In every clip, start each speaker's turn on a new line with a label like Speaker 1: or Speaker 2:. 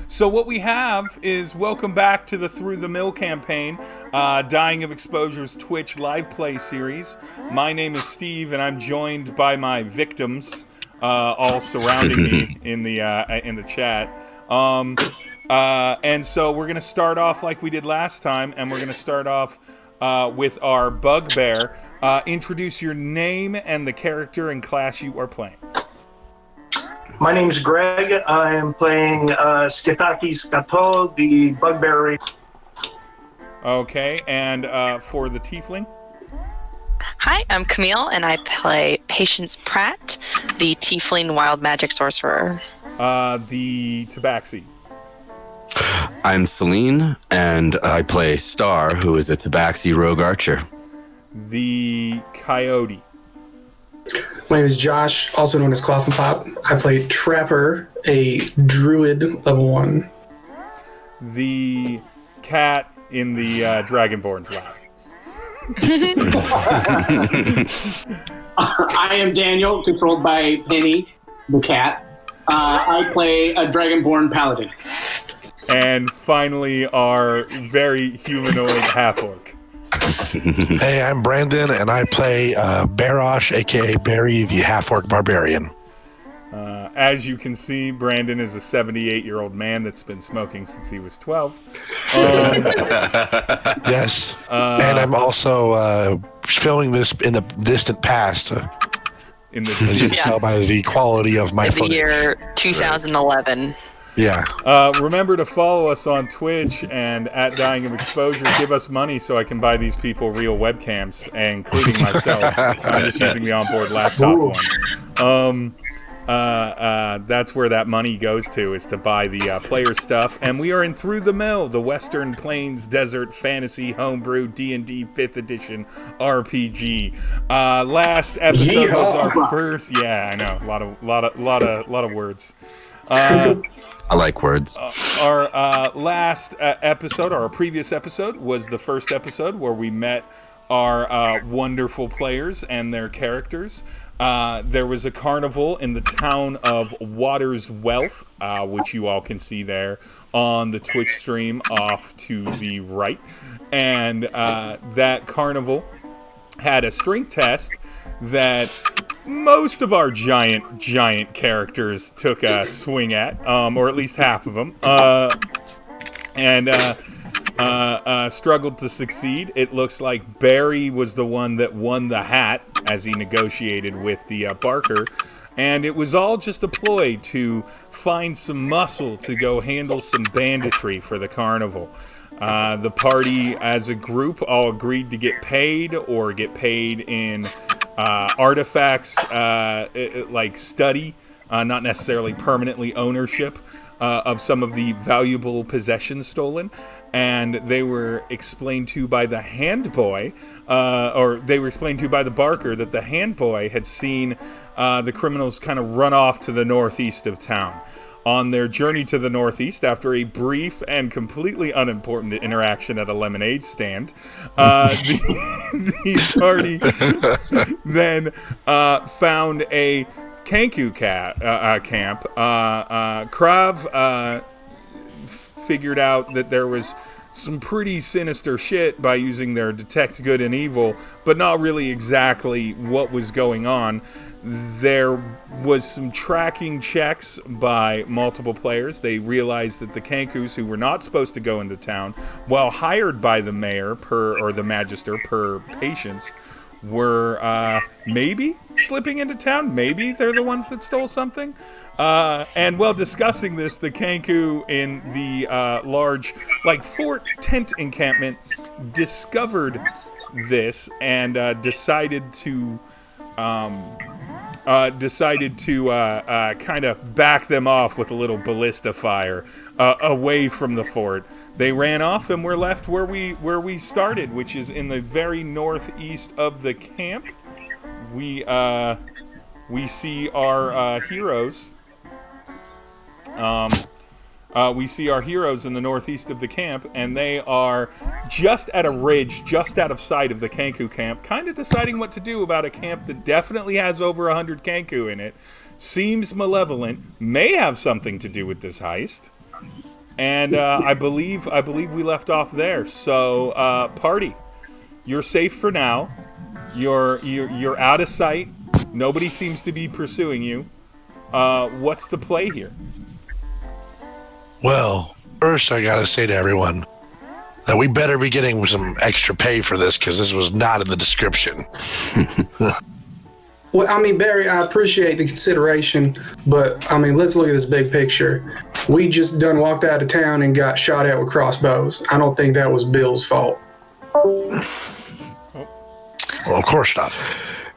Speaker 1: So what we have is welcome back to the Through the Mill campaign, Dying of Exposure's Twitch live play series. My name is Steve, and I'm joined by my victims, all surrounding me in the chat. And so we're gonna start off like we did last time, and we're gonna start off with our bugbear. Introduce your name and the character and class you are playing.
Speaker 2: My name's Greg. I am playing Skithaki Skato, the bugbear.
Speaker 1: Okay, and for the tiefling?
Speaker 3: Hi, I'm Camille, and I play Patience Pratt, the tiefling wild magic sorcerer.
Speaker 1: The tabaxi.
Speaker 4: I'm Selene, and I play Star, who is a tabaxi rogue archer.
Speaker 1: The coyote.
Speaker 5: My name is Josh, also known as Cloth and Pop. I play Trapper, a druid level 1.
Speaker 1: The cat in the Dragonborn's lap.
Speaker 6: I am Daniel, controlled by Penny, the cat. I play a Dragonborn paladin.
Speaker 1: And finally, our very humanoid half-orc.
Speaker 7: Hey, I'm Brandon, and I play Barosh, a.k.a. Barry, the half-orc barbarian.
Speaker 1: As you can see, Brandon is a 78-year-old man that's been smoking since he was 12.
Speaker 7: Yes, and I'm also filming this in the distant past. As you can tell by the quality of my footage.
Speaker 3: The year 2011.
Speaker 7: Yeah.
Speaker 1: Remember to follow us on Twitch and at Dying of Exposure. Give us money so I can buy these people real webcams, including myself. I'm just using the onboard laptop one. That's where that money goes to, is to buy the player stuff. And we are in Through the Mill, the Western Plains Desert Fantasy Homebrew D&D 5th Edition RPG. Last episode was our first. Yeah, I know, a lot of words.
Speaker 4: I like words.
Speaker 1: Our last episode, or our previous episode, was the first episode where we met our wonderful players and their characters. There was a carnival in the town of Waters Wealth, which you all can see there on the Twitch stream off to the right. And that carnival had a strength test that most of our giant characters took a swing at, or at least half of them, and struggled to succeed. It looks like Barry was the one that won the hat as he negotiated with the Barker, and it was all just a ploy to find some muscle to go handle some banditry for the carnival. The party as a group all agreed to get paid, or get paid in artifacts like study, not necessarily permanently ownership of some of the valuable possessions stolen. And they were explained to by the handboy, or they were explained to by the Barker, that the handboy had seen the criminals kind of run off to the northeast of town. On their journey to the northeast, after a brief and completely unimportant interaction at a lemonade stand, the party then found a Kenku camp. Krav figured out that there was some pretty sinister shit by using their detect good and evil, but not really exactly what was going on. There was some tracking checks by multiple players. They realized that the Kenkus, who were not supposed to go into town, while hired by the mayor or the magister per Patience, were maybe slipping into town. Maybe they're the ones that stole something. And while discussing this, the Kenku in the large, fort tent encampment discovered this and decided to kind of back them off with a little ballista fire away from the fort. They ran off, and we're left where we started, which is in the very northeast of the camp. We see our heroes. We see our heroes in the northeast of the camp, and they are just at a ridge, just out of sight of the Kenku camp, kind of deciding what to do about a camp that definitely has over 100 Kenku in it. seems malevolent, may have something to do with this heist. And I believe we left off there. So, party, you're safe for now. You're out of sight. Nobody seems to be pursuing you. What's the play here?
Speaker 7: Well, first I gotta say to everyone that we better be getting some extra pay for this, because this was not in the description.
Speaker 5: Well, I mean, Barry, I appreciate the consideration, but, I mean, let's look at this big picture. We just done walked out of town and got shot at with crossbows. I don't think that was Bill's fault.
Speaker 7: Well, of course not.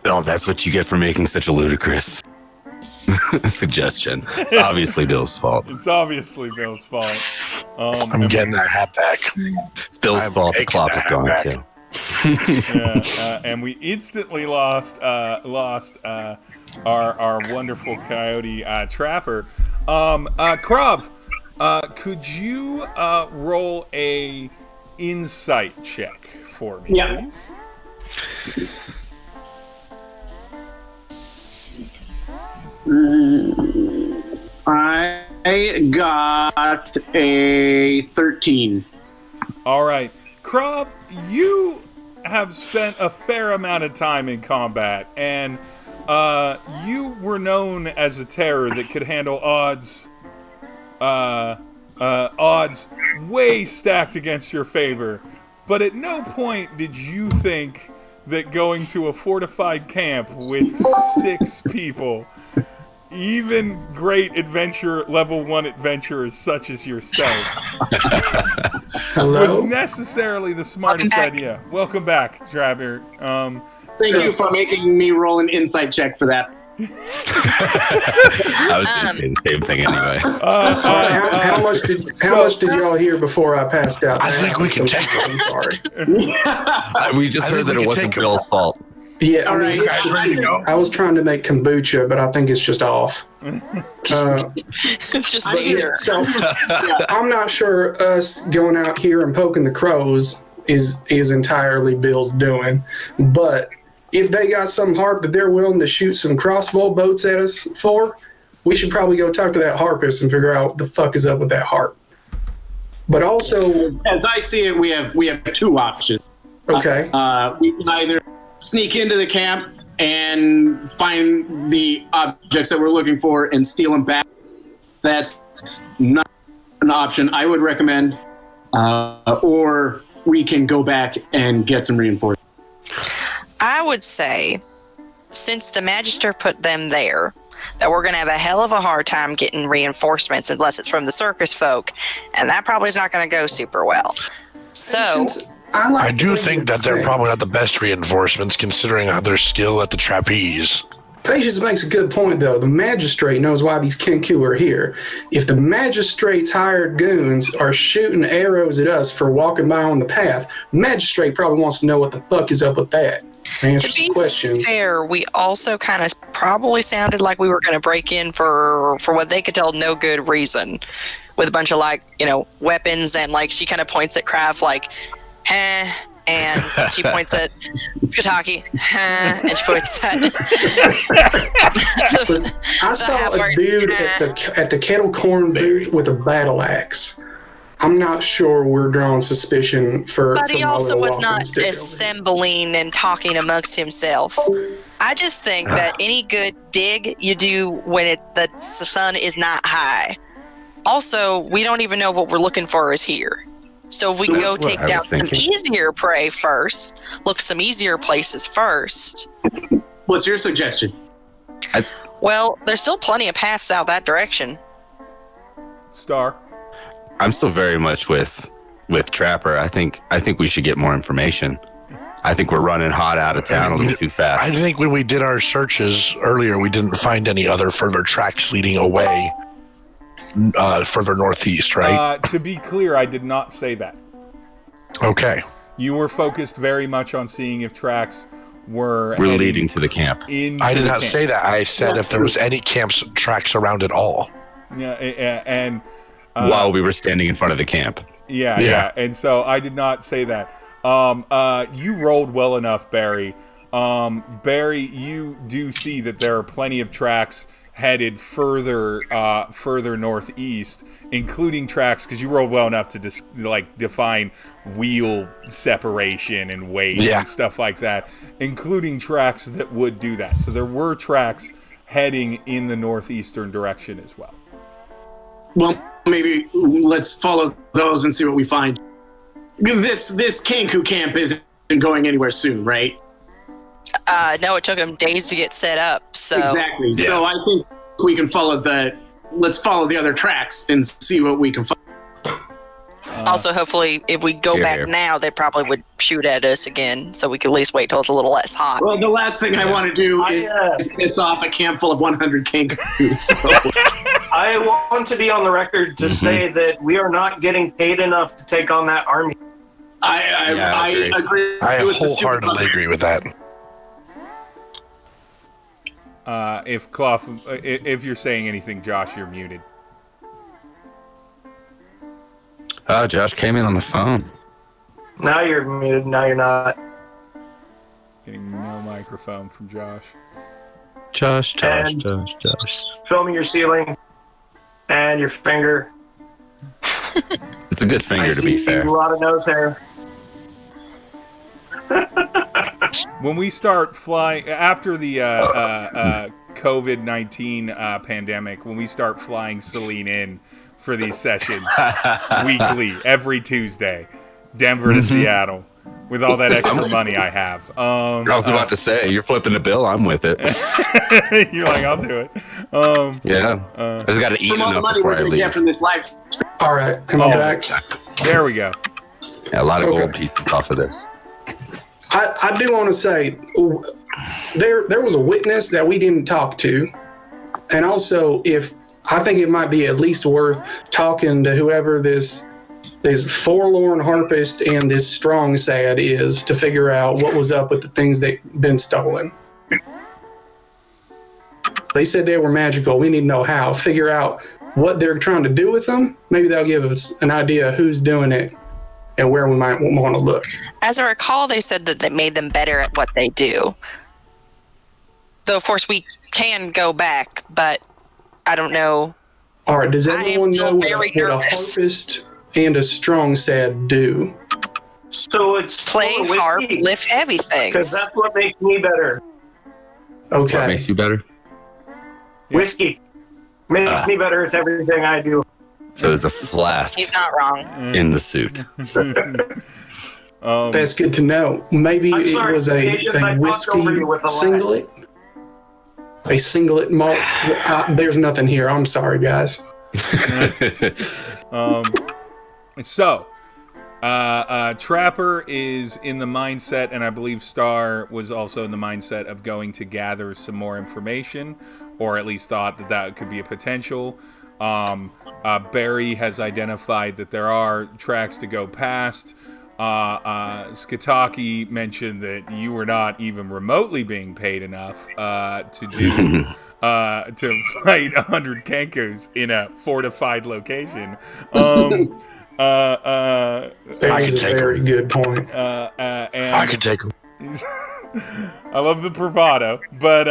Speaker 4: Oh, that's what you get for making such a ludicrous suggestion. It's obviously Bill's fault.
Speaker 1: It's obviously Bill's fault.
Speaker 7: I'm getting that hat back.
Speaker 4: It's Bill's fault the clock is gone, too.
Speaker 1: And we instantly lost our wonderful coyote trapper. Krav, could you roll a insight check for me, please?
Speaker 6: I got a 13.
Speaker 1: All right. Krav, you have spent a fair amount of time in combat, and you were known as a terror that could handle odds way stacked against your favor. But at no point did you think that going to a fortified camp with 6 people, even great level 1 adventurers such as yourself, was necessarily the smartest idea. Welcome back, Trapper.
Speaker 6: Thank you for making me roll an insight check for that.
Speaker 4: I was going to say the same thing anyway.
Speaker 5: How much did y'all hear before I passed out?
Speaker 7: I think we can take it.
Speaker 5: I'm sorry.
Speaker 4: We just heard that it wasn't Bill's fault.
Speaker 5: Yeah, I mean,
Speaker 7: You guys ready to go?
Speaker 5: I was trying to make kombucha, but I think it's just off.
Speaker 3: It's just
Speaker 5: So I'm not sure us going out here and poking the crows is entirely Bill's doing, but if they got some harp that they're willing to shoot some crossbow boats at us for, we should probably go talk to that harpist and figure out what the fuck is up with that harp. But also,
Speaker 6: as I see it, we have 2 options.
Speaker 5: Okay.
Speaker 6: We can either sneak into the camp and find the objects that we're looking for and steal them back. That's not an option I would recommend. Or we can go back and get some reinforcements.
Speaker 3: I would say, since the Magister put them there, that we're going to have a hell of a hard time getting reinforcements unless it's from the circus folk, and that probably is not going to go super well. So,
Speaker 7: I do think that they're probably not the best reinforcements, considering their skill at the trapeze.
Speaker 5: Patience makes a good point, though. The magistrate knows why these Kenku are here. If the magistrate's hired goons are shooting arrows at us for walking by on the path, the magistrate probably wants to know what the fuck is up with that. Answer some questions.
Speaker 3: To be fair, we also kind of probably sounded like we were going to break in for what they could tell no good reason, with a bunch of weapons, and she kind of points at Kraft and she points at Skataki, and she points at.
Speaker 5: I saw a dude at the kettle corn booth with a battle axe. I'm not sure we're drawing suspicion for.
Speaker 3: But he also was not
Speaker 5: assembling
Speaker 3: assembling and talking amongst himself. I just think that any good dig you do when the sun is not high. Also, we don't even know what we're looking for is here. So if we go take down some easier prey first, look some easier places first.
Speaker 6: What's your suggestion?
Speaker 3: Well, there's still plenty of paths out that direction.
Speaker 1: Star.
Speaker 4: I'm still very much with Trapper. I think we should get more information. I think we're running hot out of town a little too fast.
Speaker 7: I think when we did our searches earlier, we didn't find any other further tracks leading away further northeast, right?
Speaker 1: To be clear, I did not say that.
Speaker 7: Okay.
Speaker 1: You were focused very much on seeing if tracks were
Speaker 4: leading to the camp.
Speaker 7: I did not say that. I said if there was any camps tracks around at all.
Speaker 1: Yeah, and
Speaker 4: while we were standing in front of the camp.
Speaker 1: Yeah. And so I did not say that. You rolled well enough, Barry. Barry, you do see that there are plenty of tracks headed further northeast, including tracks, because you rolled well enough to define wheel separation and weight and stuff like that, including tracks that would do that. So there were tracks heading in the northeastern direction as well.
Speaker 6: Well, maybe let's follow those and see what we find. This Kenku camp isn't going anywhere soon, right?
Speaker 3: No, it took them days to get set up. So
Speaker 6: exactly. Yeah. So I think we can let's follow the other tracks and see what we can find.
Speaker 3: Also, hopefully, if we go back now, they probably would shoot at us again. So we could at least wait till it's a little less hot.
Speaker 6: Well, the last thing I want to do is piss off a camp full of 100 Kenkus. So.
Speaker 2: I want to be on the record to say that we are not getting paid enough to take on that army.
Speaker 6: I agree.
Speaker 7: I wholeheartedly agree with that.
Speaker 1: If you're saying anything, Josh, you're muted.
Speaker 4: Josh came in on the phone.
Speaker 2: Now you're muted. Now you're not.
Speaker 1: Getting no microphone from Josh.
Speaker 4: Josh.
Speaker 2: Show me your ceiling and your finger.
Speaker 4: It's a good finger, to be fair.
Speaker 2: A lot of nose hair.
Speaker 1: When we start flying after the COVID-19 pandemic, when we start flying Selene in for these sessions weekly, every Tuesday, Denver to Seattle, with all that extra money I have.
Speaker 4: I was about to say, you're flipping the bill. I'm with it.
Speaker 1: You're like, I'll do it.
Speaker 4: I just got to eat enough before I leave.
Speaker 6: From this live.
Speaker 5: All right, come on back.
Speaker 1: There we go.
Speaker 4: Yeah, a lot of gold pieces off of this.
Speaker 5: I do want to say there was a witness that we didn't talk to, and also I think it might be at least worth talking to whoever this forlorn harpist and this strong sad is to figure out what was up with the things that been stolen. They said they were magical. We need to know how. Figure out what they're trying to do with them. Maybe they'll give us an idea who's doing it and where we might want to look.
Speaker 3: As I recall, they said that they made them better at what they do. Though, of course, we can go back, but I don't know.
Speaker 5: All right, does everyone know what a harpist and a strong sad do?
Speaker 2: So it's
Speaker 3: play harp, lift heavy things.
Speaker 2: Because that's what makes me better.
Speaker 5: Okay.
Speaker 4: What makes you better?
Speaker 2: Whiskey. Makes me better. It's everything I do.
Speaker 4: So there's a flask.
Speaker 3: He's not wrong.
Speaker 4: In the suit.
Speaker 5: That's good to know. Maybe it was a whiskey singlet. A singlet malt. There's nothing here. I'm sorry, guys.
Speaker 1: Trapper is in the mindset, and I believe Star was also in the mindset of going to gather some more information, or at least thought that could be a potential. Barry has identified that there are tracks to go past. Skataki mentioned that you were not even remotely being paid enough to do to fight 100 Kenkus in a fortified location.
Speaker 5: That is a very good point.
Speaker 1: And
Speaker 7: I can take them.
Speaker 1: I love the bravado, but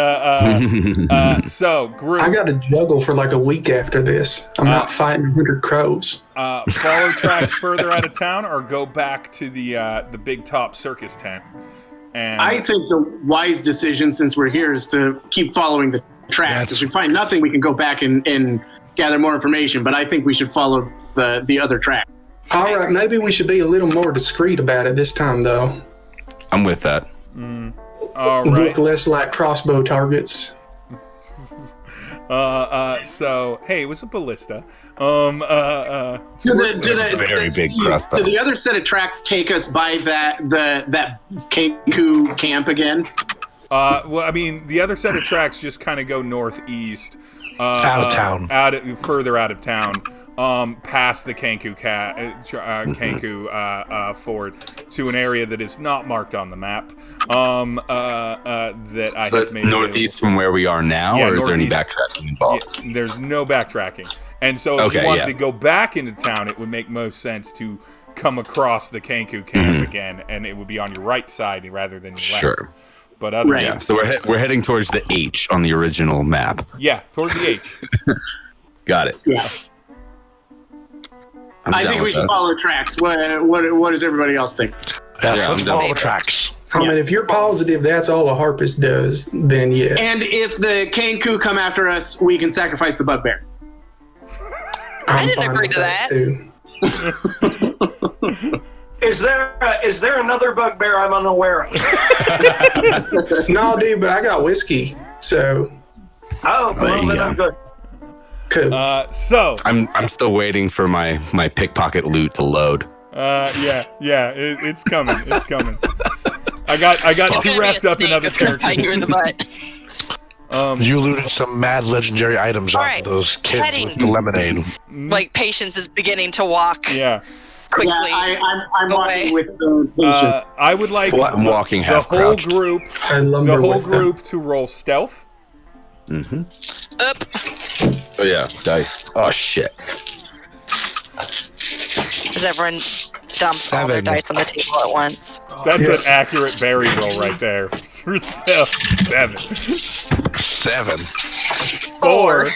Speaker 1: so group.
Speaker 5: I got to juggle for like a week after this. I'm not fighting 100 crows.
Speaker 1: Follow tracks further out of town, or go back to the big top circus tent. And
Speaker 6: I think the wise decision, since we're here, is to keep following the tracks. If we find nothing, we can go back and gather more information. But I think we should follow the other track.
Speaker 5: All right, maybe we should be a little more discreet about it this time, though.
Speaker 4: I'm with that.
Speaker 1: All right.
Speaker 5: Look less like crossbow targets.
Speaker 1: So hey, it was a ballista.
Speaker 4: Very big crossbow.
Speaker 6: Do the other set of tracks take us by that Kenku camp again?
Speaker 1: Well, I mean, the other set of tracks just kind of go northeast,
Speaker 7: out of town,
Speaker 1: further out of town. Past the Kenku fort to an area that is not marked on the map. That I
Speaker 4: so
Speaker 1: have
Speaker 4: that's
Speaker 1: made
Speaker 4: northeast from where we are now, or is there any backtracking involved?
Speaker 1: Yeah, there's no backtracking, and so if you wanted to go back into town, it would make most sense to come across the Kenku camp again, and it would be on your right side rather than your left.
Speaker 4: Sure.
Speaker 1: But other
Speaker 6: Right.
Speaker 4: Yeah, so we're heading towards the H on the original map.
Speaker 1: yeah, towards the H.
Speaker 4: Got it.
Speaker 6: Yeah. I
Speaker 4: down
Speaker 6: think we
Speaker 4: with
Speaker 6: should
Speaker 4: that.
Speaker 6: follow tracks. What does everybody else think?
Speaker 7: Yes,
Speaker 4: Yeah,
Speaker 7: let's
Speaker 4: I'm done.
Speaker 7: follow the tracks.
Speaker 5: I mean, if you're positive that's all a harpist does, then yeah.
Speaker 6: And if the Kenku come after us, we can sacrifice the bugbear.
Speaker 3: I
Speaker 5: I'm
Speaker 3: didn't
Speaker 5: fine
Speaker 3: agree
Speaker 5: with
Speaker 3: to that.
Speaker 5: too.
Speaker 2: Is there another bugbear I'm unaware of?
Speaker 5: No, dude, but I got whiskey, so
Speaker 2: Oh,
Speaker 4: There
Speaker 2: well,
Speaker 4: you
Speaker 2: then
Speaker 4: go.
Speaker 2: I'm good.
Speaker 5: cool.
Speaker 1: So,
Speaker 4: I'm still waiting for my pickpocket loot to load.
Speaker 1: it's coming. It's coming. I got
Speaker 3: It's
Speaker 1: too
Speaker 3: gonna be
Speaker 1: wrapped
Speaker 3: a
Speaker 1: up in
Speaker 3: snake
Speaker 1: other
Speaker 3: that's gonna bite you in
Speaker 1: characters.
Speaker 3: the butt.
Speaker 7: You looted some mad legendary items off
Speaker 3: Alright,
Speaker 7: of those kids
Speaker 3: heading.
Speaker 7: with the lemonade.
Speaker 3: Like Patience is beginning to walk
Speaker 1: Yeah.
Speaker 3: quickly.
Speaker 6: Yeah, I'm
Speaker 3: away.
Speaker 6: walking with the patient.
Speaker 1: I would like
Speaker 4: I'm walking
Speaker 1: the
Speaker 4: half
Speaker 1: whole
Speaker 4: crouched.
Speaker 1: group,
Speaker 5: I
Speaker 1: the
Speaker 5: lumber
Speaker 1: whole
Speaker 5: with them.
Speaker 1: group to roll stealth.
Speaker 3: Up.
Speaker 4: Oh yeah, dice. Oh shit.
Speaker 3: As everyone dumps all their
Speaker 7: 7.
Speaker 3: dice on the table at once.
Speaker 1: That's an accurate berry roll right there. For stealth, 7.
Speaker 7: 7.
Speaker 1: 4.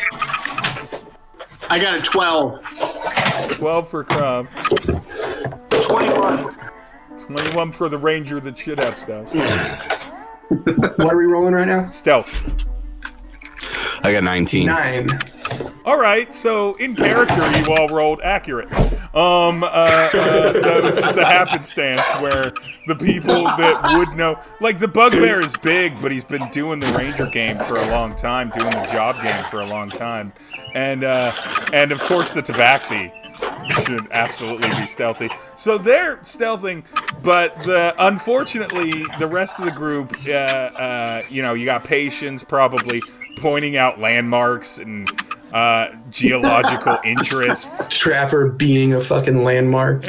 Speaker 6: I got a 12.
Speaker 1: 12 for Crumb.
Speaker 2: 21.
Speaker 1: 21 for the ranger that should have stealth.
Speaker 5: What are we rolling right now?
Speaker 1: Stealth.
Speaker 4: I got 19.
Speaker 5: 9.
Speaker 1: All right, so in character, you all rolled accurate. That was just a happenstance where the people that would know, like the bugbear is big, but he's been doing the ranger game for a long time, doing the job game for a long time, and of course the tabaxi should absolutely be stealthy. So they're stealthing, but unfortunately the rest of the group, you got Patience probably pointing out landmarks and geological interests.
Speaker 5: Trapper being a fucking landmark.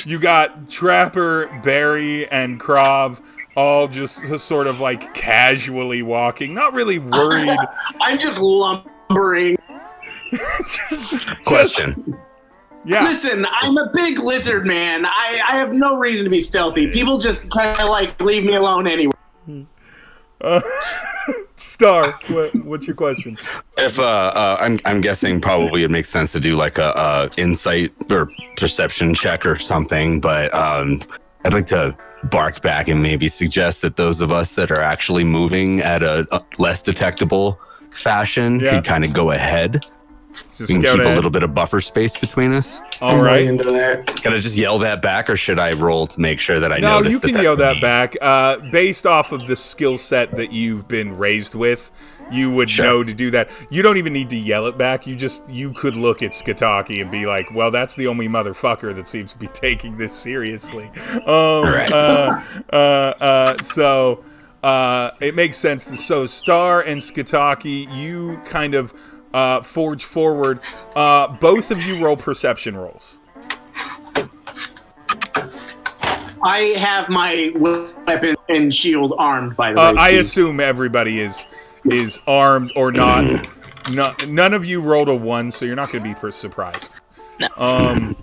Speaker 1: You got Trapper, Barry, and Krav all just sort of like casually walking, not really worried.
Speaker 6: I'm just lumbering.
Speaker 4: Question.
Speaker 1: Yeah.
Speaker 6: Listen, I'm a big lizard man. I have no reason to be stealthy. People just kind of like leave me alone anyway.
Speaker 1: Star, what's your question?
Speaker 4: If I'm guessing probably it makes sense to do like a insight or perception check or something, but I'd like to bark back and maybe suggest that those of us that are actually moving at a less detectable fashion could kind of go ahead.
Speaker 1: Just
Speaker 4: We can
Speaker 1: scout
Speaker 4: keep a
Speaker 1: ahead.
Speaker 4: little bit of buffer space between us.
Speaker 1: All
Speaker 5: I'm way
Speaker 1: right.
Speaker 5: into that.
Speaker 4: Can I just yell that back, or should I roll to make sure that I
Speaker 1: No,
Speaker 4: notice
Speaker 1: you
Speaker 4: that
Speaker 1: can yell that back. Based off of the skill set that you've been raised with, you would know to do that. You don't even need to yell it back. You could look at Skataki and be like, well, that's the only motherfucker that seems to be taking this seriously. So it makes sense. So Star and Skataki, you kind of forge forward. Both of you roll perception rolls.
Speaker 6: I have my weapon and shield armed, by the way.
Speaker 1: I
Speaker 6: Steve.
Speaker 1: assume everybody is armed or not. None of you rolled a 1, so you're not going to be surprised.
Speaker 4: I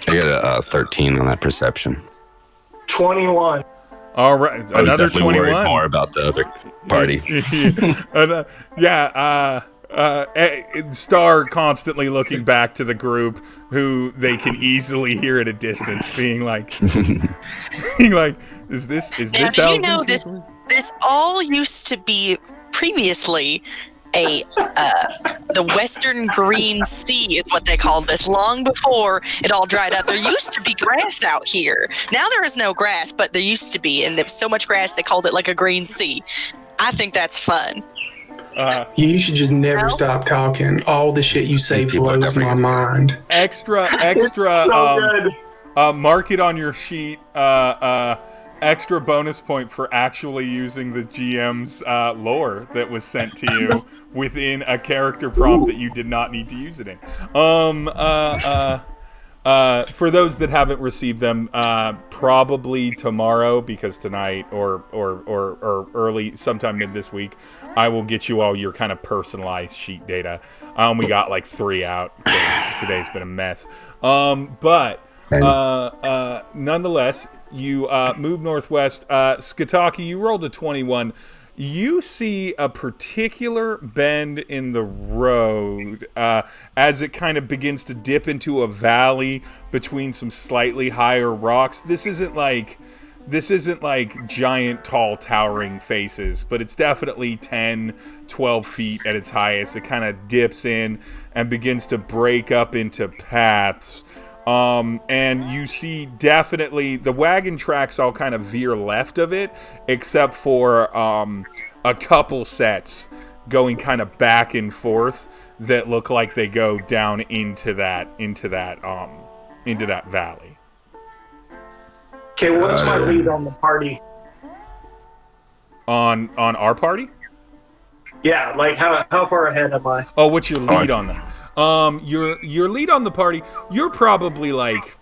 Speaker 4: got a 13 on that perception.
Speaker 2: 21.
Speaker 1: All right,
Speaker 4: I was
Speaker 1: another
Speaker 4: definitely worried
Speaker 1: 21.
Speaker 4: more about the other party.
Speaker 1: Star constantly looking back to the group, who they can easily hear at a distance, being like, "Is this
Speaker 3: Now, did
Speaker 1: how
Speaker 3: you know
Speaker 1: things
Speaker 3: this?
Speaker 1: work?"
Speaker 3: This all used to be previously the Western Green Sea is what they called this. Long before it all dried up, there used to be grass out here. Now there is no grass, but there used to be, and there was so much grass they called it like a green sea. I think that's fun.
Speaker 5: You should just never
Speaker 3: No?
Speaker 5: stop talking. All the shit you say
Speaker 4: These people are
Speaker 5: blows my
Speaker 4: definitely
Speaker 5: mind.
Speaker 1: Extra.
Speaker 2: So good.
Speaker 1: Mark it on your sheet. Extra bonus point for actually using the GM's lore that was sent to you within a character prompt that you did not need to use it in. For those that haven't received them, probably tomorrow, because tonight or early sometime mid this week, I will get you all your kind of personalized sheet data. I only got like 3 out. Today's been a mess. But Nonetheless, you move northwest. Skataki, you rolled a 21. You see a particular bend in the road as it kind of begins to dip into a valley between some slightly higher rocks. This isn't like giant, tall, towering faces, but it's definitely 10, 12 feet at its highest. It kind of dips in and begins to break up into paths. And you see definitely the wagon tracks all kind of veer left of it, except for a couple sets going kind of back and forth that look like they go down into that valley.
Speaker 2: Okay, what's my lead on the party?
Speaker 1: On our party?
Speaker 2: Yeah, like how far ahead am I?
Speaker 1: Oh, what's your lead on them? Your lead on the party, you're probably like,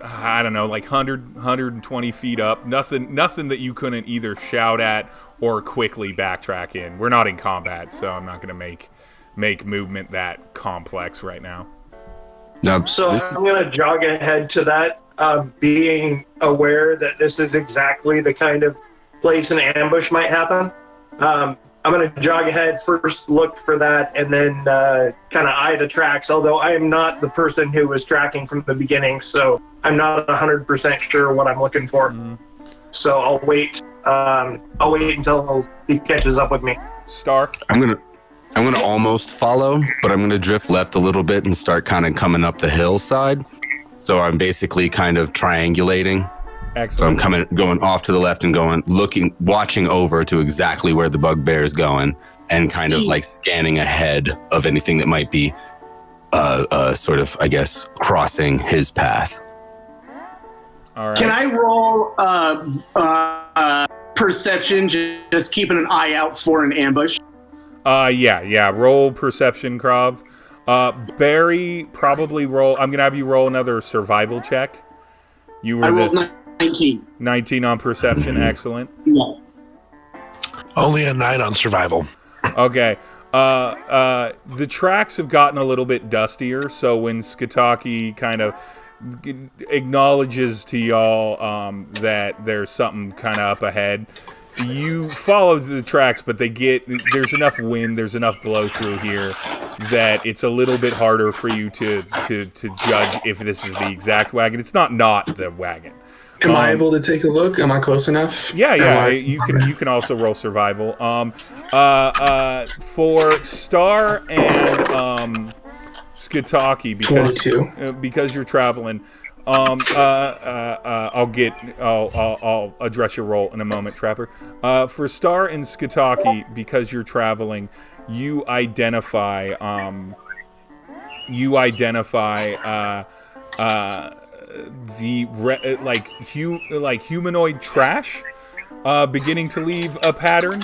Speaker 1: I don't know, like 120 feet up. Nothing that you couldn't either shout at or quickly backtrack in. We're not in combat, so I'm not going to make movement that complex right now.
Speaker 4: No,
Speaker 2: so I'm going to jog ahead to that, being aware that this is exactly the kind of place an ambush might happen. I'm going to jog ahead, first look for that, and then kind of eye the tracks, although I am not the person who was tracking from the beginning, so I'm not 100% sure what I'm looking for. So I'll wait until he catches up with me.
Speaker 1: Star?
Speaker 4: I'm gonna almost follow, but I'm gonna drift left a little bit and start kind of coming up the hillside. So I'm basically kind of triangulating.
Speaker 1: Excellent.
Speaker 4: So I'm going off to the left and watching over to exactly where the bugbear is going, and kind of like scanning ahead of anything that might be, sort of, I guess, crossing his path.
Speaker 1: All right.
Speaker 6: Can I roll perception, just keeping an eye out for an ambush?
Speaker 1: Yeah. Roll perception, Krav. Barry, probably roll. I'm gonna have you roll another survival check.
Speaker 6: I rolled 19.
Speaker 1: 19 on perception. Excellent.
Speaker 6: Yeah.
Speaker 7: Only a 9 on survival.
Speaker 1: Okay. The tracks have gotten a little bit dustier, so when Skataki kind of acknowledges to y'all that there's something kind of up ahead, you follow the tracks, but there's enough wind, there's enough blow through here that it's a little bit harder for you to judge if this is the exact wagon. It's not the wagon.
Speaker 5: Am I able to take a look? Am I close enough?
Speaker 1: Yeah. You can also roll survival. For Star and Skataki, because you're traveling. I'll address your role in a moment, Trapper. For Star and Skataki, because you're traveling, you identify humanoid trash beginning to leave a pattern.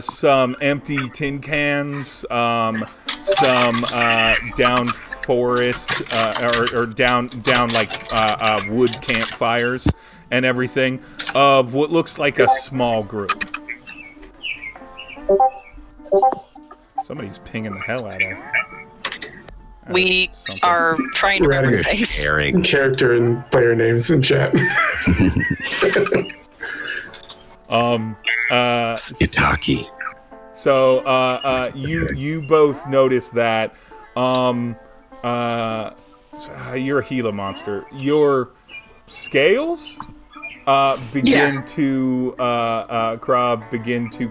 Speaker 1: Some empty tin cans, some down forest or down like wood campfires and everything of what looks like a small group. Somebody's pinging the hell out of.
Speaker 3: We are trying to remember things.
Speaker 5: Character and player names in chat.
Speaker 4: Itaki.
Speaker 1: So you both notice that you're a Gila monster. Your scales begin to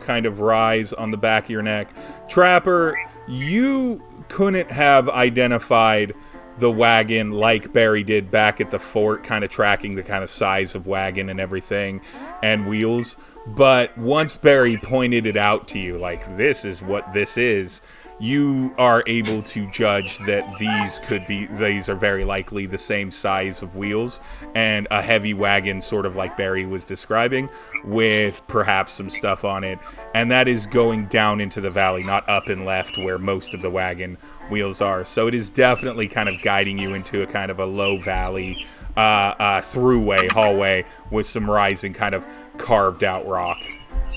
Speaker 1: kind of rise on the back of your neck. Trapper, you couldn't have identified the wagon like Barry did back at the fort, kind of tracking the kind of size of wagon and everything and wheels. But once Barry pointed it out to you, like, this is what this is, you are able to judge that these are very likely the same size of wheels and a heavy wagon, sort of like Barry was describing, with perhaps some stuff on it. And that is going down into the valley, not up and left where most of the wagon wheels are. So it is definitely kind of guiding you into a kind of a low valley throughway, hallway with some rising kind of carved out rock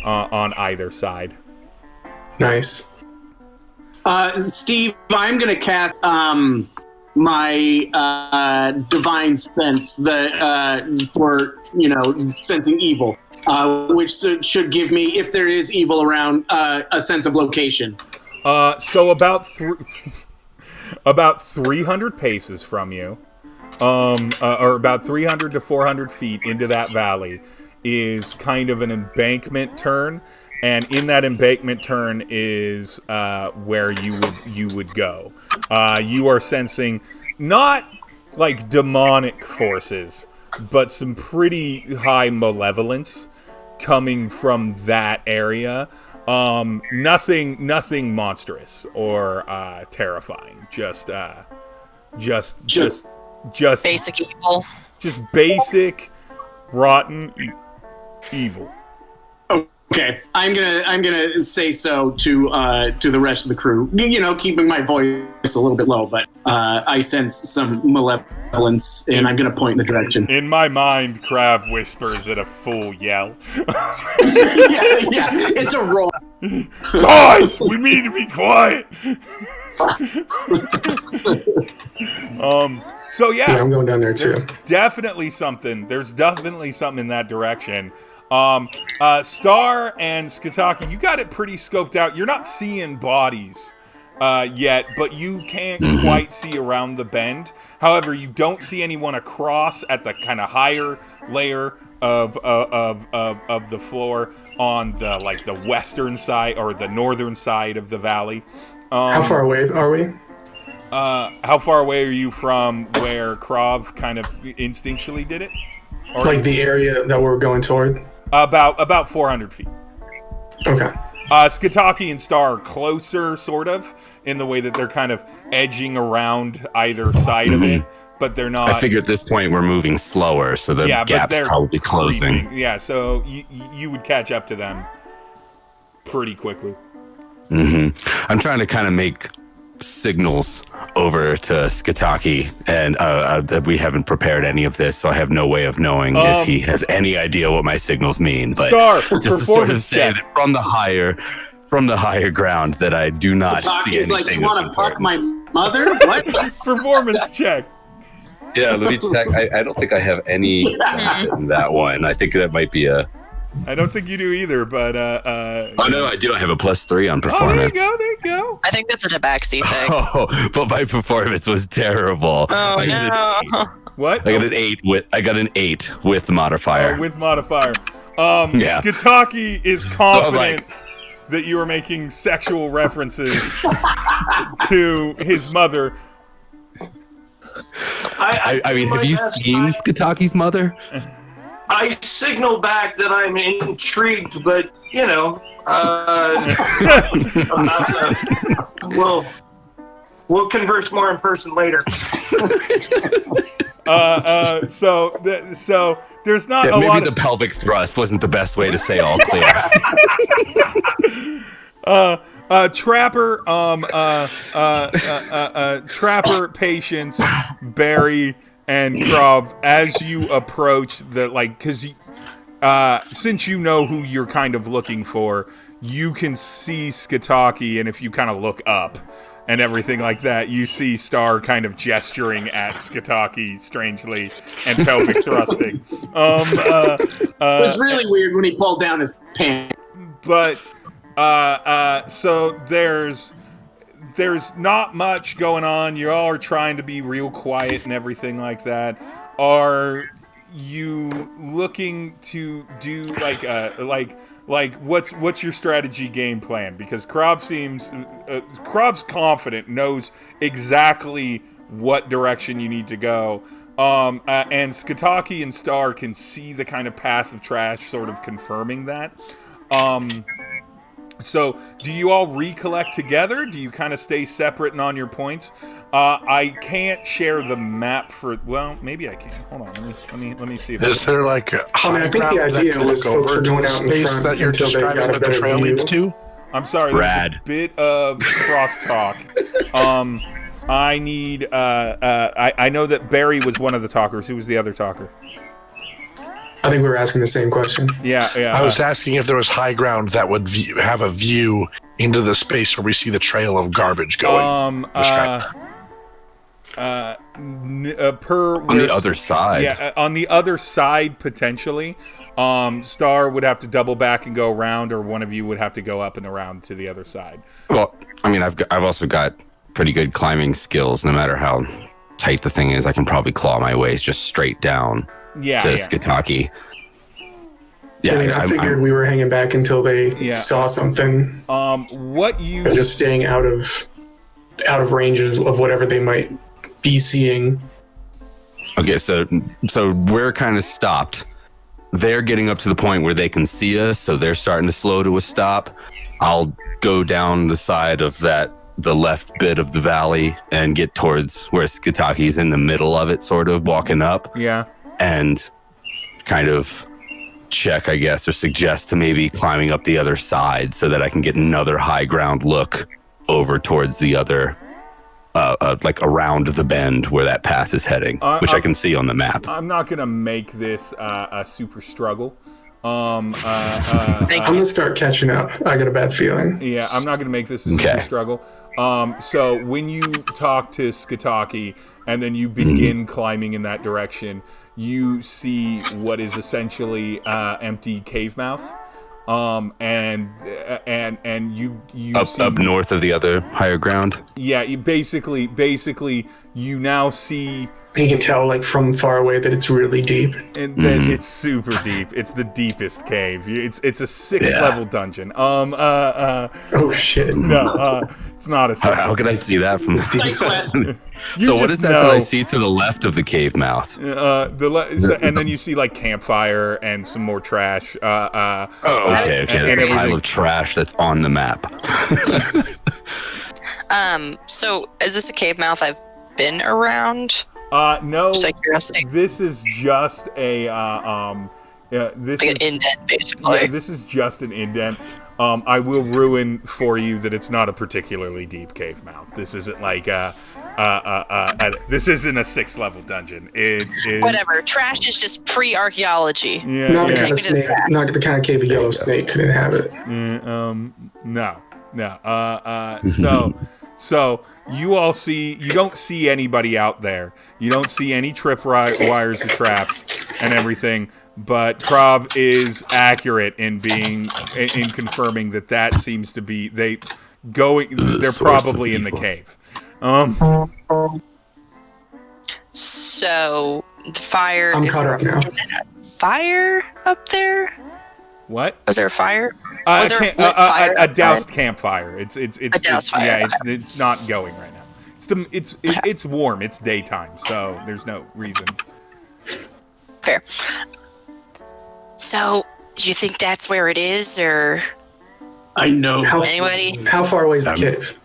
Speaker 1: on either side.
Speaker 5: Nice.
Speaker 6: Steve, I'm going to cast my divine sense for sensing evil, which should give me, if there is evil around, a sense of location.
Speaker 1: So about 300 paces from you, or about 300 to 400 feet into that valley, is kind of an embankment turn, and in that embankment turn is where you would go. You are sensing not like demonic forces, but some pretty high malevolence coming from that area. Nothing monstrous or terrifying. Just
Speaker 3: basic evil.
Speaker 1: Just basic rotten evil.
Speaker 6: Okay, I'm gonna say so to the rest of the crew. Keeping my voice a little bit low, but I sense some malevolence, and I'm gonna point in the direction.
Speaker 1: In my mind, Crab whispers at a full yell.
Speaker 6: yeah, it's a roll.
Speaker 1: Guys, we need to be quiet. So yeah,
Speaker 5: I'm going down there too.
Speaker 1: There's definitely something in that direction. Star and Skataki, you got it pretty scoped out. You're not seeing bodies yet, but you can't quite see around the bend. However, you don't see anyone across at the kind of higher layer of the floor on the western side or the northern side of the valley.
Speaker 5: How far away are we?
Speaker 1: How far away are you from where Krav kind of instinctually did it? Or
Speaker 5: like the area that we're going toward?
Speaker 1: About 400 feet.
Speaker 5: Okay.
Speaker 1: Skataki and Star are closer, sort of, in the way that they're kind of edging around either side of it, but they're not.
Speaker 4: I figure at this point we're moving slower, so the gap's probably closing.
Speaker 1: Creeping. Yeah, so you would catch up to them pretty quickly.
Speaker 4: I'm trying to kind of make signals over to Skataki, and we haven't prepared any of this, so I have no way of knowing if he has any idea what my signals mean. But
Speaker 1: Star,
Speaker 4: just to sort of say that from the higher ground that I do not see anything.
Speaker 6: Like, you want to fuck my mother? What?
Speaker 1: Performance check.
Speaker 4: Yeah, let me check. I don't think I have any in that one. I think that might be a.
Speaker 1: I don't think you do either, but
Speaker 4: oh no, I do. I have a +3 on performance.
Speaker 1: Oh, there you go.
Speaker 3: I think that's a tabaxi thing.
Speaker 4: Oh, but my performance was terrible.
Speaker 3: Oh no!
Speaker 1: What?
Speaker 4: I got an 8 with modifier.
Speaker 1: With modifier. Skataki is confident that you are making sexual references to his mother.
Speaker 4: I mean, have you seen Skataki's mother?
Speaker 2: I signal back that I'm intrigued, but we'll converse more in person later.
Speaker 1: So there's not a lot.
Speaker 4: Maybe the pelvic thrust wasn't the best way to say all clear.
Speaker 1: Trapper, Patience, Barry, and Krav, as you approach because since you know who you're kind of looking for, you can see Skataki, and if you kind of look up and everything like that, you see Star kind of gesturing at Skataki strangely and pelvic thrusting.
Speaker 6: It was really weird when he pulled down his pants.
Speaker 1: But so there's not much going on. You all are trying to be real quiet and everything like that. Are you looking to do what's your strategy game plan? Because Krab's confident, knows exactly what direction you need to go. And Skataki and Star can see the kind of path of trash sort of confirming that. So, do you all recollect together? Do you kind of stay separate and on your points? I can't share the map for. Well, maybe I can. Hold on. Let me see.
Speaker 7: Is there like a high
Speaker 5: I think the idea was folks are going out in front
Speaker 7: that you're describing that the trail leads to?
Speaker 1: I'm sorry. There's a bit of crosstalk. I need. I know that Barry was one of the talkers. Who was the other talker?
Speaker 5: I think we were asking the same question.
Speaker 1: Yeah.
Speaker 7: I was asking if there was high ground that would have a view into the space where we see the trail of garbage going.
Speaker 4: On the other side.
Speaker 1: Yeah, on the other side potentially. Star would have to double back and go around, or one of you would have to go up and around to the other side.
Speaker 4: Well, I mean, I've also got pretty good climbing skills. No matter how tight the thing is, I can probably claw my way just straight down to Skitaki. Yeah,
Speaker 5: I figured we were hanging back until they saw something.
Speaker 1: What you
Speaker 5: just staying out of range of whatever they might be seeing.
Speaker 4: Okay, so we're kind of stopped. They're getting up to the point where they can see us, so they're starting to slow to a stop. I'll go down the side of the left bit of the valley and get towards where Skitaki's in the middle of it, sort of walking up.
Speaker 1: Yeah.
Speaker 4: And kind of check, I guess, or suggest to maybe climbing up the other side so that I can get another high ground look over towards the other, like around the bend where that path is heading, which I can see on the map.
Speaker 1: I'm not going to make this a super struggle.
Speaker 5: I'm going to start catching up. I got a bad feeling.
Speaker 1: Yeah, I'm not going to make this a super struggle. So when you talk to Skitaki and then you begin climbing in that direction, you see what is essentially empty cave mouth. And you see,
Speaker 4: up north of the other higher ground.
Speaker 1: Yeah, you basically you now see.
Speaker 5: You can tell, like, from far away that it's really deep.
Speaker 1: And then it's super deep. It's the deepest cave. It's a 6th level dungeon.
Speaker 5: Oh shit.
Speaker 1: No, it's not a 6th.
Speaker 4: How can I see that from the So what is that I see to the left of the cave mouth?
Speaker 1: And then you see like campfire and some more trash.
Speaker 4: Okay. There's a pile of trash that's on the map.
Speaker 3: So is this a cave mouth I've been around?
Speaker 1: No.
Speaker 3: Just out of curiosity.
Speaker 1: This is just a
Speaker 3: an indent, basically.
Speaker 1: Yeah, this is just an indent. I will ruin for you that it's not a particularly deep cave mouth. This isn't like this isn't a 6th level dungeon. It's
Speaker 3: whatever. Trash is just pre-archaeology.
Speaker 1: Yeah,
Speaker 5: not the kind of snake, not the kind of cave a yellow snake could inhabit.
Speaker 1: No. So you all see, you don't see anybody out there. You don't see any trip wires or traps and everything. But Krav is accurate in confirming that seems to be they're probably in the cave.
Speaker 3: So the fire.
Speaker 5: I'm caught up now.
Speaker 3: Fire up there?
Speaker 1: What?
Speaker 3: Was there a fire?
Speaker 1: A doused campfire. It's
Speaker 3: a doused fire.
Speaker 1: Yeah, it's not going right now. It's warm. It's daytime, so there's no reason.
Speaker 3: Fair. So, do you think that's where it is, or?
Speaker 6: I know.
Speaker 3: Anybody?
Speaker 5: How far away is the cave?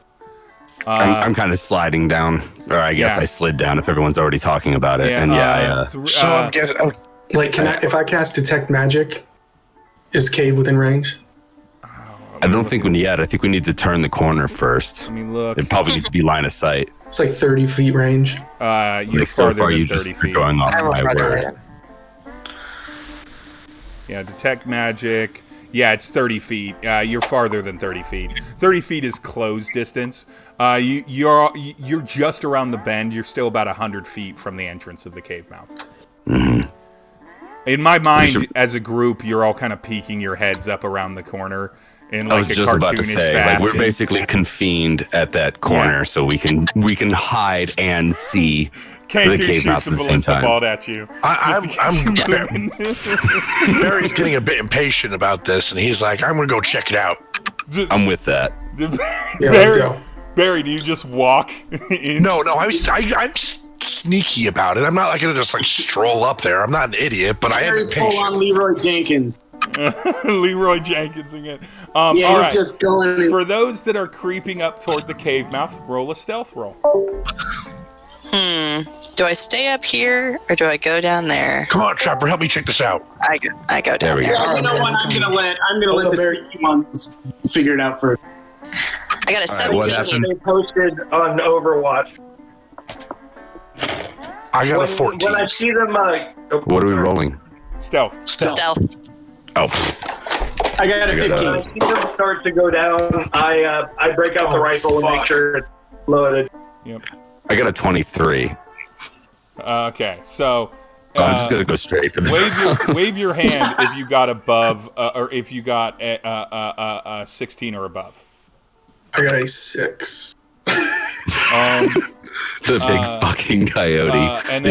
Speaker 4: I'm kind of sliding down, or I guess I slid down if everyone's already talking about it.
Speaker 7: So I'm guessing.
Speaker 5: Like, if I cast detect magic, is cave within range?
Speaker 4: I don't think we need yet. I think we need to turn the corner first.
Speaker 1: I mean, look.
Speaker 4: It probably needs to be line of sight.
Speaker 5: It's like 30 feet range.
Speaker 1: You're farther than 30 feet.
Speaker 4: Going off my word.
Speaker 1: Yeah, detect magic. Yeah, it's 30 feet. You're farther than 30 feet. 30 feet is closed distance. You're just around the bend. You're still about 100 feet from the entrance of the cave mouth.
Speaker 4: Mm-hmm.
Speaker 1: In my mind, as a group, you're all kind of peeking your heads up around the corner in like a cartoonish fashion. I was just about to say,
Speaker 4: like, we're basically confined at that corner, so we can hide and see the cave mouth at the same time.
Speaker 1: Balled at you.
Speaker 7: Barry's getting a bit impatient about this, and he's like, "I'm gonna go check it out."
Speaker 4: I'm with that.
Speaker 5: Let's go.
Speaker 1: Barry, do you just walk in?
Speaker 7: No, I'm sneaky about it. I'm not like gonna just like stroll up there. I'm not an idiot, but I am impatient.
Speaker 6: Full on Leroy Jenkins.
Speaker 1: Leroy Jenkins again.
Speaker 6: Yeah, he's
Speaker 1: all right.
Speaker 6: just going.
Speaker 1: For those that are creeping up toward the cave mouth, roll a stealth roll.
Speaker 3: Do I stay up here or do I go down there?
Speaker 7: Come on, Trapper, help me check this out.
Speaker 3: I go down there.
Speaker 6: Yeah, you know what? I'm gonna let the sneaky ones figure it out first.
Speaker 3: I got a 17.
Speaker 2: They posted on Overwatch.
Speaker 7: I got a 14.
Speaker 2: When I see them,
Speaker 4: what are we rolling?
Speaker 1: Stealth.
Speaker 4: Oh.
Speaker 6: I got a 15.
Speaker 2: When I see them start to go down, I break out the rifle and make sure it's loaded.
Speaker 1: Yep.
Speaker 4: I got a 23.
Speaker 1: Okay, so
Speaker 4: I'm just gonna go straight for the
Speaker 1: wave your hand if you got above, or if you got a 16 or above.
Speaker 5: I got a 6.
Speaker 4: The big fucking coyote.
Speaker 1: And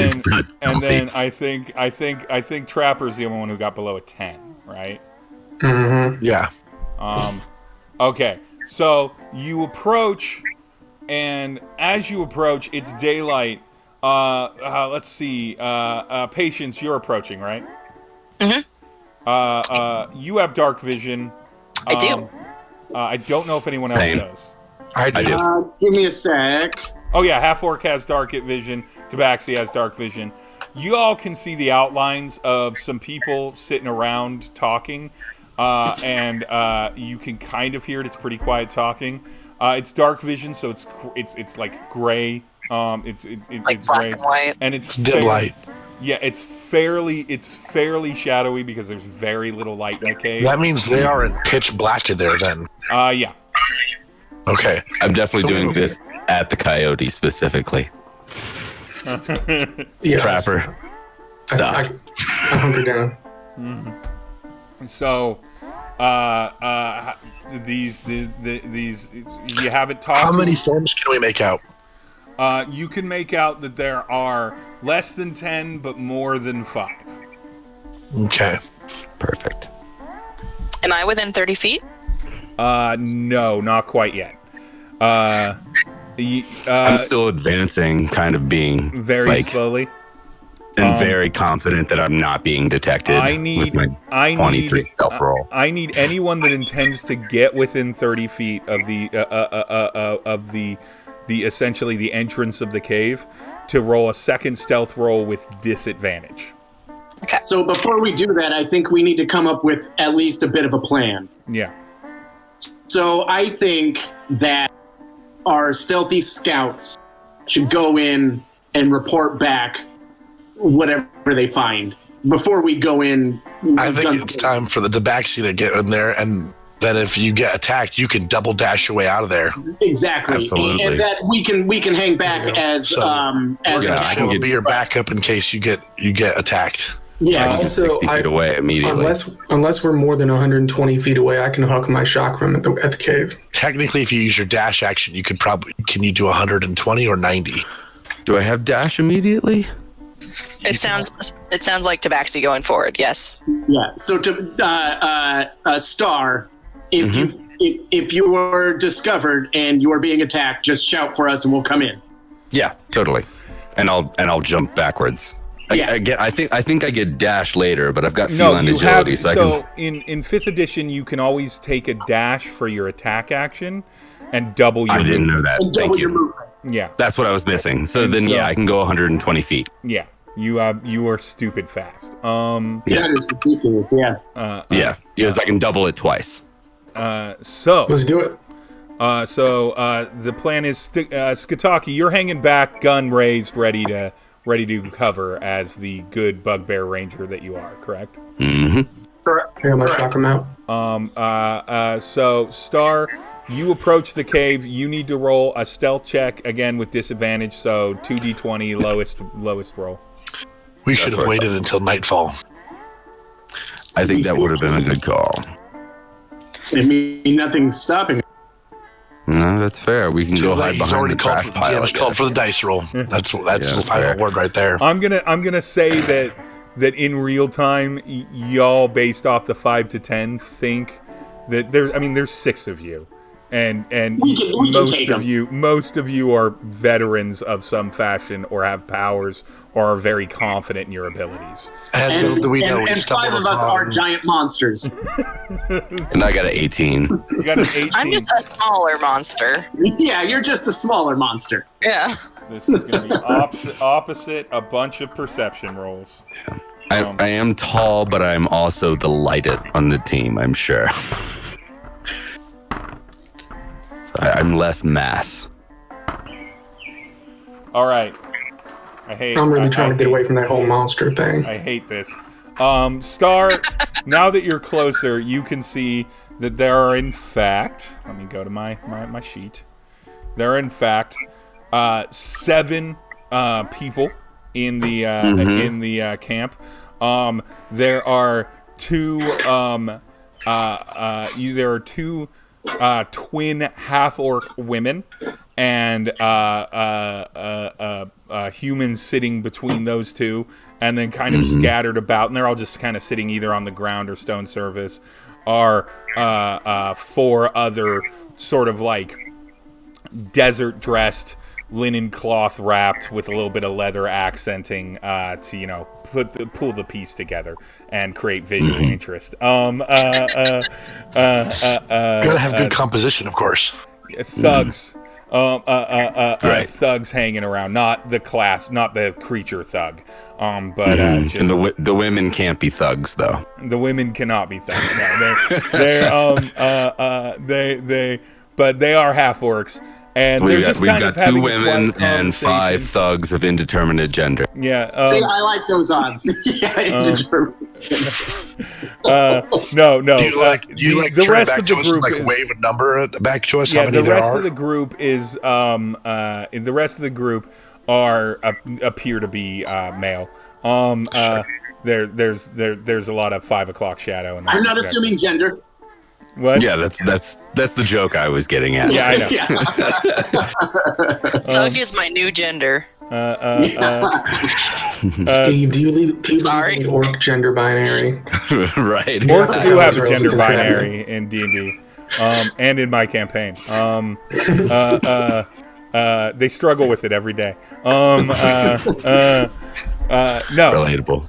Speaker 1: then I think Trapper's the only one who got below a 10, right?
Speaker 5: Mm-hmm.
Speaker 7: Yeah.
Speaker 1: Okay, so you approach, and as you approach, it's daylight. Let's see. Patience, you're approaching, right?
Speaker 3: Mm-hmm.
Speaker 1: You have dark vision.
Speaker 3: I do.
Speaker 1: I don't know if anyone else
Speaker 4: Same.
Speaker 1: does.
Speaker 7: I do.
Speaker 6: Give me a sec.
Speaker 1: Oh yeah, Half Orc has dark vision. Tabaxi has dark vision. You all can see the outlines of some people sitting around talking, and you can kind of hear it. It's pretty quiet talking. It's dark vision, so it's like gray. It's
Speaker 3: Like black
Speaker 1: gray
Speaker 3: and white.
Speaker 1: and it's
Speaker 7: Dim light.
Speaker 1: Yeah, it's fairly shadowy because there's very little light in the cave.
Speaker 7: That means they are in pitch black in there then.
Speaker 1: Yeah.
Speaker 7: Okay.
Speaker 4: I'm definitely doing this at the coyote specifically.
Speaker 5: Yeah,
Speaker 4: Trapper, stop.
Speaker 5: I hunker down.
Speaker 1: So, these you haven't talked.
Speaker 7: How many forms can we make out?
Speaker 1: You can make out that there are less than 10, but more than 5.
Speaker 7: Okay.
Speaker 4: Perfect.
Speaker 3: Am I within 30 feet?
Speaker 1: No, not quite yet.
Speaker 4: I'm still advancing, kind of being
Speaker 1: very
Speaker 4: like,
Speaker 1: slowly.
Speaker 4: and very confident that I'm not being detected with my 23 stealth roll.
Speaker 1: I need anyone that intends to get within 30 feet of the essentially the entrance of the cave to roll a second stealth roll with disadvantage.
Speaker 3: Okay.
Speaker 6: So before we do that, I think we need to come up with at least a bit of a plan.
Speaker 1: Yeah.
Speaker 6: So I think that our stealthy scouts should go in and report back whatever they find before we go in.
Speaker 7: I think it's time for the Tabaxi to get in there, and then if you get attacked, you can double dash your way out of there.
Speaker 6: Exactly.
Speaker 4: Absolutely.
Speaker 6: And that we can hang back as
Speaker 7: I can be your backup in case you get attacked.
Speaker 6: yes.
Speaker 5: Also,
Speaker 4: 60 feet away immediately.
Speaker 5: Unless we're more than 120 feet away, I can huck my chakram at the cave.
Speaker 7: Technically, if you use your dash action, you could can you do 120 or 90?
Speaker 4: Do I have dash immediately?
Speaker 3: It sounds like Tabaxi going forward. Yes.
Speaker 6: Yeah. So to Star, if you are discovered and you are being attacked, just shout for us and we'll come in.
Speaker 4: Yeah, totally. And I'll jump backwards. I think I get dash later, but I've got feline agility,
Speaker 1: in 5th edition you can always take a dash for your attack action and double your
Speaker 4: I didn't know that.
Speaker 6: And
Speaker 4: Thank
Speaker 6: double
Speaker 4: you.
Speaker 6: your movement.
Speaker 1: Yeah.
Speaker 4: That's what I was missing. So I can go 120 feet.
Speaker 1: Yeah. You are stupid fast.
Speaker 6: That is ridiculous. Yeah.
Speaker 4: Because I can double it twice.
Speaker 1: So
Speaker 5: Let's do it.
Speaker 1: the plan is Skataki, you're hanging back, gun raised, ready to cover as the good bugbear ranger that you are, correct?
Speaker 4: Mm-hmm.
Speaker 2: Correct.
Speaker 5: I got my chakram out.
Speaker 1: So Star, you approach the cave. You need to roll a stealth check again with disadvantage. So 2d20 lowest roll.
Speaker 7: We should have waited until nightfall.
Speaker 4: I think that would have been a good call.
Speaker 6: I mean, nothing's stopping.
Speaker 4: No, that's fair. We can go hide behind the trash pile.
Speaker 7: It's called for the dice roll. That's the final
Speaker 4: fair.
Speaker 7: word right there.
Speaker 1: I'm gonna say that in real time, y'all, based off the 5 to 10, think that there's 6 of you, and most of you are veterans of some fashion or have powers or are very confident in your abilities.
Speaker 7: And we know we
Speaker 6: and 5
Speaker 7: stumbled
Speaker 6: of us
Speaker 7: upon-
Speaker 6: are giant monsters.
Speaker 4: And I got an 18.
Speaker 1: You got an 18.
Speaker 3: I'm just a smaller monster.
Speaker 6: Yeah, you're just a smaller monster.
Speaker 3: Yeah.
Speaker 1: This is gonna be opposite a bunch of perception rolls.
Speaker 4: I am tall, but I'm also the Litet on the team, I'm sure. I'm less mass.
Speaker 1: All right.
Speaker 5: I'm really trying to get away from that whole monster thing.
Speaker 1: I hate this. Star, now that you're closer, you can see that there are, in fact, let me go to my sheet. There are, in fact, 7 people in the camp. There are 2 twin half-orc women and humans sitting between those 2, and then kind of scattered about, and they're all just kind of sitting either on the ground or stone surface, are 4 other sort of like desert-dressed, linen cloth wrapped with a little bit of leather accenting to pull the piece together and create visual interest. Gotta
Speaker 7: have good composition, of course.
Speaker 1: Thugs.
Speaker 4: Right.
Speaker 1: Thugs hanging around, not the creature thug, but
Speaker 4: and the women can't be thugs, though.
Speaker 1: The women cannot be thugs. No, but they are half orcs, and
Speaker 4: So
Speaker 1: they're
Speaker 4: we've
Speaker 1: just
Speaker 4: got
Speaker 1: kind of
Speaker 4: 2
Speaker 1: having
Speaker 4: women
Speaker 1: a quiet
Speaker 4: and 5
Speaker 1: conversation.
Speaker 4: thugs of indeterminate gender.
Speaker 1: Yeah.
Speaker 6: See, I like those odds.
Speaker 1: No.
Speaker 7: Do you like
Speaker 1: the
Speaker 7: turn
Speaker 1: rest
Speaker 7: back
Speaker 1: of
Speaker 7: to
Speaker 1: the
Speaker 7: us
Speaker 1: group
Speaker 7: and, like,
Speaker 1: is,
Speaker 7: wave a number back to us?
Speaker 1: yeah.
Speaker 7: How many
Speaker 1: The
Speaker 7: there
Speaker 1: rest
Speaker 7: are?
Speaker 1: of the group is the rest of the group are appear to be male. There's a lot of 5 o'clock shadow.
Speaker 6: I'm not assuming gender.
Speaker 1: What?
Speaker 4: Yeah, that's the joke I was getting at.
Speaker 1: Yeah, I know.
Speaker 3: Thug is my new gender.
Speaker 5: Steve, do you leave
Speaker 3: Sorry.
Speaker 5: the orc gender binary?
Speaker 4: Right.
Speaker 1: Orcs do have a
Speaker 5: Those
Speaker 1: gender
Speaker 5: are
Speaker 1: binary in D&D, and in my campaign. They struggle with it every day. No.
Speaker 4: Relatable.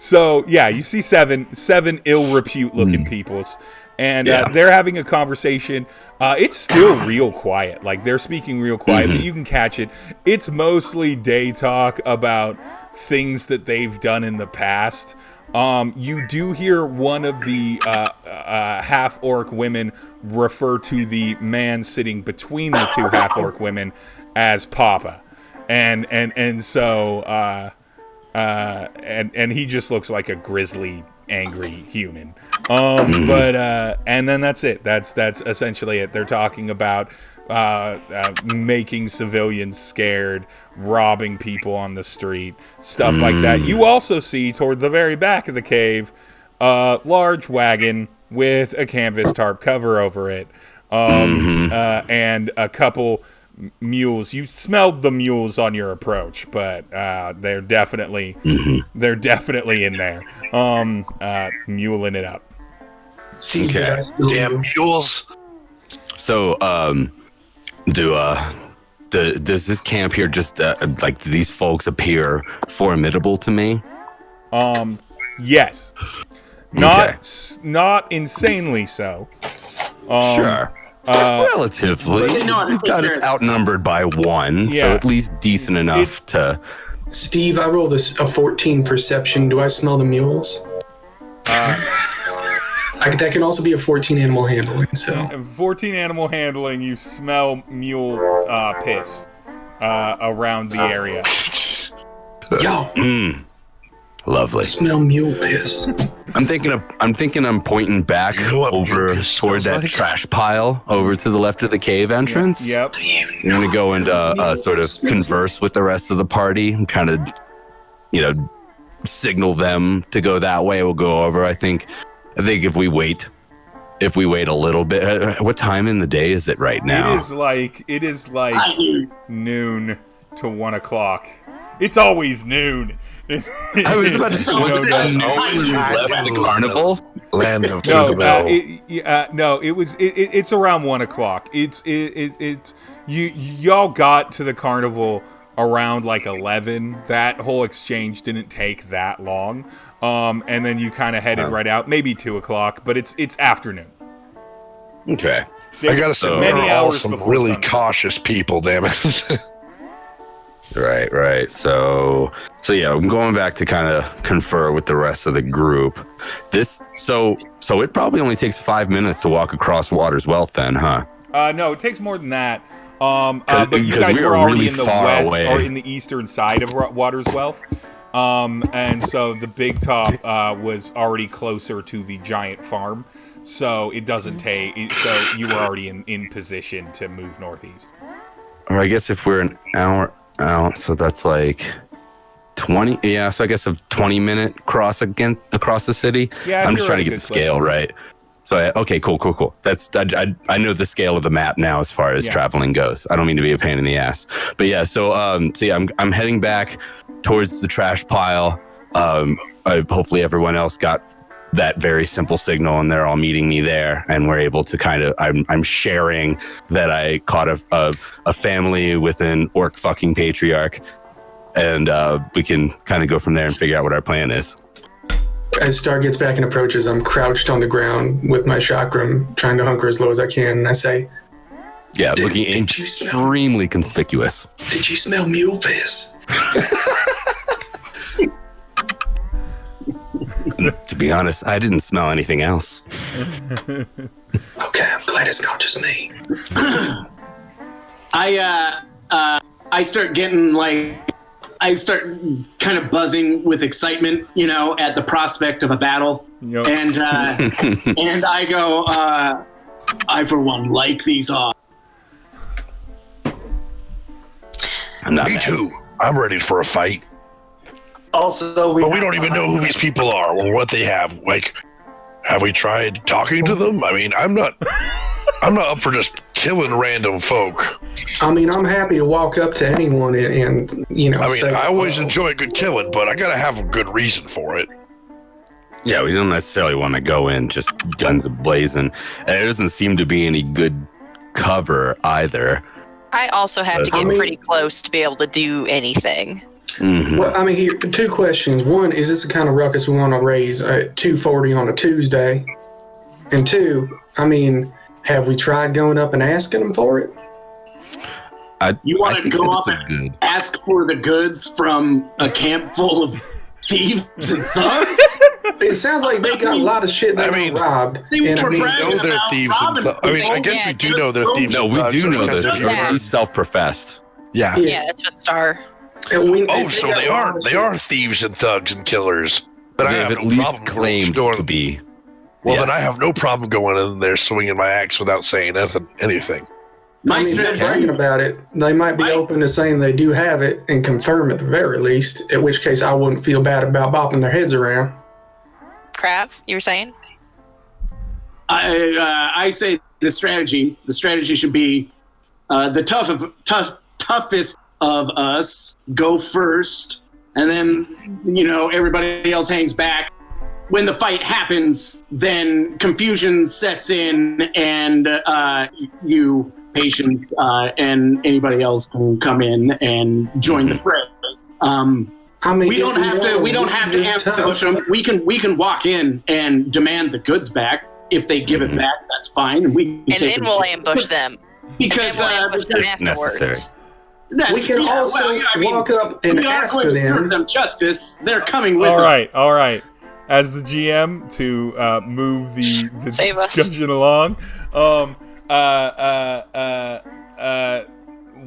Speaker 1: So yeah, you see seven ill repute looking peoples, and they're having a conversation. It's still real quiet. Like, they're speaking real quiet, but you can catch it. It's mostly day talk about things that they've done in the past. You do hear one of the half-orc women refer to the man sitting between the 2 half-orc women as Papa, and so he just looks like a grizzly, angry human. But and then that's it. That's essentially it. They're talking about making civilians scared, robbing people on the street, stuff like that. You also see toward the very back of the cave a large wagon with a canvas tarp cover over it, and a couple mules. You smelled the mules on your approach, but they're definitely in there, muling it up.
Speaker 5: Steve,
Speaker 4: Okay.
Speaker 7: Damn mules.
Speaker 4: So, does this camp here just like, do these folks appear formidable to me?
Speaker 1: Yes. Not insanely so.
Speaker 4: Sure. Relatively. We've got us outnumbered by 1, so
Speaker 1: Yeah.
Speaker 4: at least decent enough to.
Speaker 5: Steve, I rolled a 14 perception. Do I smell the mules? That can also be a 14 animal handling. So
Speaker 1: 14 animal handling. You smell mule piss around the area.
Speaker 5: yo,
Speaker 4: Lovely.
Speaker 5: smell mule piss.
Speaker 4: I'm thinking I'm pointing back
Speaker 7: You know what
Speaker 4: over
Speaker 7: mucus
Speaker 4: toward
Speaker 7: smells
Speaker 4: that
Speaker 7: like?
Speaker 4: trash pile over to the left of the cave entrance.
Speaker 1: Yep.
Speaker 4: I'm gonna go and sort of converse with the rest of the party and kind of, signal them to go that way. We'll go over. I think if we wait a little bit. What time in the day is it right now?
Speaker 1: It is like noon to 1 o'clock. It's always noon.
Speaker 4: I was about to say, was it always left the carnival?
Speaker 7: Land of
Speaker 1: No,
Speaker 7: through the mill.
Speaker 1: it's around 1 o'clock. It's y'all got to the carnival around like 11. That whole exchange didn't take that long. And then you kind of headed right out, maybe 2 o'clock, but it's afternoon.
Speaker 4: Okay.
Speaker 7: I gotta say,
Speaker 1: many
Speaker 7: we're all
Speaker 1: hours
Speaker 7: some
Speaker 1: before
Speaker 7: really
Speaker 1: sunset.
Speaker 7: cautious people, damn it.
Speaker 4: Right. So yeah, I'm going back to kind of confer with the rest of the group. So it probably only takes 5 minutes to walk across Water's Wealth then, huh?
Speaker 1: No, it takes more than that. But you
Speaker 4: because
Speaker 1: guys
Speaker 4: we
Speaker 1: were
Speaker 4: are
Speaker 1: already
Speaker 4: really
Speaker 1: in the
Speaker 4: far
Speaker 1: west
Speaker 4: away.
Speaker 1: or in the eastern side of Water's Wealth. And so the big top was already closer to the giant farm. so it doesn't take. So you were already in position to move northeast.
Speaker 4: Or I guess if we're an hour out, so that's like 20. Yeah, so I guess a 20-minute cross across the city.
Speaker 1: Yeah,
Speaker 4: I'm just trying to get the scale right. So okay, cool. That's I know the scale of the map now as far as traveling goes. I don't mean to be a pain in the ass, but yeah. So I'm heading back towards the trash pile. Hopefully everyone else got that very simple signal, and they're all meeting me there, and we're able to kind of. I'm sharing that I caught a family with an orc fucking patriarch, and we can kind of go from there and figure out what our plan is.
Speaker 5: As Star gets back and approaches, I'm crouched on the ground with my chakram, trying to hunker as low as I can, and I say,
Speaker 4: "Yeah, looking extremely conspicuous.
Speaker 5: Did you smell mule piss?"
Speaker 4: To be honest, I didn't smell anything else.
Speaker 5: Okay, I'm glad it's not just me.
Speaker 6: I start getting I start kind of buzzing with excitement, at the prospect of a battle.
Speaker 1: Yep.
Speaker 6: And and I go, I for one like these odds.
Speaker 4: I'm not
Speaker 7: Me
Speaker 4: mad.
Speaker 7: too. I'm ready for a fight.
Speaker 2: Also,
Speaker 7: But we don't even know who these people are or what they have. Like, have we tried talking to them? I mean, I'm not up for just killing random folk.
Speaker 5: I mean, I'm happy to walk up to anyone and
Speaker 7: I mean,
Speaker 5: say,
Speaker 7: I always enjoy good killing, but I gotta have a good reason for it.
Speaker 4: Yeah, we don't necessarily want to go in just guns a-blazing. And there doesn't seem to be any good cover either.
Speaker 3: I also have to get pretty close to be able to do anything.
Speaker 4: Mm-hmm.
Speaker 5: Well, I mean, here, 2 questions. 1, is this the kind of ruckus we want to raise at 2:40 on a Tuesday? And 2, I mean, have we tried going up and asking them for it?
Speaker 6: You want to go up and ask for the goods from a camp full of thieves and thugs?
Speaker 5: It sounds like they got a lot of shit they robbed.
Speaker 6: They were
Speaker 7: We
Speaker 6: bragging
Speaker 7: know they're
Speaker 6: about
Speaker 7: thieves.
Speaker 6: robbing
Speaker 7: I guess we do know they're thieves.
Speaker 4: No,
Speaker 7: and
Speaker 4: we
Speaker 7: thugs
Speaker 4: do know
Speaker 7: because
Speaker 4: that
Speaker 7: they're-
Speaker 4: he's self-professed.
Speaker 7: Yeah.
Speaker 3: Yeah, that's what Star.
Speaker 7: So they are thieves and thugs and killers. But I
Speaker 4: They've
Speaker 7: have
Speaker 4: at
Speaker 7: no
Speaker 4: least
Speaker 7: problem
Speaker 4: claimed
Speaker 7: going
Speaker 4: to be.
Speaker 7: Well,
Speaker 4: Yes.
Speaker 7: then I have no problem going in there swinging my axe without saying anything.
Speaker 5: I mean, they're bragging about it. They might be open to saying they do have it and confirm at the very least, at which case I wouldn't feel bad about bopping their heads around.
Speaker 3: Krav, you were saying?
Speaker 6: I say the strategy should be the toughest of us go first, and then everybody else hangs back. When the fight happens, then confusion sets in, and you, patients, and anybody else can come in and join the fray.
Speaker 5: I mean,
Speaker 6: We don't have to ambush them. We can walk in and demand the goods back. If they give it back, that's fine. And
Speaker 3: And then we'll ambush them.
Speaker 6: because
Speaker 3: And then we'll ambush them
Speaker 4: necessary.
Speaker 3: afterwards.
Speaker 5: We can also walk up and
Speaker 6: we are
Speaker 5: ask
Speaker 6: going
Speaker 5: for
Speaker 6: to serve
Speaker 5: them.
Speaker 6: them justice. They're coming with
Speaker 1: All
Speaker 6: us.
Speaker 1: right. As the GM to move the
Speaker 3: Save us.
Speaker 1: discussion along,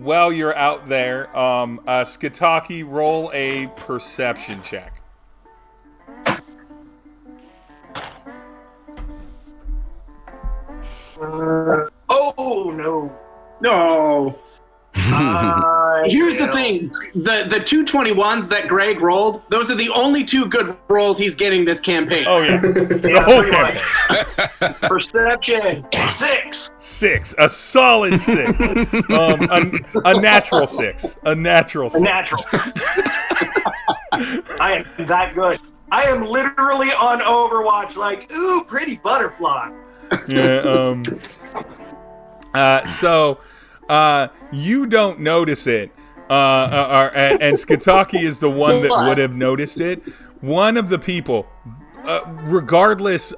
Speaker 1: while you're out there, Skitaki, roll a perception check.
Speaker 2: Oh no!
Speaker 6: No. Here's the thing: the 221s that Greg rolled, those are the only 2 good rolls he's getting this campaign.
Speaker 1: Oh yeah, the whole campaign.
Speaker 2: Perception 6.
Speaker 1: 6, a solid 6, a natural 6, a natural 6.
Speaker 2: A natural. I am that good. I am literally on Overwatch, like, ooh, pretty butterfly.
Speaker 1: Yeah. So you don't notice it, and Skitaki is the one that would have noticed it. One of the people, regardless,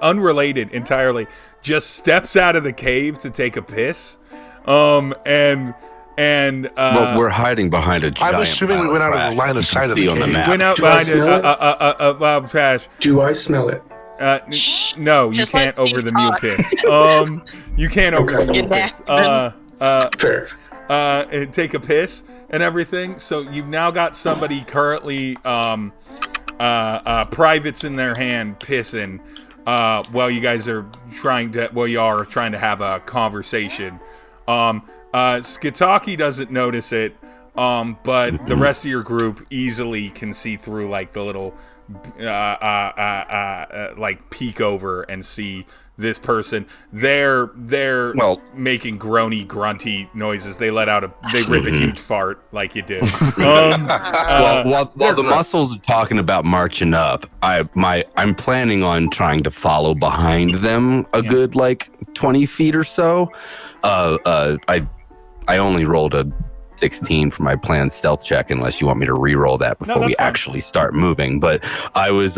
Speaker 1: unrelated entirely, just steps out of the cave to take a piss, well,
Speaker 4: we're hiding behind a giant.
Speaker 7: I'm assuming we went out of the line of sight of the
Speaker 4: on the
Speaker 7: cave.
Speaker 4: map.
Speaker 1: went out
Speaker 5: Do I
Speaker 1: behind a pile of trash.
Speaker 5: Do I smell it?
Speaker 1: No, you
Speaker 3: Just
Speaker 1: can't
Speaker 3: let
Speaker 1: over
Speaker 3: Steve
Speaker 1: the mule
Speaker 3: talk.
Speaker 1: piss. You can't over the mule piss.
Speaker 5: Fair.
Speaker 1: And take a piss and everything. So you've now got somebody currently privates in their hand, pissing, while you guys are trying to have a conversation. Skitaki doesn't notice it, but the rest of your group easily can see through like the little like peek over and see this person. They're making groany, grunty noises. They rip a huge fart like you do.
Speaker 4: While the muscles are talking about marching up, I'm planning on trying to follow behind them a good like 20 feet or so. I only rolled a 16 for my planned stealth check, unless you want me to re-roll that before we actually start moving. But I was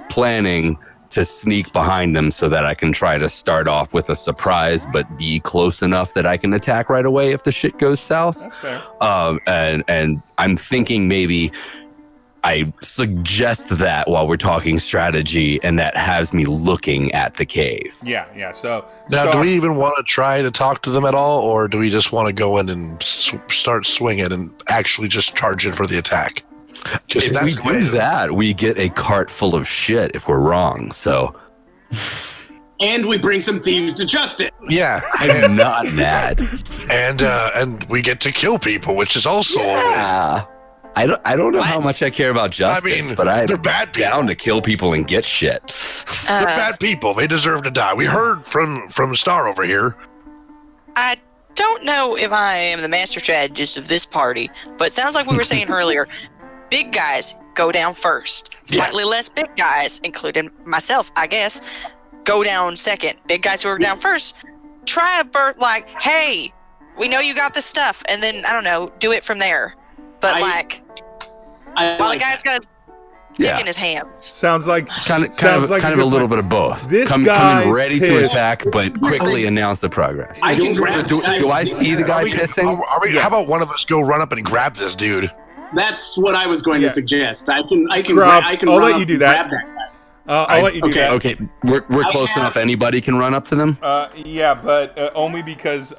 Speaker 4: planning to sneak behind them so that I can try to start off with a surprise, but be close enough that I can attack right away if the shit goes south.
Speaker 1: That's fair.
Speaker 4: And I'm thinking maybe I suggest that while we're talking strategy, and that has me looking at the cave.
Speaker 1: Yeah. So
Speaker 7: now, do we even want to try to talk to them at all, or do we just want to go in and start swinging and actually just charge in for the attack?
Speaker 4: If we do that, we get a cart full of shit if we're wrong. So,
Speaker 6: and we bring some thieves to justice.
Speaker 7: Yeah,
Speaker 4: I'm not mad.
Speaker 7: And we get to kill people, which is also.
Speaker 4: Yeah. I don't know how much I care about justice, but
Speaker 7: they're bad people.
Speaker 4: Down to kill people and get shit.
Speaker 7: They're bad people. They deserve to die. We heard from Star over here.
Speaker 3: I don't know if I am the master strategist of this party, but it sounds like we were saying earlier, big guys go down first. Slightly less big guys, including myself, I guess, go down second. Big guys who are down first, try a bird like, hey, we know you got this stuff, and then, I don't know, do it from there. But while the guy's got his dick in his hands.
Speaker 1: Sounds like
Speaker 4: kind of a little bit of both.
Speaker 1: This
Speaker 4: come in ready
Speaker 1: pissed.
Speaker 4: to attack, but quickly announce the progress.
Speaker 6: I can grab.
Speaker 4: Do I see the guy pissing?
Speaker 7: How about one of us go run up and grab this dude?
Speaker 6: That's what I was going to suggest. I can.
Speaker 1: I'll let you do that. I'll let you do that.
Speaker 4: Okay, we're close enough. Anybody can run up to them.
Speaker 1: Yeah, but only because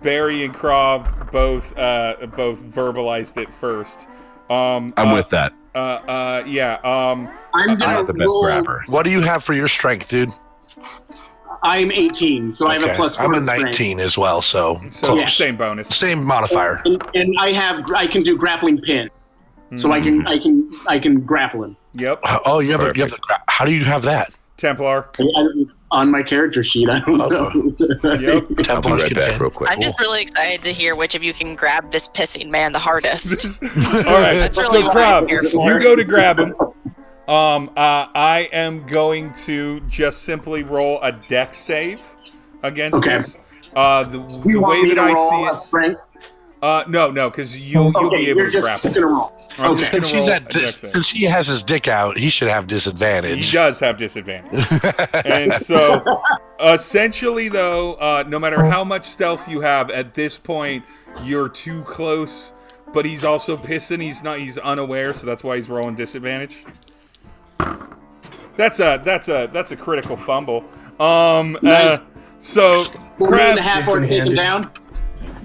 Speaker 1: Barry and Krav both verbalized it first.
Speaker 4: I'm with that.
Speaker 1: Yeah.
Speaker 6: I'm gonna
Speaker 4: the best
Speaker 6: roll.
Speaker 4: grabber.
Speaker 7: What do you have for your strength, dude?
Speaker 6: I'm 18, so I have a plus 4
Speaker 7: I'm a
Speaker 6: strength.
Speaker 7: 19 as well, so
Speaker 1: close. Same bonus.
Speaker 7: Same modifier.
Speaker 6: And I can do grappling pin, so I can grapple him.
Speaker 1: Yep.
Speaker 7: Oh, you have how do you have that?
Speaker 1: Templar.
Speaker 6: It's on my character sheet. I don't know.
Speaker 1: Yep.
Speaker 4: I'll be right back real quick.
Speaker 3: I'm just really excited to hear which of you can grab this pissing man the hardest.
Speaker 1: All right.
Speaker 3: That's really what I'm here for.
Speaker 1: You go to grab him. I am going to just simply roll a dex save against this. The way that I see it.
Speaker 6: Strength?
Speaker 1: No, because you'll be able to grapple.
Speaker 6: Gonna roll.
Speaker 1: I'm just gonna roll a dex save.
Speaker 7: Since he has his dick out, he should have disadvantage.
Speaker 1: He does have disadvantage. And so, essentially, though, no matter how much stealth you have, at this point, you're too close. But he's also pissing. He's unaware, so that's why he's rolling disadvantage. That's a critical fumble.
Speaker 6: Nice.
Speaker 1: So,
Speaker 6: 4.5 or taken down.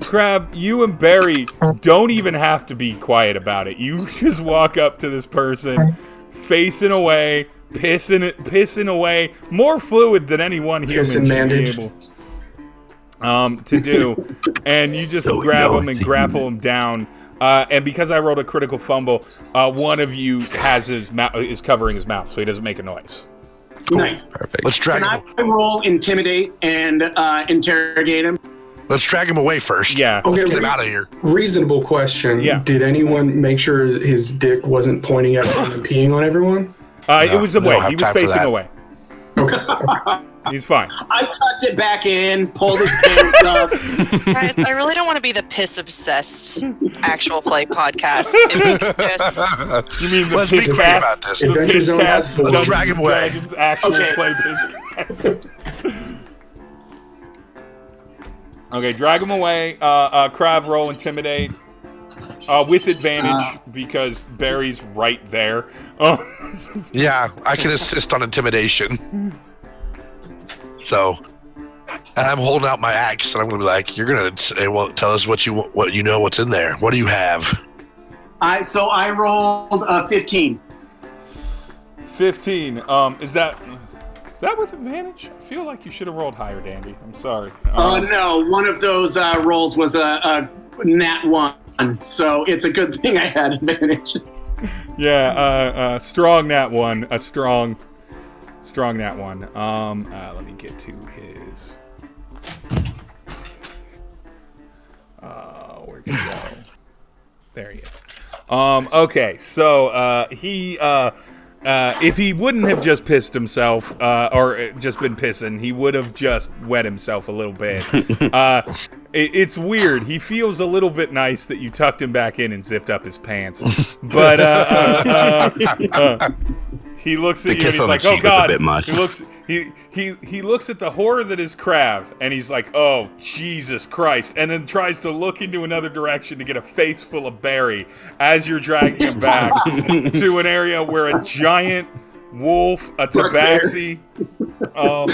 Speaker 1: Crab, you and Barry don't even have to be quiet about it. You just walk up to this person, facing away, pissing away, more fluid than any one human should be able to do. And you just grab him and grapple him down. And because I rolled a critical fumble, one of you has is covering his mouth, so he doesn't make a noise.
Speaker 7: Cool.
Speaker 6: Nice.
Speaker 4: Perfect.
Speaker 7: Let's drag him.
Speaker 6: Can I roll intimidate and interrogate him?
Speaker 7: Let's drag him away first.
Speaker 1: Yeah.
Speaker 5: Okay,
Speaker 7: Let's get him out of here.
Speaker 5: Reasonable question.
Speaker 1: Yeah.
Speaker 5: Did anyone make sure his dick wasn't pointing at him and peeing on everyone?
Speaker 1: It was away.
Speaker 7: have
Speaker 1: He was
Speaker 7: time for
Speaker 1: facing
Speaker 7: that.
Speaker 1: away.
Speaker 5: Okay.
Speaker 1: He's fine.
Speaker 6: I tucked it back in, pulled his pants up.
Speaker 3: Guys, I really don't want to be the piss-obsessed actual play podcast. If we could just...
Speaker 1: You mean the
Speaker 7: Let's be
Speaker 1: piss
Speaker 7: quick
Speaker 1: cast?
Speaker 7: about this.
Speaker 1: The
Speaker 5: Adventure
Speaker 1: piss
Speaker 5: Zone
Speaker 1: cast?
Speaker 5: has four.
Speaker 1: Dungeons
Speaker 7: Drag him away.
Speaker 1: Dragons actually
Speaker 6: Okay.
Speaker 1: play piss cast. Okay, drag him away. Krav, roll intimidate. With advantage because Barry's right there.
Speaker 7: Yeah, I can assist on intimidation. So, and I'm holding out my axe, and I'm gonna be like, "You're gonna say, well, tell us what you know, what's in there. What do you have?"
Speaker 6: I rolled a 15.
Speaker 1: 15. Is that with advantage? I feel like you should have rolled higher, Dandy. I'm sorry.
Speaker 6: No, one of those rolls was a nat 1, so it's a good thing I had advantage.
Speaker 1: Yeah, strong nat 1. A strong nat 1. Let me get to his. Where'd you go? There he is. Okay, so he if he wouldn't have just pissed himself or just been pissing, he would have just wet himself a little bit. It's weird. He feels a little bit nice that you tucked him back in and zipped up his pants, but he looks at you and he's like, "Oh God!" He looks at the horror that is Krav, and he's like, "Oh Jesus Christ!" And then tries to look into another direction to get a face full of Barry as you're dragging him back to an area where a giant wolf, a tabaxi, a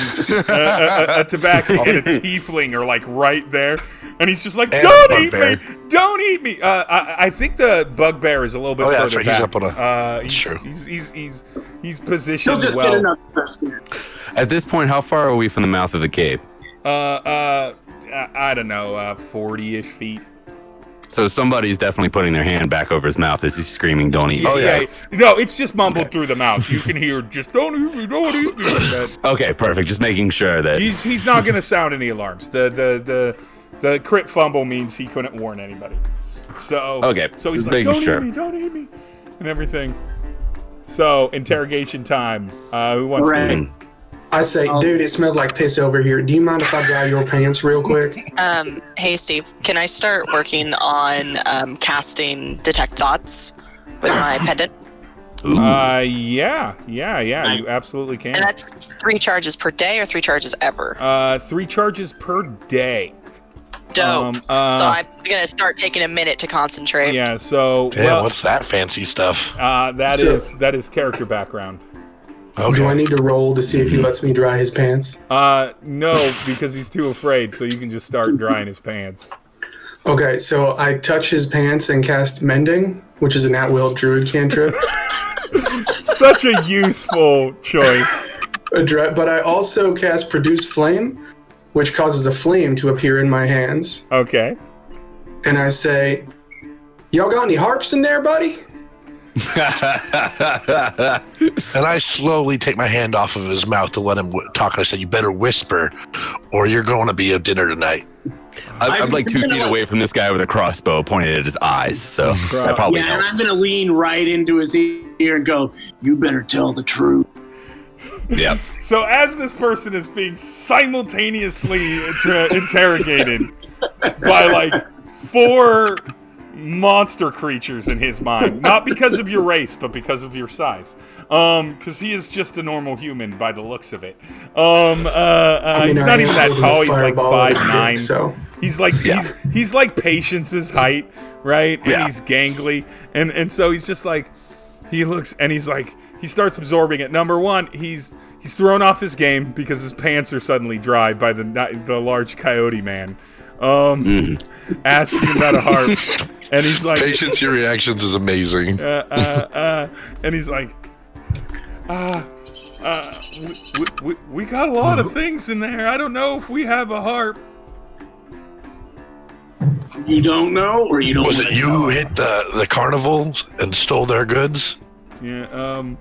Speaker 1: tabaxi, and a tiefling are like right there, and he's just like, "Don't eat me! Don't eat me!" I think the bugbear is a little bit further back.
Speaker 7: He's up on a.
Speaker 1: He's positioned
Speaker 6: He'll just
Speaker 1: well.
Speaker 6: get another skin.
Speaker 4: At this point, how far are we from the mouth of the cave?
Speaker 1: I don't know, 40-ish feet.
Speaker 4: So somebody's definitely putting their hand back over his mouth as he's screaming, "Don't eat me."
Speaker 1: Oh yeah. No, it's just mumbled through the mouth. You can hear just "Don't eat me, don't eat me." But
Speaker 4: Okay, perfect. Just making sure that
Speaker 1: he's not going to sound any alarms. The crit fumble means he couldn't warn anybody. So
Speaker 4: Okay,
Speaker 1: So he's
Speaker 4: just
Speaker 1: like,
Speaker 4: making
Speaker 1: "Don't
Speaker 4: sure."
Speaker 1: eat me, don't eat me," and everything. So interrogation time. Who wants to?
Speaker 6: Right.
Speaker 1: lead?
Speaker 5: I say, dude, it smells like piss over here. Do you mind if I dry your pants real quick?
Speaker 3: Hey, Steve, can I start working on casting Detect Thoughts with my pendant?
Speaker 1: Yeah, you absolutely can.
Speaker 3: And that's 3 charges per day or 3 charges ever?
Speaker 1: 3 charges per day.
Speaker 3: Dope. So I'm going to start taking a minute to concentrate.
Speaker 1: Yeah, so
Speaker 7: Damn, what's that fancy stuff?
Speaker 1: that is character background.
Speaker 7: Okay.
Speaker 5: Do I need to roll to see if he lets me dry his pants?
Speaker 1: No, because he's too afraid, so you can just start drying his pants.
Speaker 5: Okay, so I touch his pants and cast Mending, which is an at-will druid cantrip.
Speaker 1: Such a useful choice.
Speaker 5: But I also cast Produce Flame, which causes a flame to appear in my hands.
Speaker 1: Okay.
Speaker 5: And I say, "Y'all got any harps in there, buddy?"
Speaker 7: And I slowly take my hand off of his mouth to let him talk. And I said, "You better whisper, or you're going to be at dinner tonight."
Speaker 4: I'm like 2 feet away from this guy with a crossbow pointed at his eyes, so that probably
Speaker 6: Yeah, and
Speaker 4: helps.
Speaker 6: I'm going to lean right into his ear and go, "You better tell the truth."
Speaker 4: Yep.
Speaker 1: So as this person is being simultaneously interrogated by like 4 monster creatures in his mind, not because of your race, but because of your size. Because he is just a normal human by the looks of it. He's not even that tall. He's like 5'9".
Speaker 5: So
Speaker 1: He's like he's like Patience's height, right? And
Speaker 4: Yeah.
Speaker 1: he's gangly, and so he's just like he looks and he's like he starts absorbing it. Number one, he's thrown off his game because his pants are suddenly dry by the large coyote man. Asking about a harp, and he's like,
Speaker 7: Patience, your reactions is amazing.
Speaker 1: and he's like, we got a lot of things in there. I don't know if we have a harp.
Speaker 6: You don't know, or you don't.
Speaker 7: Was it you who hit the Carnival and stole their goods?
Speaker 1: Yeah.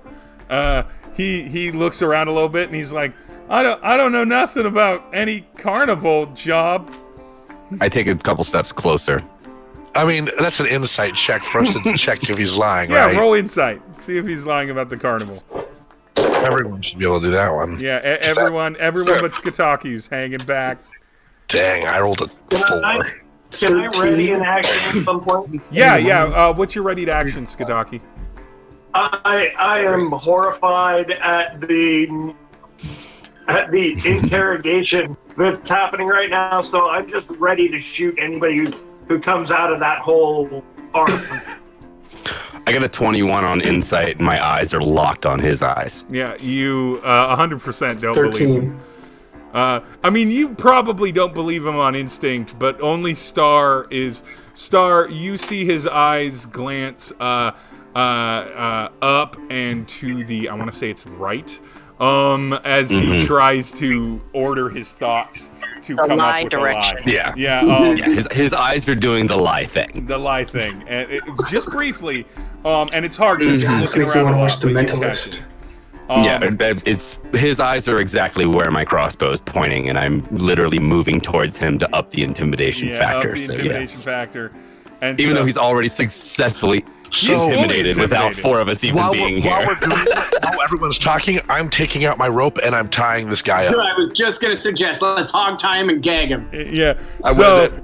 Speaker 1: He looks around a little bit, and he's like, I don't know nothing about any Carnival job.
Speaker 4: I take a couple steps closer.
Speaker 7: I mean, that's an insight check for us to check if he's lying,
Speaker 1: Yeah,
Speaker 7: right?
Speaker 1: roll insight. See if he's lying about the Carnival.
Speaker 7: Everyone should be able to do that one.
Speaker 1: Yeah, everyone but Skitaki's hanging back.
Speaker 7: Dang, I rolled a 4.
Speaker 2: Can I ready an action at some point?
Speaker 1: Yeah. What's your ready to action, Skitaki?
Speaker 2: I am horrified at the interrogation that's happening right now, so I'm just ready to shoot anybody who comes out of that whole arc.
Speaker 4: I got a 21 on insight, and my eyes are locked on his eyes.
Speaker 1: Yeah, you 100% don't
Speaker 5: 13.
Speaker 1: believe. I mean, you probably don't believe him on instinct, but only Star. You see his eyes glance up and to the, I want to say it's right, as he tries to order his thoughts to
Speaker 3: The
Speaker 1: come
Speaker 3: lie
Speaker 1: up with
Speaker 3: direction.
Speaker 1: a lie.
Speaker 4: Yeah.
Speaker 1: Yeah.
Speaker 4: His eyes are doing the lie thing.
Speaker 1: The lie thing, and just briefly, and it's hard because he's
Speaker 5: This
Speaker 1: looking
Speaker 5: makes me
Speaker 1: around
Speaker 5: want
Speaker 1: a
Speaker 5: to
Speaker 1: lot.
Speaker 5: watch The
Speaker 1: but you catch
Speaker 5: Mentalist.
Speaker 1: it.
Speaker 4: It's his eyes are exactly where my crossbow is pointing, and I'm literally moving towards him to up the intimidation factor.
Speaker 1: Up the intimidation factor. And
Speaker 4: Even
Speaker 1: so,
Speaker 4: though he's already successfully
Speaker 7: So
Speaker 4: intimidated without
Speaker 1: intimidated.
Speaker 4: four of us even being here.
Speaker 7: while we're doing it, while everyone's talking, I'm taking out my rope and I'm tying this guy up.
Speaker 6: I was just gonna suggest let's hog tie him and gag him.
Speaker 1: yeah.
Speaker 4: I
Speaker 1: So
Speaker 4: would-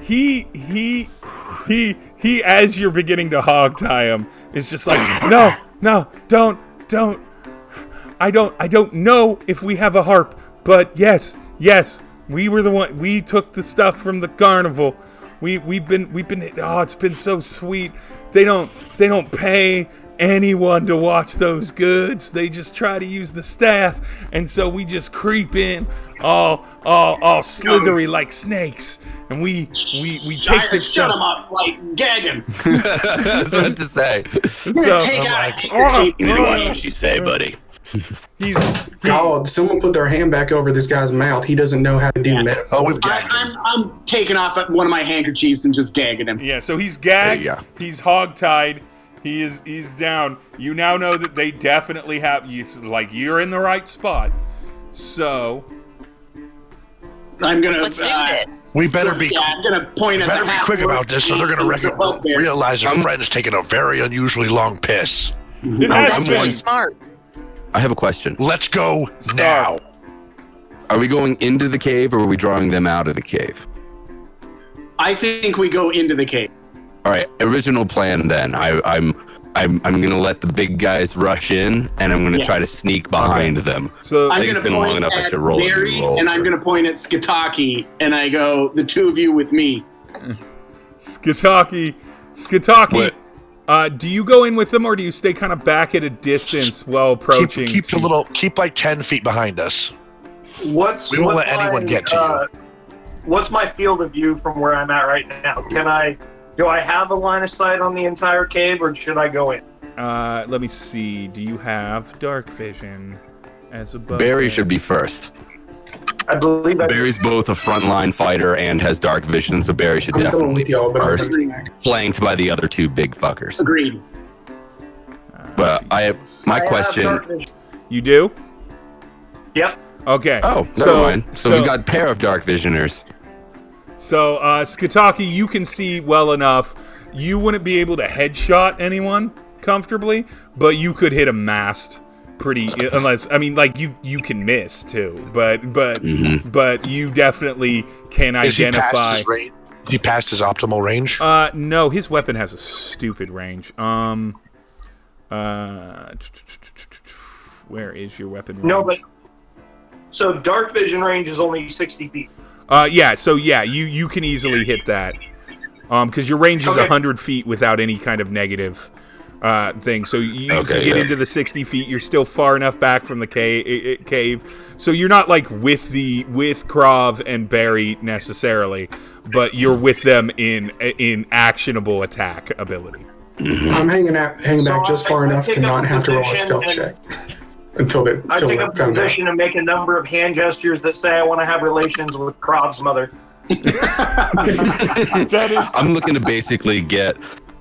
Speaker 1: he, as you're beginning to hog tie him, is just like, no, don't. I don't know if we have a harp, but yes, we were the one. We took the stuff from the carnival. We've been. Oh, it's been so sweet. They don't pay anyone to watch those goods. They just try to use the staff, and so we just creep in, all slithery like snakes, and we take this
Speaker 6: Shut
Speaker 1: stuff.
Speaker 6: him up, like gag him.
Speaker 4: That's what to say.
Speaker 1: So
Speaker 6: Take out a
Speaker 7: like,
Speaker 6: handkerchief.
Speaker 4: You need to watch what you say, buddy.
Speaker 5: God, someone put their hand back over this guy's mouth. He doesn't know how to do metaphor.
Speaker 7: Oh, we've gagged him.
Speaker 6: I'm taking off one of my handkerchiefs and just gagging him.
Speaker 1: yeah. So he's gagged.
Speaker 4: There you go.
Speaker 1: He's hogtied. He's down. You now know that they definitely have you. Like you're in the right spot. So
Speaker 6: I'm gonna
Speaker 3: Let's do this.
Speaker 7: We better be
Speaker 6: I'm gonna point at
Speaker 7: better
Speaker 6: the
Speaker 7: be quick about this, so they're going to realize their friend is taking a very unusually long piss.
Speaker 1: it has
Speaker 3: That's
Speaker 1: been.
Speaker 3: really smart.
Speaker 4: I have a question.
Speaker 7: Let's go now.
Speaker 4: Are we going into the cave or are we drawing them out of the cave?
Speaker 6: I think we go into the cave.
Speaker 4: All right, original plan then. I'm gonna let the big guys rush in, and I'm gonna try to sneak behind them.
Speaker 1: So
Speaker 6: I'm
Speaker 4: think
Speaker 6: gonna
Speaker 4: it's been long
Speaker 6: point
Speaker 4: enough, I
Speaker 6: at
Speaker 4: should roll a
Speaker 6: Barry,
Speaker 4: roll.
Speaker 6: and I'm gonna point at Skataki, and I go, the two of you with me.
Speaker 1: Skataki. Do you go in with them, or do you stay kind of back at a distance while approaching?
Speaker 7: Keep like 10 feet behind us. We won't let anyone get to you.
Speaker 2: What's my field of view from where I'm at right now? Do I have a line of sight on the entire cave, or should I go in?
Speaker 1: Let me see. Do you have dark vision as a bug?
Speaker 4: Barry should be first.
Speaker 2: I believe I
Speaker 4: Barry's both a frontline fighter and has dark vision, so Barry should
Speaker 5: I'm going
Speaker 4: definitely
Speaker 5: with y'all,
Speaker 4: be
Speaker 5: but I'm
Speaker 4: first,
Speaker 5: coming back.
Speaker 4: flanked by the other two big fuckers.
Speaker 6: Agreed.
Speaker 4: But my
Speaker 2: I have
Speaker 4: question.
Speaker 2: dark vision.
Speaker 1: You do?
Speaker 2: Yep.
Speaker 1: Okay.
Speaker 4: Oh, never mind. So we got a pair of dark visioners.
Speaker 1: So, Skataki, you can see well enough. You wouldn't be able to headshot anyone comfortably, but you could hit a mast pretty. Unless, I mean, like you can miss too, but you definitely can
Speaker 7: Is he
Speaker 1: identify.
Speaker 7: past his range? He passed his optimal range?
Speaker 1: No, his weapon has a stupid range. Where is your weapon range?
Speaker 2: No, but so dark vision range is only 60 feet.
Speaker 1: You can easily hit that. Because your range is
Speaker 2: Okay.
Speaker 1: 100 feet without any kind of negative thing. So you can get into the 60 feet. You're still far enough back from the cave. So you're not like with Krav and Barry necessarily, but you're with them in actionable attack ability.
Speaker 5: I'm hanging back just far
Speaker 2: I
Speaker 5: enough to
Speaker 2: pick up
Speaker 5: not
Speaker 2: a
Speaker 5: have to roll a
Speaker 2: position
Speaker 5: stealth
Speaker 2: and-
Speaker 5: check until
Speaker 2: I
Speaker 5: they're
Speaker 2: take up the
Speaker 5: found out.
Speaker 2: position and make a number of hand gestures that say I want to have relations with Krov's mother.
Speaker 1: That is.
Speaker 4: I'm looking to basically get.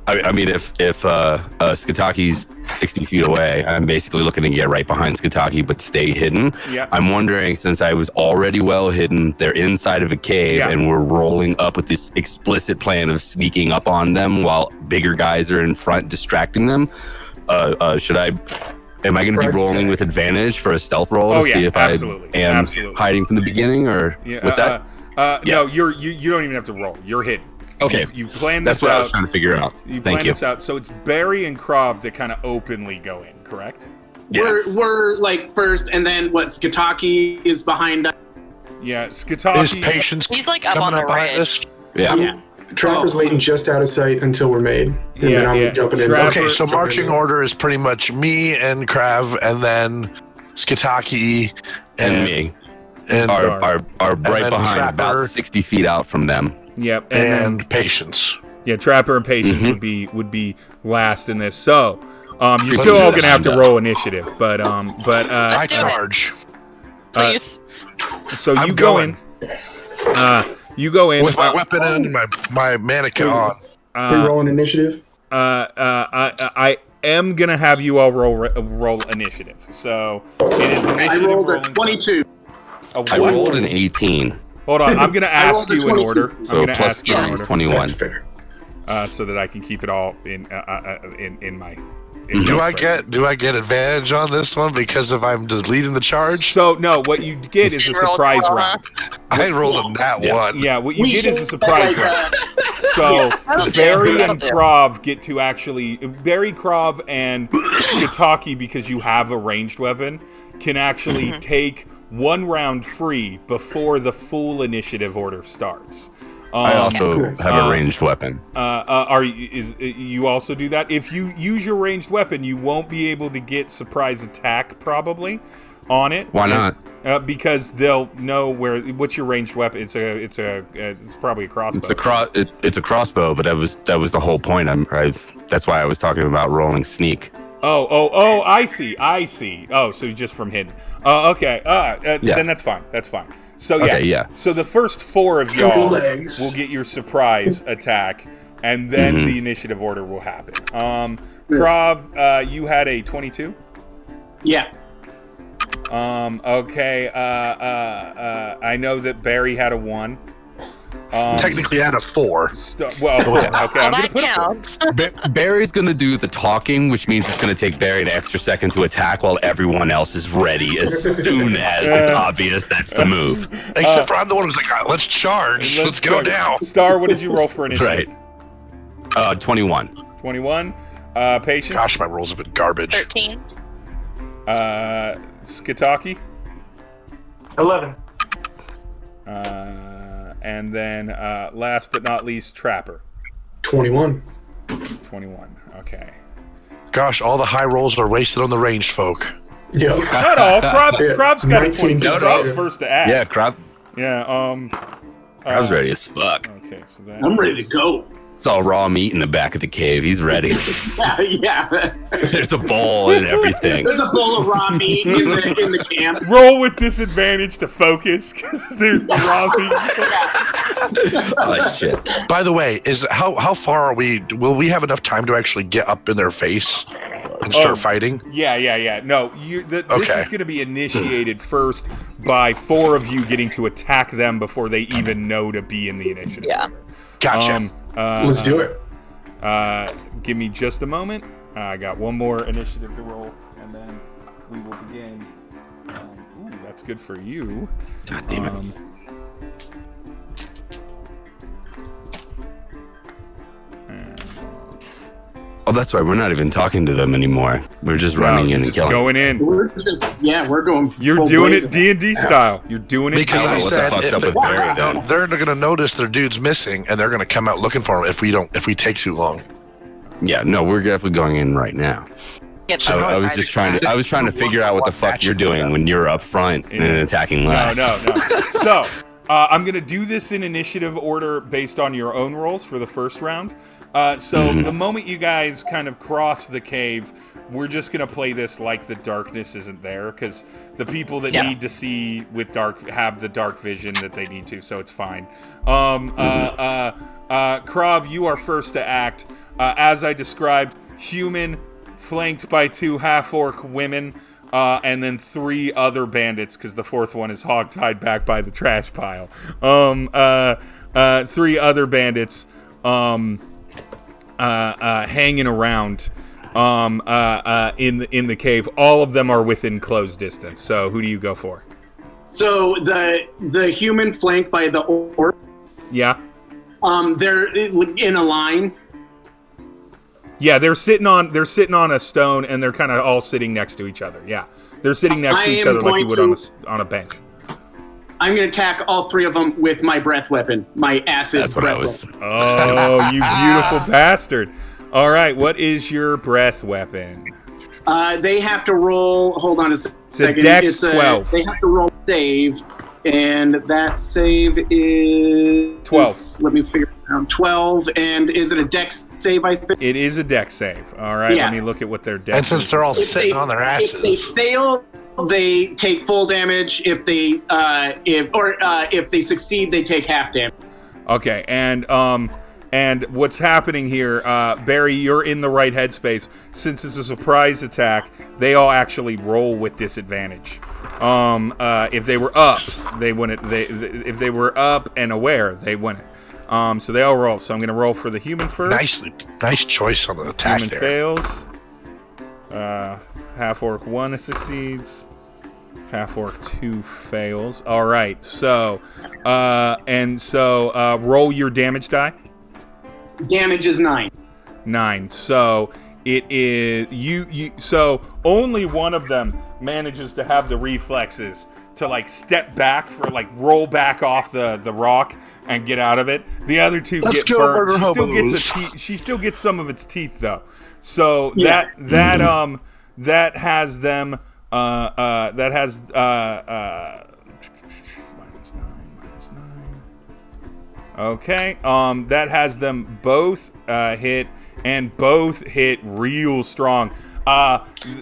Speaker 4: I mean, if Skataki's 60 feet away, I'm basically looking to get right behind Skataki, but stay hidden.
Speaker 1: Yeah.
Speaker 4: I'm wondering, since I was already well hidden, they're inside of a cave,
Speaker 1: Yeah.
Speaker 4: and we're rolling up with this explicit plan of sneaking up on them while bigger guys are in front distracting them. Am I going to be
Speaker 5: Surprise
Speaker 4: rolling
Speaker 5: attack.
Speaker 4: with advantage for a stealth roll
Speaker 1: Oh,
Speaker 4: to
Speaker 1: yeah,
Speaker 4: see if
Speaker 1: absolutely,
Speaker 4: I am
Speaker 1: absolutely.
Speaker 4: hiding from the beginning, or
Speaker 1: Yeah,
Speaker 4: what's that?
Speaker 1: No,
Speaker 4: Yeah.
Speaker 1: you don't even have to roll. You're hidden.
Speaker 4: Okay.
Speaker 1: You planned
Speaker 4: That's
Speaker 1: this
Speaker 4: what I
Speaker 1: out.
Speaker 4: was trying to figure out.
Speaker 1: You
Speaker 4: Thank
Speaker 1: planned
Speaker 4: you.
Speaker 1: this out. So it's Barry and Krav that kind of openly go in, correct?
Speaker 4: Yes.
Speaker 6: We're like first, and then what? Skataki is behind us.
Speaker 1: Yeah,
Speaker 7: Is
Speaker 1: Skataki.
Speaker 7: patience
Speaker 3: He's like up
Speaker 7: coming
Speaker 3: on the
Speaker 7: up behind
Speaker 3: ridge.
Speaker 7: us?
Speaker 4: Yeah.
Speaker 6: Yeah.
Speaker 5: Trapper's waiting just out of sight until we're made. And
Speaker 1: Yeah,
Speaker 5: then I'm
Speaker 1: yeah.
Speaker 5: jumping in.
Speaker 1: Trapper-
Speaker 7: Okay, so
Speaker 5: Jumping
Speaker 7: marching
Speaker 5: in.
Speaker 7: order is pretty much me and Krav, and then Skataki
Speaker 4: And me.
Speaker 7: and
Speaker 1: Star.
Speaker 4: are right
Speaker 7: then
Speaker 4: behind,
Speaker 7: Trapper.
Speaker 4: about 60 feet out from them.
Speaker 1: Yep.
Speaker 7: and patience.
Speaker 1: Yeah, Trapper and Patience would be last in this. So, you're
Speaker 7: Let's
Speaker 1: still
Speaker 7: do
Speaker 1: all
Speaker 7: this.
Speaker 1: gonna have to roll initiative, but
Speaker 7: I
Speaker 3: do it.
Speaker 7: charge
Speaker 3: Please.
Speaker 1: so you
Speaker 7: I'm
Speaker 1: go
Speaker 7: going.
Speaker 1: in. You go in
Speaker 7: with my weapon and my mannequin on.
Speaker 5: We rolling initiative.
Speaker 1: I am gonna have you all roll initiative. So it is initiative.
Speaker 6: I rolled a
Speaker 1: rolling-
Speaker 6: 22.
Speaker 1: A
Speaker 4: I
Speaker 1: what?
Speaker 4: rolled an 18,
Speaker 1: Hold on, I'm gonna ask
Speaker 6: rolled a
Speaker 1: you in
Speaker 6: 22.
Speaker 1: order. I'm
Speaker 4: so
Speaker 1: gonna
Speaker 4: plus
Speaker 1: ask you in
Speaker 4: 3
Speaker 1: order.
Speaker 4: is 21.
Speaker 5: That's fair.
Speaker 1: So that I can keep it all in my.
Speaker 7: Do I get advantage on this one because if I'm leading the charge?
Speaker 1: So no, what you get is a
Speaker 3: You rolled
Speaker 1: surprise
Speaker 3: well,
Speaker 1: round.
Speaker 7: I rolled a nat one.
Speaker 1: Yeah, what you
Speaker 6: We
Speaker 1: get is a
Speaker 6: should
Speaker 1: surprise
Speaker 6: like,
Speaker 1: round. So
Speaker 3: that'll do.
Speaker 1: Barry
Speaker 3: That'll
Speaker 1: and
Speaker 3: do.
Speaker 1: Krav get to actually Barry, Krav, and Skitaki, because you have a ranged weapon, can actually take one round free before the full initiative order starts.
Speaker 4: I also have a ranged weapon.
Speaker 1: You also do that? If you use your ranged weapon, you won't be able to get surprise attack probably on it.
Speaker 4: Why not?
Speaker 1: Because they'll know what's your ranged weapon. It's probably a crossbow.
Speaker 4: It's a crossbow, but that was the whole point. That's why I was talking about rolling sneak.
Speaker 1: Oh! I see. Oh, so just from hidden. Okay.
Speaker 4: Yeah.
Speaker 1: Then that's fine. So yeah.
Speaker 4: Okay, yeah.
Speaker 1: So the first 4 of y'all
Speaker 5: legs.
Speaker 1: will get your surprise attack, and then the initiative order will happen. Krav, you had a 22.
Speaker 6: Yeah.
Speaker 1: Okay. I know that Barry had a 1.
Speaker 7: Technically, I had a 4.
Speaker 1: Okay.
Speaker 3: Well,
Speaker 1: I'm gonna
Speaker 3: that
Speaker 1: put a 4.
Speaker 3: counts.
Speaker 4: Barry's gonna do the talking, which means it's gonna take Barry an extra second to attack while everyone else is ready as soon as it's obvious that's the move.
Speaker 7: Except for I'm the one who's like, let's charge. Let's go now.
Speaker 1: Star, what did you roll for initiative?
Speaker 4: Right. 21.
Speaker 1: 21. Patience.
Speaker 7: Gosh, my rolls have been garbage.
Speaker 3: 13.
Speaker 1: Skitaki.
Speaker 2: 11.
Speaker 1: And then last but not least, Trapper.
Speaker 5: 21.
Speaker 1: 21. Okay.
Speaker 7: Gosh, all the high rolls are wasted on the ranged folk.
Speaker 5: Yep.
Speaker 1: Not all. Crab's got a 22.
Speaker 5: 19 to
Speaker 1: Crab's
Speaker 5: zero.
Speaker 1: first to act.
Speaker 4: Yeah, Crab.
Speaker 1: Yeah.
Speaker 4: I was ready as fuck.
Speaker 1: Okay. So that.
Speaker 6: I'm ready to go.
Speaker 4: It's all raw meat in the back of the cave. He's ready.
Speaker 6: Yeah.
Speaker 4: There's a bowl and everything.
Speaker 6: There's a bowl of raw meat in the camp.
Speaker 1: Roll with disadvantage to focus, because there's the raw meat.
Speaker 4: Oh shit!
Speaker 7: By the way, how far are we? Will we have enough time to actually get up in their face and start fighting?
Speaker 1: Yeah. No, this
Speaker 7: Okay.
Speaker 1: is going to be initiated first by 4 of you getting to attack them before they even know to be in the initiative.
Speaker 3: Yeah.
Speaker 7: Gotcha.
Speaker 5: Let's do it.
Speaker 1: Give me just a moment. I got one more initiative to roll, and then we will begin. Ooh, that's good for you.
Speaker 4: God damn it! Oh, that's right. We're not even talking to them anymore. We're just running in and
Speaker 1: just
Speaker 4: killing.
Speaker 1: going in.
Speaker 6: We're going.
Speaker 1: You're
Speaker 6: full
Speaker 1: doing
Speaker 6: blazing.
Speaker 1: it D&D style. You're doing it.
Speaker 7: Because I
Speaker 4: what the
Speaker 7: said
Speaker 4: fuck's
Speaker 7: if
Speaker 4: up with Barry, then?
Speaker 7: they're going to notice their dude's missing, and they're going to come out looking for him if we take too long.
Speaker 4: Yeah, no, we're definitely going in right now.
Speaker 3: Get
Speaker 4: I was just trying to. I was trying to figure out what the fuck you're doing when you're up front and attacking last.
Speaker 1: No. So, I'm going to do this in initiative order based on your own rolls for the first round. The moment you guys kind of cross the cave, we're just going to play this like the darkness isn't there, because the people that need to see with dark have the dark vision that they need to, so it's fine. Krav, you are first to act. As I described, human, flanked by 2 half-orc women, and then 3 other bandits, because the 4th one is hog-tied back by the trash pile. 3 other bandits hanging around in the cave. All of them are within close distance. So who do you go for?
Speaker 6: So the human flanked by the orc.
Speaker 1: Yeah.
Speaker 6: They're in a line.
Speaker 1: Yeah, they're sitting on a stone, and they're kind of all sitting next to each other. Yeah, they're sitting next to each other like you would on a bench.
Speaker 6: I'm going to attack all 3 of them with my breath weapon, my acid.
Speaker 4: That's what
Speaker 6: breath
Speaker 4: I was.
Speaker 6: weapon.
Speaker 1: Oh, you beautiful bastard! All right, what is your breath weapon?
Speaker 6: They have to roll. Hold on a second.
Speaker 1: It's a Dex 12.
Speaker 6: They have to roll save. and that save is
Speaker 1: 12.
Speaker 6: Let me figure it out. 12, and is it a dex save? I think
Speaker 1: It is a dex save. All right,
Speaker 6: Yeah.
Speaker 1: let me look at what their dex
Speaker 7: And since
Speaker 1: is.
Speaker 7: they're all sitting on their
Speaker 6: if they
Speaker 7: asses,
Speaker 6: fail, they take full damage. If they succeed, they take half damage.
Speaker 1: Okay, and what's happening here, Barry, you're in the right headspace. Since it's a surprise attack, they all actually roll with disadvantage. If they were up, they wouldn't. If they were up and aware, they wouldn't. So they all roll. So I'm going to roll for the human first.
Speaker 7: nice choice on the attack
Speaker 1: Human
Speaker 7: there.
Speaker 1: fails. Half orc 1 succeeds. Half orc 2 fails. All right. So, roll your damage die.
Speaker 6: Damage is 9.
Speaker 1: 9. So it is you. So only one of them manages to have the reflexes to like step back for like roll back off the rock and get out of it. The other two
Speaker 7: Let's
Speaker 1: get
Speaker 7: go,
Speaker 1: burned.
Speaker 7: murder hobos.
Speaker 1: She still gets some of its teeth though. So
Speaker 6: Yeah.
Speaker 1: that has them minus 9. Okay. That has them both hit, and both hit real strong.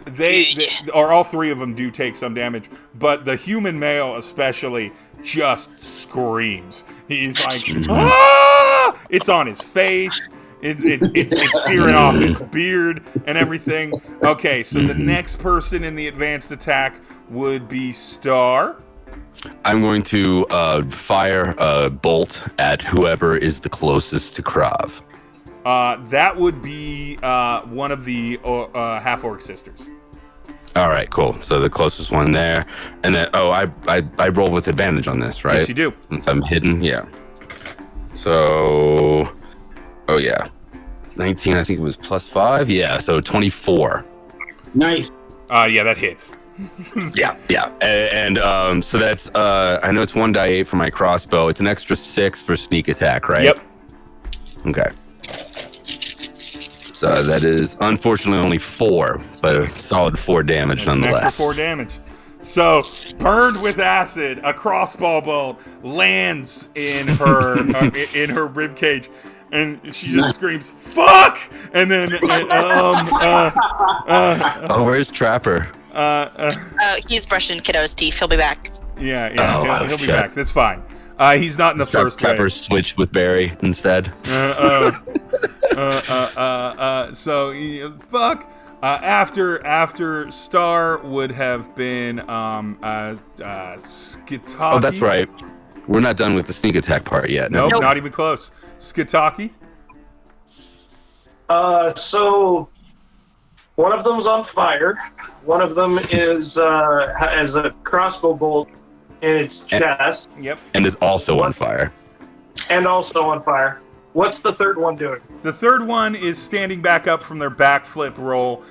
Speaker 1: They or all three of them do take some damage, but the human male especially just screams. He's like, ah! It's on his face. It's searing off his beard and everything. Okay, so the next person in the advanced attack would be Star.
Speaker 4: I'm going to fire a bolt at whoever is the closest to Krav.
Speaker 1: That would be one of the half-orc sisters.
Speaker 4: All right, cool. So the closest one there, and then I roll with advantage on this, right?
Speaker 1: Yes, you do.
Speaker 4: Since I'm hidden, yeah. So, 19. I think it was +5. Yeah, so 24.
Speaker 6: Nice.
Speaker 1: Yeah, that hits.
Speaker 4: Yeah. And so that's I know it's 1d8 for my crossbow. It's an extra 6 for sneak attack, right?
Speaker 1: Yep.
Speaker 4: Okay. So that is unfortunately only 4, but a solid 4 damage
Speaker 1: An
Speaker 4: nonetheless.
Speaker 1: extra 4 damage. So, burned with acid, a crossbow bolt lands in her in her rib cage, and she just screams "fuck!" And then,
Speaker 4: where's Trapper?
Speaker 3: He's brushing kiddo's teeth. He'll be back.
Speaker 1: Yeah, he'll be
Speaker 4: shit.
Speaker 1: back. That's fine. He's not in the first
Speaker 4: Trapper
Speaker 1: wave.
Speaker 4: switched with Barry instead.
Speaker 1: Fuck. After Star would have been Skitaki.
Speaker 4: Oh, that's right. We're not done with the sneak attack part yet.
Speaker 1: Nope,
Speaker 3: Nope.
Speaker 1: not even close. Skitaki.
Speaker 2: So one of them's on fire. One of them is has a crossbow bolt in its chest,
Speaker 1: Yep.
Speaker 4: And is also on fire.
Speaker 2: and also on fire. What's the third one doing?
Speaker 1: The third one is standing back up from their backflip roll.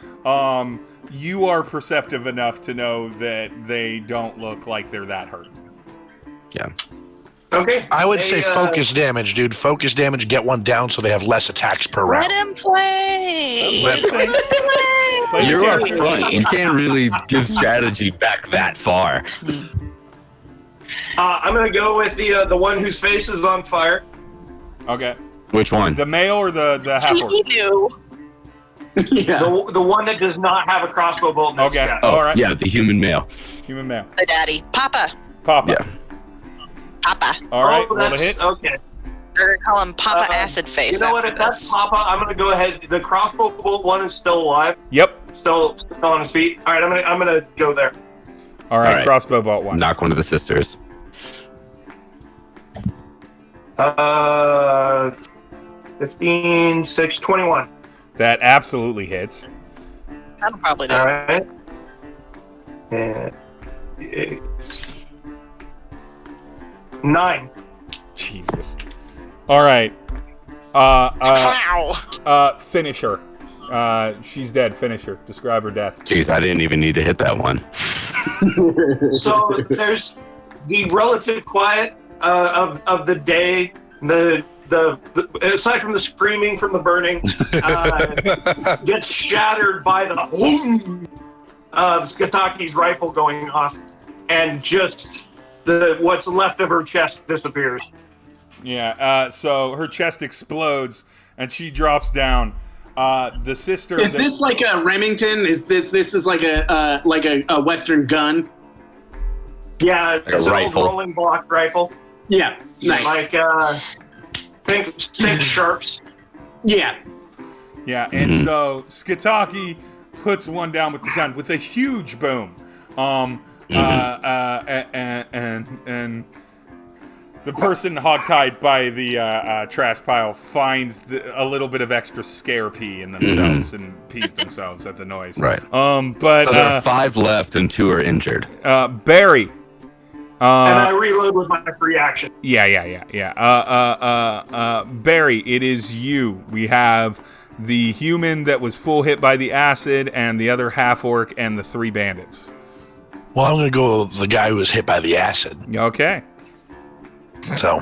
Speaker 1: You are perceptive enough to know that they don't look like they're that hurt.
Speaker 4: Yeah.
Speaker 2: Okay.
Speaker 7: I would
Speaker 2: they,
Speaker 7: say focus damage, dude. Focus damage, get one down so they have less attacks per
Speaker 3: Let
Speaker 7: round.
Speaker 3: him play.
Speaker 1: Play your
Speaker 4: You're up
Speaker 1: character.
Speaker 4: front. You can't really give strategy back that far.
Speaker 2: I'm gonna go with the one whose face is on fire.
Speaker 1: Okay.
Speaker 4: Which one?
Speaker 1: The male or the half orc?
Speaker 3: He knew.
Speaker 6: Yeah.
Speaker 2: The one that does not have a crossbow bolt in its
Speaker 1: Okay.
Speaker 2: chest.
Speaker 4: Oh,
Speaker 1: All right.
Speaker 4: yeah, the human male.
Speaker 1: Human male.
Speaker 3: The daddy. Papa.
Speaker 1: Papa.
Speaker 4: Yeah.
Speaker 3: Papa.
Speaker 1: All right.
Speaker 2: Oh,
Speaker 1: Roll the
Speaker 2: that's
Speaker 1: hit.
Speaker 2: okay.
Speaker 3: We're gonna call him Papa Acid Face.
Speaker 2: You know what?
Speaker 3: after
Speaker 2: If that's
Speaker 3: this.
Speaker 2: Papa, I'm gonna go ahead. The crossbow bolt one is still alive,
Speaker 1: Yep.
Speaker 2: still on his feet. All right, I'm gonna go there.
Speaker 1: All right.
Speaker 4: All right.
Speaker 1: Crossbow bolt 1.
Speaker 4: Knock one of the sisters.
Speaker 2: 15, 6, 21.
Speaker 1: That absolutely hits.
Speaker 3: That'll probably do.
Speaker 2: All
Speaker 3: it.
Speaker 2: right. And 8, 9.
Speaker 1: Jesus. All right.
Speaker 3: Wow.
Speaker 1: Finish her. She's dead. Finish her. Describe her death.
Speaker 4: Jeez, I didn't even need to hit that one.
Speaker 2: So there's the relative quiet of the day. The aside from the screaming from the burning, gets shattered by the boom of Skitaki's rifle going off, and just what's left of her chest disappears.
Speaker 1: Yeah. So her chest explodes and she drops down. The sister.
Speaker 6: Is this like a Remington? Is this is like a Western gun?
Speaker 2: Yeah, it's an old
Speaker 4: rifle.
Speaker 2: rolling block rifle.
Speaker 6: Yeah, nice.
Speaker 2: Like think sharps.
Speaker 6: Yeah.
Speaker 1: Yeah, and so Skitaki puts one down with the gun with a huge boom. And the person hogtied by the trash pile finds a little bit of extra scare pee in themselves and pees themselves at the noise.
Speaker 4: Right.
Speaker 1: But
Speaker 4: So there are 5 left and 2 are injured.
Speaker 1: Barry.
Speaker 2: And I reload with my free action.
Speaker 1: Yeah. Barry, it is you. We have the human that was full hit by the acid, and the other half orc, and the 3 bandits.
Speaker 7: Well, I'm going to go with the guy who was hit by the acid.
Speaker 1: Okay.
Speaker 7: So,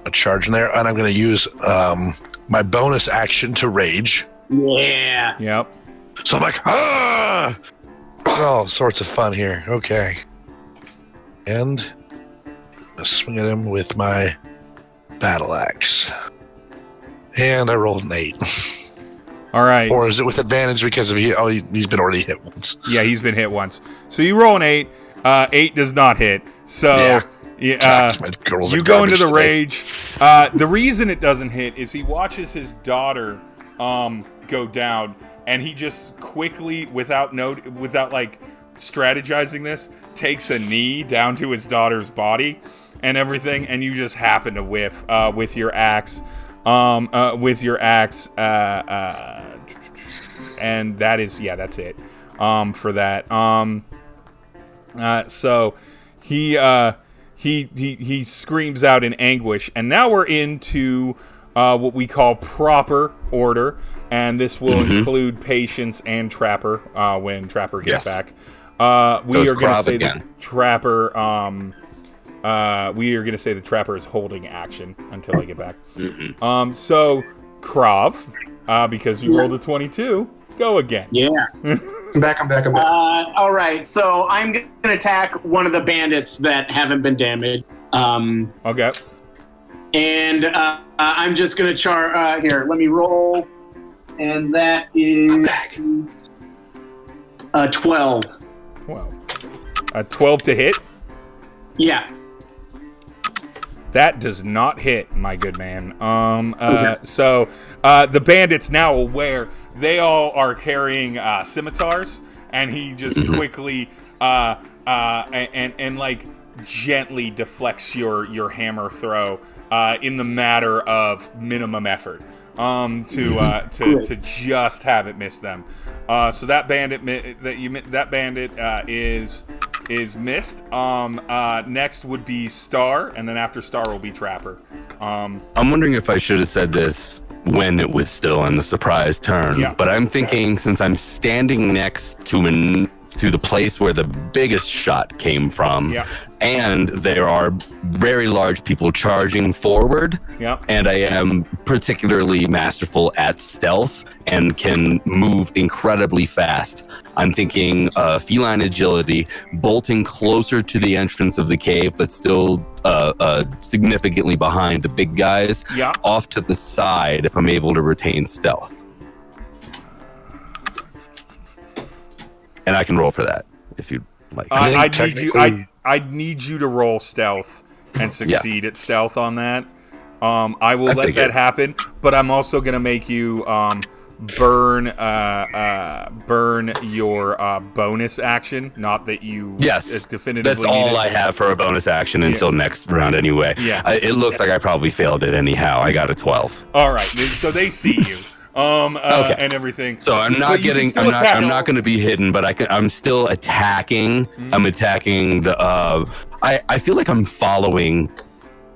Speaker 7: a charge in there, and I'm going to use my bonus action to rage.
Speaker 6: Yeah.
Speaker 1: Yep.
Speaker 7: So I'm like, all sorts of fun here. Okay. And I swing at him with my battle axe. And I rolled an 8.
Speaker 1: All right.
Speaker 7: Or is it with advantage because of he's been already hit once?
Speaker 1: Yeah, he's been hit once. So you roll an 8. 8 does not hit. So
Speaker 7: My girls
Speaker 1: you
Speaker 7: are
Speaker 1: go into
Speaker 7: garbage
Speaker 1: the
Speaker 7: today.
Speaker 1: rage. The reason it doesn't hit is he watches his daughter go down, and he just quickly, without like strategizing this, takes a knee down to his daughter's body and everything, and you just happen to whiff with your axe. And that is that's it for that. So he screams out in anguish, and now we're into what we call proper order, and this will include Patience and Trapper when Trapper gets back. We are going to say the Trapper. We are going to say the Trapper is holding action until I get back. So Krav, because you rolled a 22, go again.
Speaker 6: Yeah.
Speaker 5: I'm back.
Speaker 6: All right. So I'm going to attack one of the bandits that haven't been damaged.
Speaker 1: Okay.
Speaker 6: And I'm just going to here, let me roll. And that is 12.
Speaker 1: 12 to hit?
Speaker 6: Yeah.
Speaker 1: That does not hit, my good man. So the bandits now aware they all are carrying scimitars, and he just quickly and like gently deflects your hammer throw in the matter of minimum effort to just have it miss them. So that bandit is missed. Next would be Star, and then after Star will be Trapper.
Speaker 4: I'm wondering if I should have said this when it was still in the surprise turn, but I'm thinking since I'm standing next to the place where the biggest shot came from, and there are very large people charging forward, and I am particularly masterful at stealth and can move incredibly fast. I'm thinking feline agility, bolting closer to the entrance of the cave, but still significantly behind the big guys, off to the side if I'm able to retain stealth. And I can roll for that if you'd like.
Speaker 1: I'd need you to roll stealth and succeed at stealth on that. I will let that happen, but I'm also going to make you burn your bonus action. Not that you definitively.
Speaker 4: That's all I have for a bonus action until next round anyway. It looks like I probably failed it anyhow. I got a 12.
Speaker 1: All right, so they see you. And everything.
Speaker 4: So I'm not getting. I'm not going to be hidden, but I'm still attacking. I'm attacking the. I feel like I'm following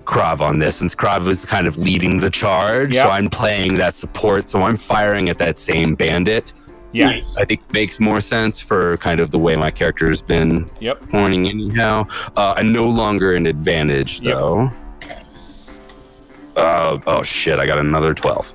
Speaker 4: Krav on this, since Krav is kind of leading the charge. So I'm playing that support. So I'm firing at that same bandit.
Speaker 6: Nice.
Speaker 4: I think it makes more sense for kind of the way my character has been pointing anyhow. I'm no longer an advantage though. Oh shit! I got another 12.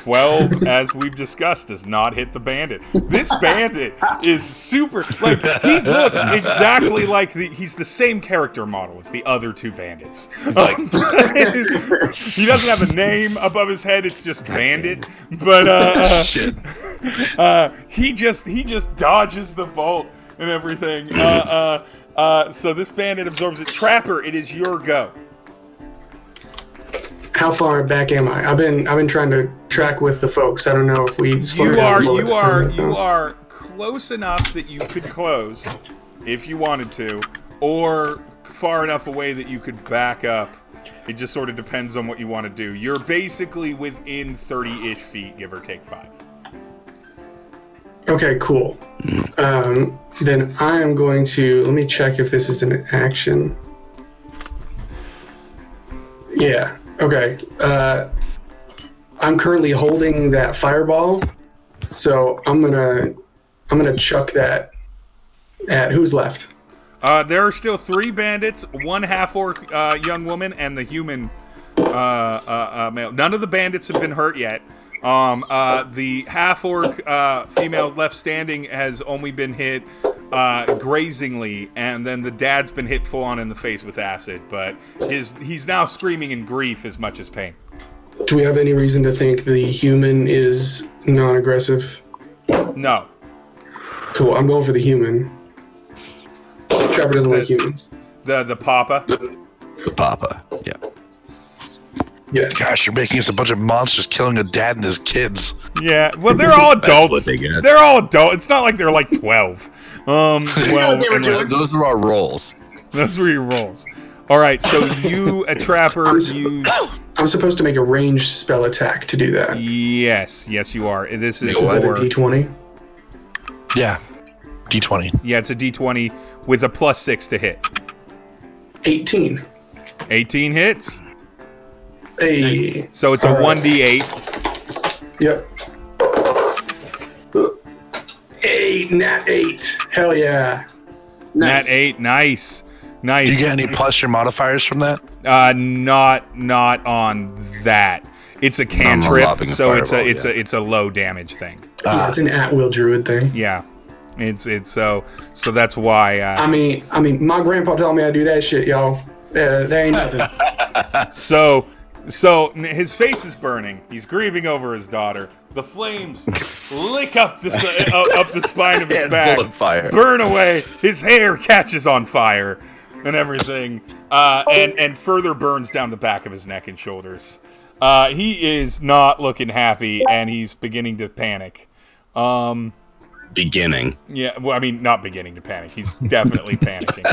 Speaker 1: 12, as we've discussed, does not hit the bandit. This bandit is super, like, he looks exactly like he's the same character model as the other two bandits. Like, he doesn't have a name above his head, it's just Bandit. But,
Speaker 7: Shit.
Speaker 1: he just dodges the bolt and everything. So this bandit absorbs it. Trapper, it is your go.
Speaker 5: How far back am I? I've been trying to track with the folks. I don't know if we slow down bullets.
Speaker 1: You are close enough that you could close if you wanted to, or far enough away that you could back up. It just sort of depends on what you want to do. You're basically within 30-ish feet, give or take 5.
Speaker 5: Okay, cool. Then I am going to, let me check if this is an action. Yeah, okay. I'm currently holding that fireball, so I'm gonna chuck that at who's left.
Speaker 1: There are still 3 bandits, 1 half-orc young woman, and the human male. None of the bandits have been hurt yet. The half-orc female left standing has only been hit grazingly, and then the dad's been hit full-on in the face with acid, but he's now screaming in grief as much as pain.
Speaker 5: Do we have any reason to think the human is non-aggressive?
Speaker 1: No.
Speaker 5: Cool, I'm going for the human. Trapper doesn't like humans.
Speaker 1: The papa?
Speaker 4: The papa, yeah.
Speaker 5: Yes.
Speaker 7: Gosh, you're making us a bunch of monsters killing a dad and his kids.
Speaker 1: Yeah, well, they're all adults.
Speaker 4: What they get.
Speaker 1: They're all adults. It's not like they're like 12. 12
Speaker 4: Those are our roles.
Speaker 1: Those were your rolls. All right, so you, a trapper,
Speaker 5: I'm supposed to make a ranged spell attack to do that.
Speaker 1: Yes, you are. This is
Speaker 5: Is that a
Speaker 1: for
Speaker 5: D20?
Speaker 7: Yeah, D20.
Speaker 1: Yeah, it's a D20 with a +6 to hit.
Speaker 5: 18.
Speaker 1: 18 hits.
Speaker 5: Hey.
Speaker 1: So it's a
Speaker 5: All right.
Speaker 1: 1d8.
Speaker 5: Yep. 8, nat 8. Hell yeah.
Speaker 1: Nat 8, nice.
Speaker 7: Do you get any plus your modifiers from that?
Speaker 1: Not on that. It's a cantrip, so it's a low damage thing.
Speaker 5: Yeah, it's an at-will druid thing.
Speaker 1: Yeah, it's so that's why.
Speaker 5: I mean, my grandpa told me I do that shit, y'all. That ain't nothing.
Speaker 1: So his face is burning. He's grieving over his daughter. The flames lick up the spine of his back,
Speaker 4: full of fire.
Speaker 1: burn away. His hair catches on fire and everything, and further burns down the back of his neck and shoulders. He is not looking happy, and he's beginning to panic.
Speaker 4: Beginning.
Speaker 1: Yeah, well, I mean, not beginning to panic. He's definitely panicking.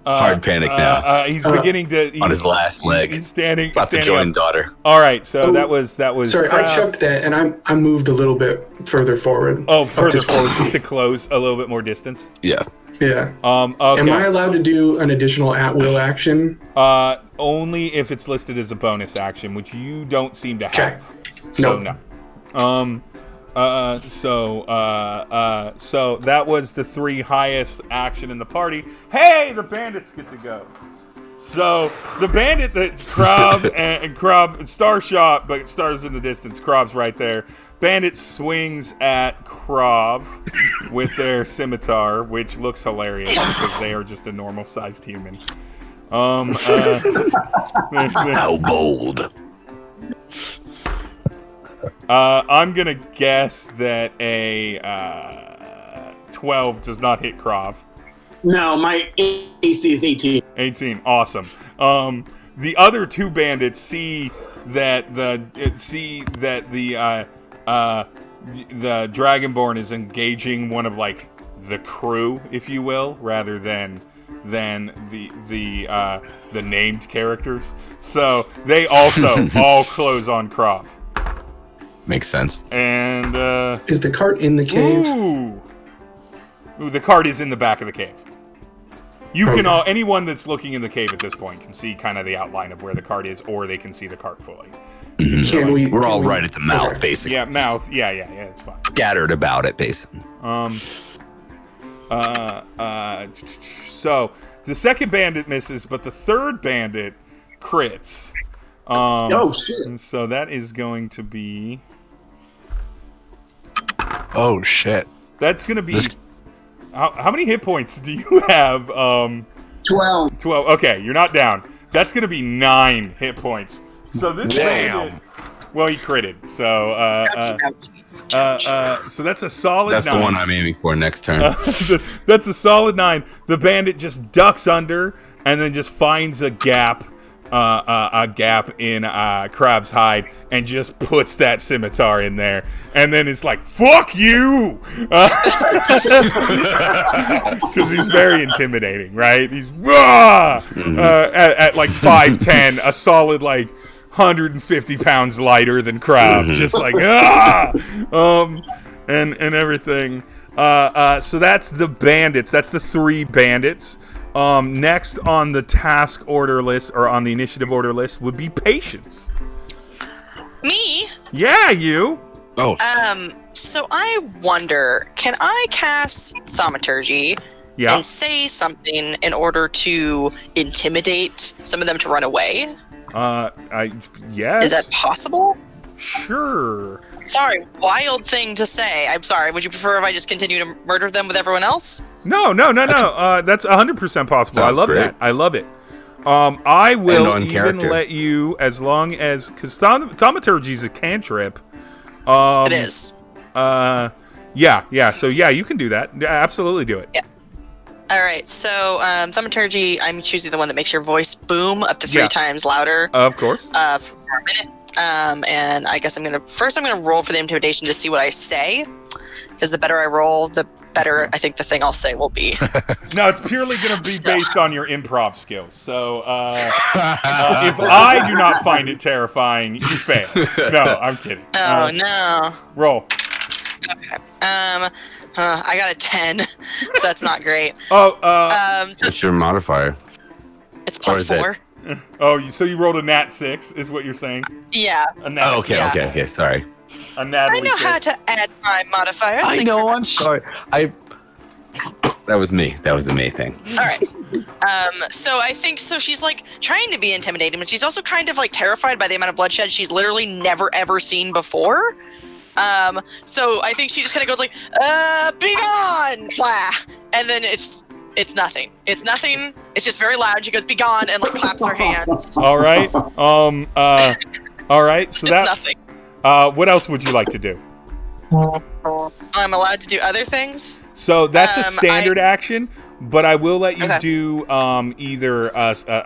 Speaker 4: Hard panic now.
Speaker 1: He's beginning to...
Speaker 4: on his last leg.
Speaker 1: He's standing
Speaker 4: to join
Speaker 1: up.
Speaker 4: daughter.
Speaker 1: All right, so that was...
Speaker 5: Sorry, I chucked that, and I moved a little bit further forward.
Speaker 1: Oh, further forward, just to close a little bit more distance?
Speaker 4: Yeah.
Speaker 5: Yeah.
Speaker 1: Okay.
Speaker 5: Am I allowed to do an additional at-will action?
Speaker 1: Only if it's listed as a bonus action, which you don't seem to
Speaker 5: Okay.
Speaker 1: have. So,
Speaker 5: Nope.
Speaker 1: no. So that was the 3 highest action in the party. Hey, the bandits get to go. So the bandit that's Krob and Krob, Starshot, but Star's in the distance. Krob's right there. Bandit swings at Krob with their scimitar, which looks hilarious because they are just a normal-sized human.
Speaker 4: How bold.
Speaker 1: I'm gonna guess that a 12 does not hit Krob.
Speaker 6: No, my AC is 18.
Speaker 1: 18, awesome. The other 2 bandits see that the Dragonborn is engaging one of like the crew, if you will, rather than the named characters. So they also all close on Krob.
Speaker 4: Makes sense.
Speaker 1: And
Speaker 5: Is the cart in the cave?
Speaker 1: Ooh, the cart is in the back of the cave. You
Speaker 5: Okay.
Speaker 1: can anyone that's looking in the cave at this point can see kind of the outline of where the cart is, or they can see the cart fully.
Speaker 4: We're all right at the mouth, basically.
Speaker 1: Yeah, mouth. Yeah, it's fine.
Speaker 4: Scattered about it, basically.
Speaker 1: So the second bandit misses, but the third bandit crits.
Speaker 6: Oh shit!
Speaker 1: So that is going to be.
Speaker 7: Oh shit!
Speaker 1: That's going to be. How many hit points do you have?
Speaker 6: 12.
Speaker 1: 12. Okay, you're not down. That's going to be 9 hit points. So this bandit. Well, he critted. So so that's a solid.
Speaker 4: That's
Speaker 1: 9.
Speaker 4: the one I'm aiming for next turn.
Speaker 1: That's a solid 9. The bandit just ducks under and then just finds a gap in Crab's hide and just puts that scimitar in there, and then it's like, "Fuck you," because he's very intimidating, right? He's at like 5'10", a solid like 150 pounds lighter than Crab, just like and everything. So that's the bandits. That's the 3 bandits. Next on the task order list, or on the initiative order list, would be patience.
Speaker 3: Me?
Speaker 1: Yeah, you.
Speaker 4: Oh.
Speaker 3: So I wonder, can I cast thaumaturgy
Speaker 1: Yeah.
Speaker 3: and say something in order to intimidate some of them to run away?
Speaker 1: Yes.
Speaker 3: Is that possible?
Speaker 1: Sure.
Speaker 3: Sorry, wild thing to say. I'm sorry. Would you prefer if I just continue to murder them with everyone else?
Speaker 1: No. That's 100% possible. I
Speaker 4: Sounds
Speaker 1: love
Speaker 4: great.
Speaker 1: that. I love it. I will
Speaker 4: on
Speaker 1: even
Speaker 4: character.
Speaker 1: let you, as long as, because thaumaturgy is a cantrip.
Speaker 3: It is.
Speaker 1: Yeah. So yeah, you can do that. Yeah, absolutely do it.
Speaker 3: Yeah. All right. So thaumaturgy, I'm choosing the one that makes your voice boom up to 3
Speaker 1: Yeah.
Speaker 3: times louder.
Speaker 1: Of course.
Speaker 3: For a minute. And I guess I'm gonna roll for the intimidation to see what I say, because the better I roll, the better I think the thing I'll say will be.
Speaker 1: No, it's purely going to be based on your improv skills. So if I do not find it terrifying, you fail. No, I'm kidding.
Speaker 3: Oh no.
Speaker 1: Roll.
Speaker 3: Okay. I got a 10, so that's not great.
Speaker 1: Oh,
Speaker 3: So
Speaker 4: What's your modifier?
Speaker 3: it's
Speaker 4: or
Speaker 3: plus
Speaker 4: is it-
Speaker 3: 4.
Speaker 1: so you rolled a nat 6, is what you're saying?
Speaker 3: Yeah.
Speaker 1: A nat.
Speaker 4: Oh, okay,
Speaker 3: Yeah.
Speaker 4: okay. Sorry.
Speaker 1: A Natalie
Speaker 3: I know
Speaker 1: 6.
Speaker 3: how to add my modifier.
Speaker 4: I
Speaker 3: Thank you
Speaker 4: know.
Speaker 3: very
Speaker 4: I'm
Speaker 3: much.
Speaker 4: sorry. That was me. That was the me thing.
Speaker 3: All right. So I think so. She's like trying to be intimidating, but she's also kind of like terrified by the amount of bloodshed she's literally never ever seen before. So I think she just kind of goes like, "Be gone!" Blah. And then it's nothing. It's nothing. It's just very loud. She goes, "Be gone!" and like claps her hands.
Speaker 1: All right. All right. So
Speaker 3: It's
Speaker 1: that.
Speaker 3: nothing.
Speaker 1: What else would you like to do?
Speaker 3: I'm allowed to do other things.
Speaker 1: So that's a standard action, but I will let you
Speaker 3: Okay.
Speaker 1: do either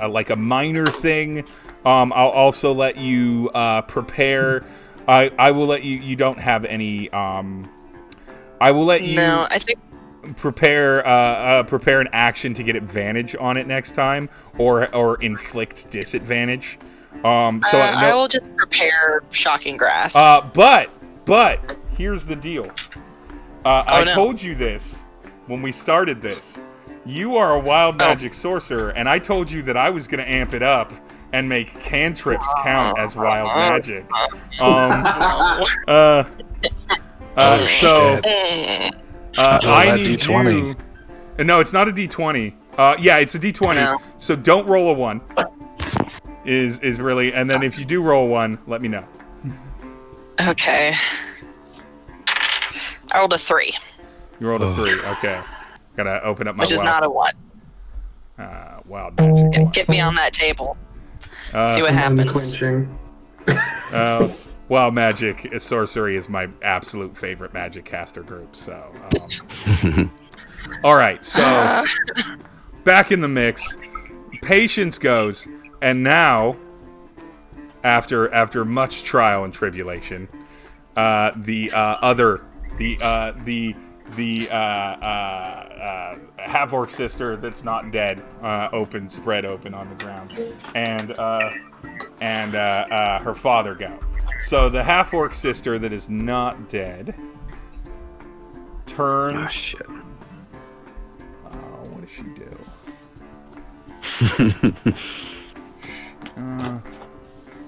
Speaker 1: like a minor thing. I'll also let you prepare. I will let you. You don't have any. I will let you
Speaker 3: No, I think.
Speaker 1: prepare an action to get advantage on it next time, or inflict disadvantage.
Speaker 3: I will just prepare shocking grass.
Speaker 1: But here's the deal. I
Speaker 3: no.
Speaker 1: told you this when we started this. You are a wild magic sorcerer, and I told you that I was going to amp it up and make cantrips count as wild magic. So I
Speaker 7: that
Speaker 1: need
Speaker 7: D20.
Speaker 1: you. No, it's not a D20. Yeah, it's a D20.
Speaker 3: No.
Speaker 1: So don't roll a 1. Is really, and then if you do roll 1, let me know.
Speaker 3: Okay. I rolled a 3,
Speaker 1: You rolled a 3. Okay. Gotta open up my
Speaker 3: which is not a 1.
Speaker 1: wild magic.
Speaker 3: Get me on that table. See what
Speaker 5: I'm
Speaker 3: happens.
Speaker 5: clinching.
Speaker 1: Wild magic sorcery is my absolute favorite magic caster group. So, all right. So back in the mix, patience goes, and now, after much trial and tribulation, the half-orc sister that's not dead spread open on the ground, and her father go. So the half-orc sister that is not dead turns.
Speaker 4: Oh shit.
Speaker 1: What does she do? Is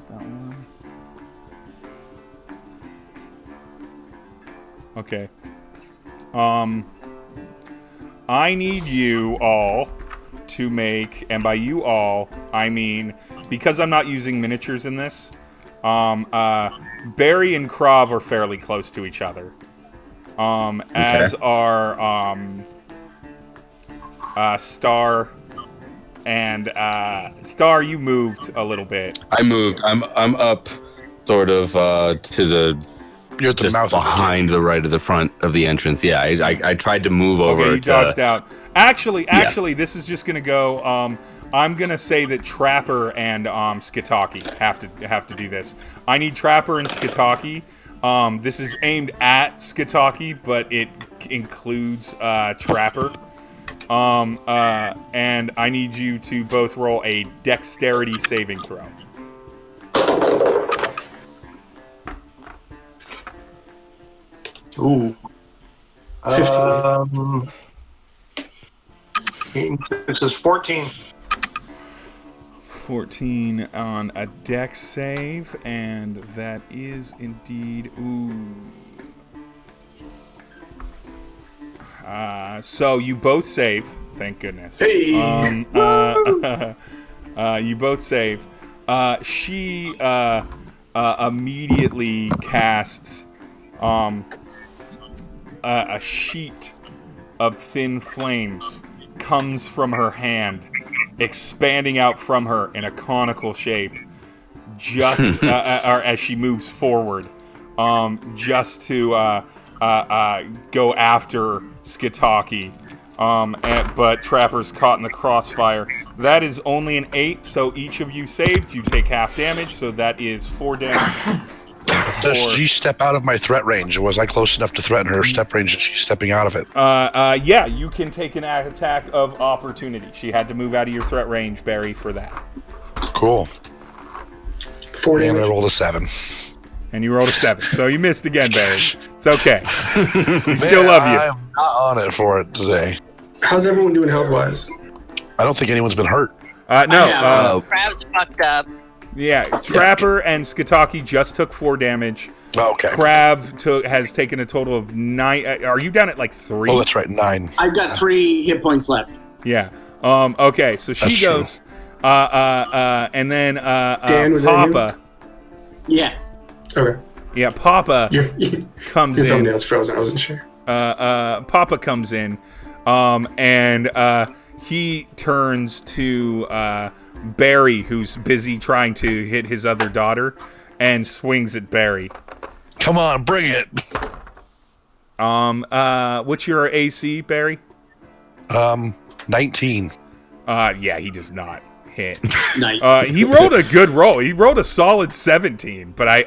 Speaker 1: that one? Okay. I need you all to make, and by you all, I mean because I'm not using miniatures in this, Barry and Krav are fairly close to each other. As are Star and Star. You moved a little bit.
Speaker 4: I moved. I'm up, sort of to the.
Speaker 7: You're at the
Speaker 4: just
Speaker 7: mouth
Speaker 4: behind the right of the front of the entrance. Yeah, I tried to move over.
Speaker 1: Okay, you dodged out. Actually, this is just gonna go. I'm gonna say that Trapper and Skitaki have to do this. I need Trapper and Skitaki. This is aimed at Skitaki, but it includes Trapper. And I need you to both roll a dexterity saving throw.
Speaker 2: Ooh.
Speaker 5: 15.
Speaker 2: This is 14.
Speaker 1: 14 on a dex save, and that is indeed... Ooh. So you both save. Thank goodness.
Speaker 5: Hey!
Speaker 1: You both save. She immediately casts a sheet of thin flames comes from her hand, expanding out from her in a conical shape, just or as she moves forward, just to go after Skitaki. But Trapper's caught in the crossfire. That is only an 8, so each of you saved. You take half damage, so that is 4 damage.
Speaker 7: Does she step out of my threat range? Was I close enough to threaten her step range that she's stepping out of it?
Speaker 1: Yeah, you can take an attack of opportunity. She had to move out of your threat range, Barry, for that.
Speaker 7: Cool.
Speaker 5: 4
Speaker 7: And
Speaker 5: damage.
Speaker 7: I rolled a 7.
Speaker 1: And you rolled a 7, so you missed again, Barry. It's okay. We still love you.
Speaker 7: I'm not on it for it today.
Speaker 5: How's everyone doing health-wise?
Speaker 7: I don't think anyone's been hurt.
Speaker 1: No.
Speaker 3: Crab's fucked up.
Speaker 1: Yeah, Trapper and Skitaki just took 4 damage.
Speaker 7: Oh, okay.
Speaker 1: Crab has taken a total of 9. Are you down at like 3?
Speaker 7: Oh, that's right, 9.
Speaker 6: I've got 3 hit points left.
Speaker 1: Yeah. Okay, so she
Speaker 7: That's
Speaker 1: goes. And then
Speaker 5: Dan, was that
Speaker 1: Papa.
Speaker 6: Yeah.
Speaker 5: Okay.
Speaker 1: Yeah, Papa
Speaker 5: Your
Speaker 1: comes in.
Speaker 5: thumbnail's frozen. I wasn't sure.
Speaker 1: Papa comes in, and he turns to Barry, who's busy trying to hit his other daughter, and swings at Barry.
Speaker 7: Come on, bring it.
Speaker 1: What's your AC, Barry?
Speaker 7: 19.
Speaker 1: Yeah, he does not hit.
Speaker 6: Nice.
Speaker 1: He rolled a good roll. He rolled a solid 17, but I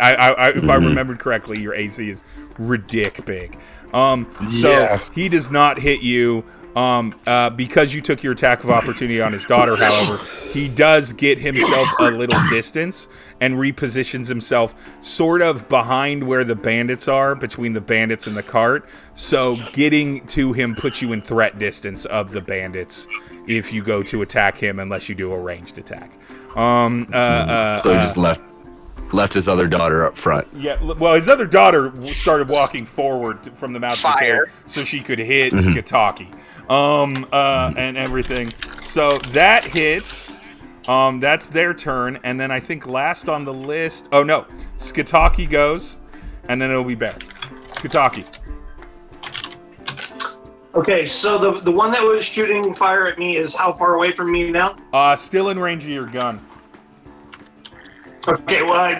Speaker 1: if I remembered correctly, your AC is ridic big. So he does not hit you. Because you took your attack of opportunity on his daughter, however, he does get himself a little distance and repositions himself sort of behind where the bandits are, between the bandits and the cart. So getting to him puts you in threat distance of the bandits if you go to attack him, unless you do a ranged attack.
Speaker 4: So he just left his other daughter up front.
Speaker 1: Yeah, well, his other daughter started walking forward from the mouth of the
Speaker 3: Fire.
Speaker 1: cave so she could hit Skitaki. And everything. So that hits. That's their turn, and then I think last on the list. Oh no, Skitaki goes, and then it'll be Bear. Skitaki.
Speaker 2: Okay, so the one that was shooting fire at me is how far away from me now?
Speaker 1: Still in range of your gun.
Speaker 2: Okay, well,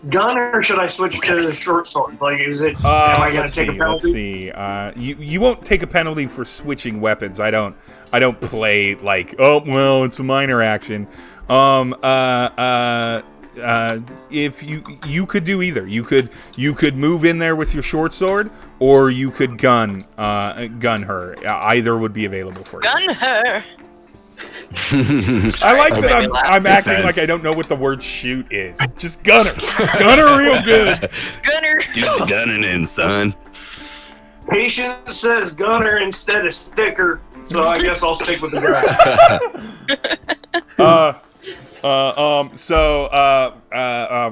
Speaker 2: gun or should I switch to the short sword? Like, is it? Am I gonna take a penalty?
Speaker 1: Let's see. You won't take a penalty for switching weapons. I don't play like, oh well, it's a minor action. If you could do either. You could move in there with your short sword, or you could gun her. Either would be available for you.
Speaker 3: Gun her.
Speaker 1: I like that I'm acting like I don't know what the word shoot is. Just gun her real good.
Speaker 3: Gunner.
Speaker 4: Do the gunning in, son.
Speaker 2: Patience says gunner instead of sticker, so I guess I'll stick with the gun.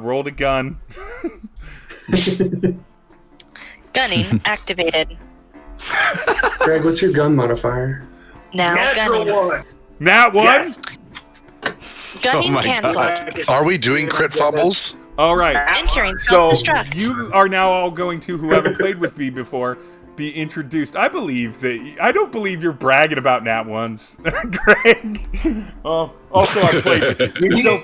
Speaker 1: Roll the gun.
Speaker 3: Gunning activated.
Speaker 5: Greg, what's your gun modifier?
Speaker 3: Now
Speaker 2: Natural
Speaker 3: gunning.
Speaker 2: one.
Speaker 1: Nat one?
Speaker 2: Yes.
Speaker 3: Gunning
Speaker 4: my
Speaker 3: canceled.
Speaker 7: Are we doing crit fumbles?
Speaker 1: All right.
Speaker 3: Entering
Speaker 1: So
Speaker 3: self-destruct.
Speaker 1: you are now all going to, who haven't played with me before, be introduced. I don't believe you're bragging about nat ones, Greg. Also, I played with you. So,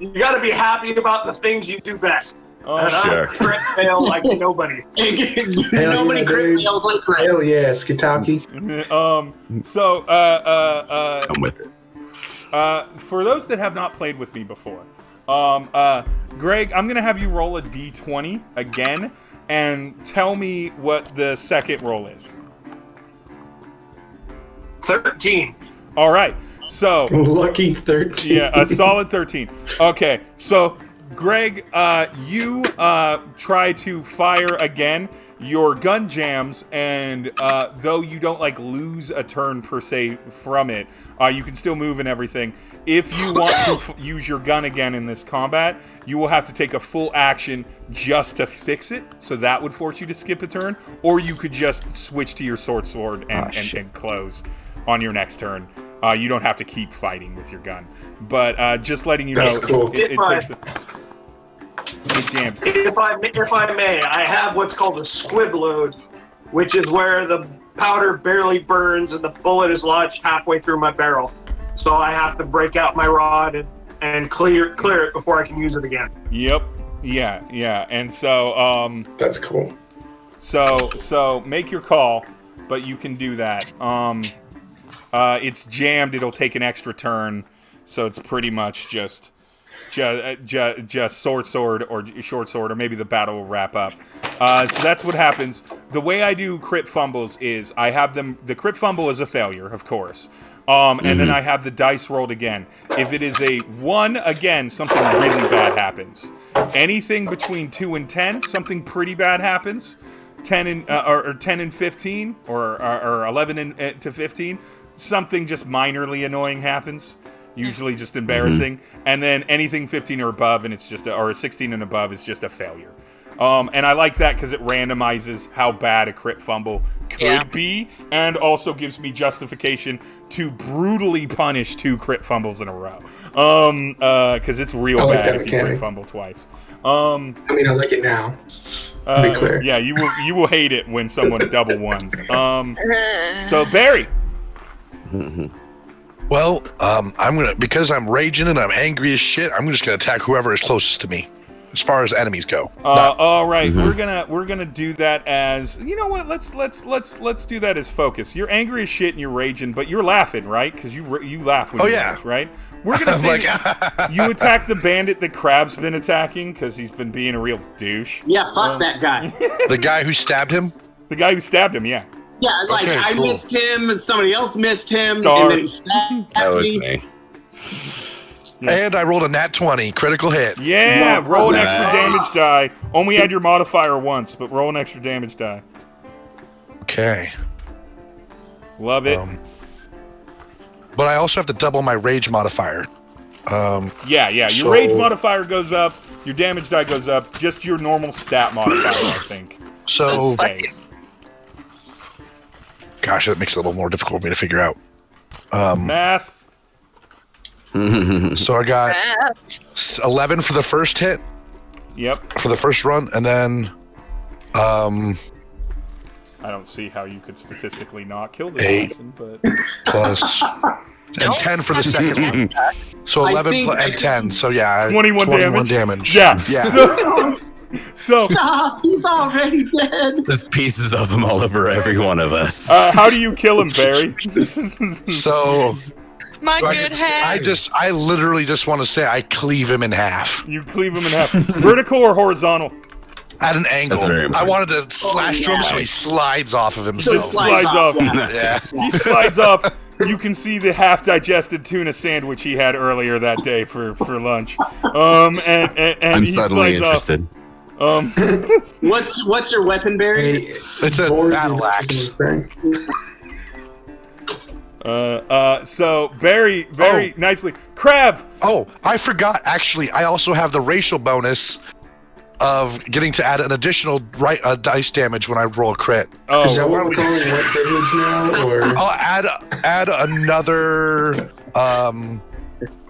Speaker 2: You got to be happy about the things you do best. And
Speaker 4: sure.
Speaker 2: I crit fail like nobody.
Speaker 6: Nobody crit fails like Greg.
Speaker 5: Hell yeah, Skitaki.
Speaker 4: I'm with it.
Speaker 1: For those that have not played with me before, Greg, I'm gonna have you roll a d20 again, and tell me what the second roll is.
Speaker 2: 13.
Speaker 1: All right. So
Speaker 5: Lucky 13.
Speaker 1: yeah, a solid 13. Okay, so Greg, you try to fire again. Your gun jams, and though you don't lose a turn per se from it, you can still move and everything. If you want to use your gun again in this combat, you will have to take a full action just to fix it. So that would force you to skip a turn, or you could just switch to your sword and close on your next turn. You don't have to keep fighting with your gun, but just letting you
Speaker 5: That's
Speaker 1: know,
Speaker 5: cool.
Speaker 1: it takes. It jams.
Speaker 2: If I may, I have what's called a squib load, which is where the powder barely burns and the bullet is lodged halfway through my barrel. So I have to break out my rod and clear it before I can use it again.
Speaker 1: Yep. Yeah. And so
Speaker 5: That's cool.
Speaker 1: So make your call, but you can do that. It's jammed. It'll take an extra turn, so it's pretty much just sword or short sword, or maybe the battle will wrap up. So that's what happens. The way I do crit fumbles is I have them. The crit fumble is a failure, of course. And then I have the dice rolled again. If it is a 1, again, something really bad happens. Anything between 2 and 10, something pretty bad happens. 10 and 15, or 11 to 15, something just minorly annoying happens. Usually just embarrassing. And then anything 15 or above, and it's just or 16 and above is just a failure. And I like that because it randomizes how bad a crit fumble could be, and also gives me justification to brutally punish 2 crit fumbles in a row. Because it's real bad if you crit fumble twice.
Speaker 5: I mean, I like it now. To be clear.
Speaker 1: Yeah, you will hate it when someone double ones. So Barry.
Speaker 7: Well, because I'm raging and I'm angry as shit, I'm just gonna attack whoever is closest to me, as far as enemies go.
Speaker 1: All right, we're gonna do that as, you know what? Let's do that as focus. You're angry as shit and you're raging, but you're laughing, right? Because you laugh when you rage, right? We're gonna say you attack the bandit that Crab's been attacking because he's been being a real douche.
Speaker 6: Yeah, fuck that guy.
Speaker 7: The guy who stabbed him.
Speaker 1: The guy who stabbed him, yeah.
Speaker 6: Yeah,
Speaker 7: Okay,
Speaker 6: I
Speaker 7: cool.
Speaker 6: missed him, and somebody else missed him,
Speaker 1: Star.
Speaker 6: and then he stabbed
Speaker 4: That was
Speaker 6: me.
Speaker 4: me.
Speaker 7: And I rolled a nat 20, critical hit.
Speaker 1: Yeah, roll an extra
Speaker 4: Nice.
Speaker 1: damage die. Only add your modifier once, but roll an extra damage die.
Speaker 7: Okay.
Speaker 1: Love it.
Speaker 7: But I also have to double my rage modifier.
Speaker 1: Yeah. Your
Speaker 7: so-
Speaker 1: rage modifier goes up. Your damage die goes up. Just your normal stat modifier, I think.
Speaker 7: So,
Speaker 3: Bless you.
Speaker 7: gosh, that makes it a little more difficult for me to figure out.
Speaker 1: Math.
Speaker 7: So I got 11 for the first hit,
Speaker 1: Yep.
Speaker 7: for the first run, and then
Speaker 1: I don't see how you could statistically not kill this
Speaker 7: 8.
Speaker 1: person, but
Speaker 7: plus and 10 for the second one. So
Speaker 6: I
Speaker 7: 11
Speaker 6: think-
Speaker 7: and 10. So yeah,
Speaker 1: 21 damage.
Speaker 7: Yeah.
Speaker 1: So
Speaker 6: Stop! He's already dead.
Speaker 4: There's pieces of him all over every one of us.
Speaker 1: how do you kill him, Barry?
Speaker 7: So
Speaker 3: My good head.
Speaker 7: I literally just want to say I cleave him in half
Speaker 1: You cleave him in half. Vertical or horizontal?
Speaker 7: at an angle.
Speaker 4: That's very
Speaker 7: I
Speaker 4: important.
Speaker 7: wanted to slash through him so he slides off of
Speaker 1: Just
Speaker 7: himself.
Speaker 1: slides off.
Speaker 7: Yeah.
Speaker 1: He slides off. You can see the half-digested tuna sandwich he had earlier that day for lunch. And
Speaker 4: I'm
Speaker 1: he
Speaker 4: suddenly
Speaker 1: slides
Speaker 4: interested.
Speaker 6: What's your weapon, Barry?
Speaker 5: Hey,
Speaker 7: It's a
Speaker 5: Boris
Speaker 7: battle
Speaker 5: is
Speaker 7: axe.
Speaker 5: thing.
Speaker 1: So very nicely. Crab.
Speaker 7: Oh, I forgot. Actually, I also have the racial bonus of getting to add an additional dice damage when I roll a crit.
Speaker 1: Oh,
Speaker 5: Is that what we're calling what privilege now? Or
Speaker 7: I'll add another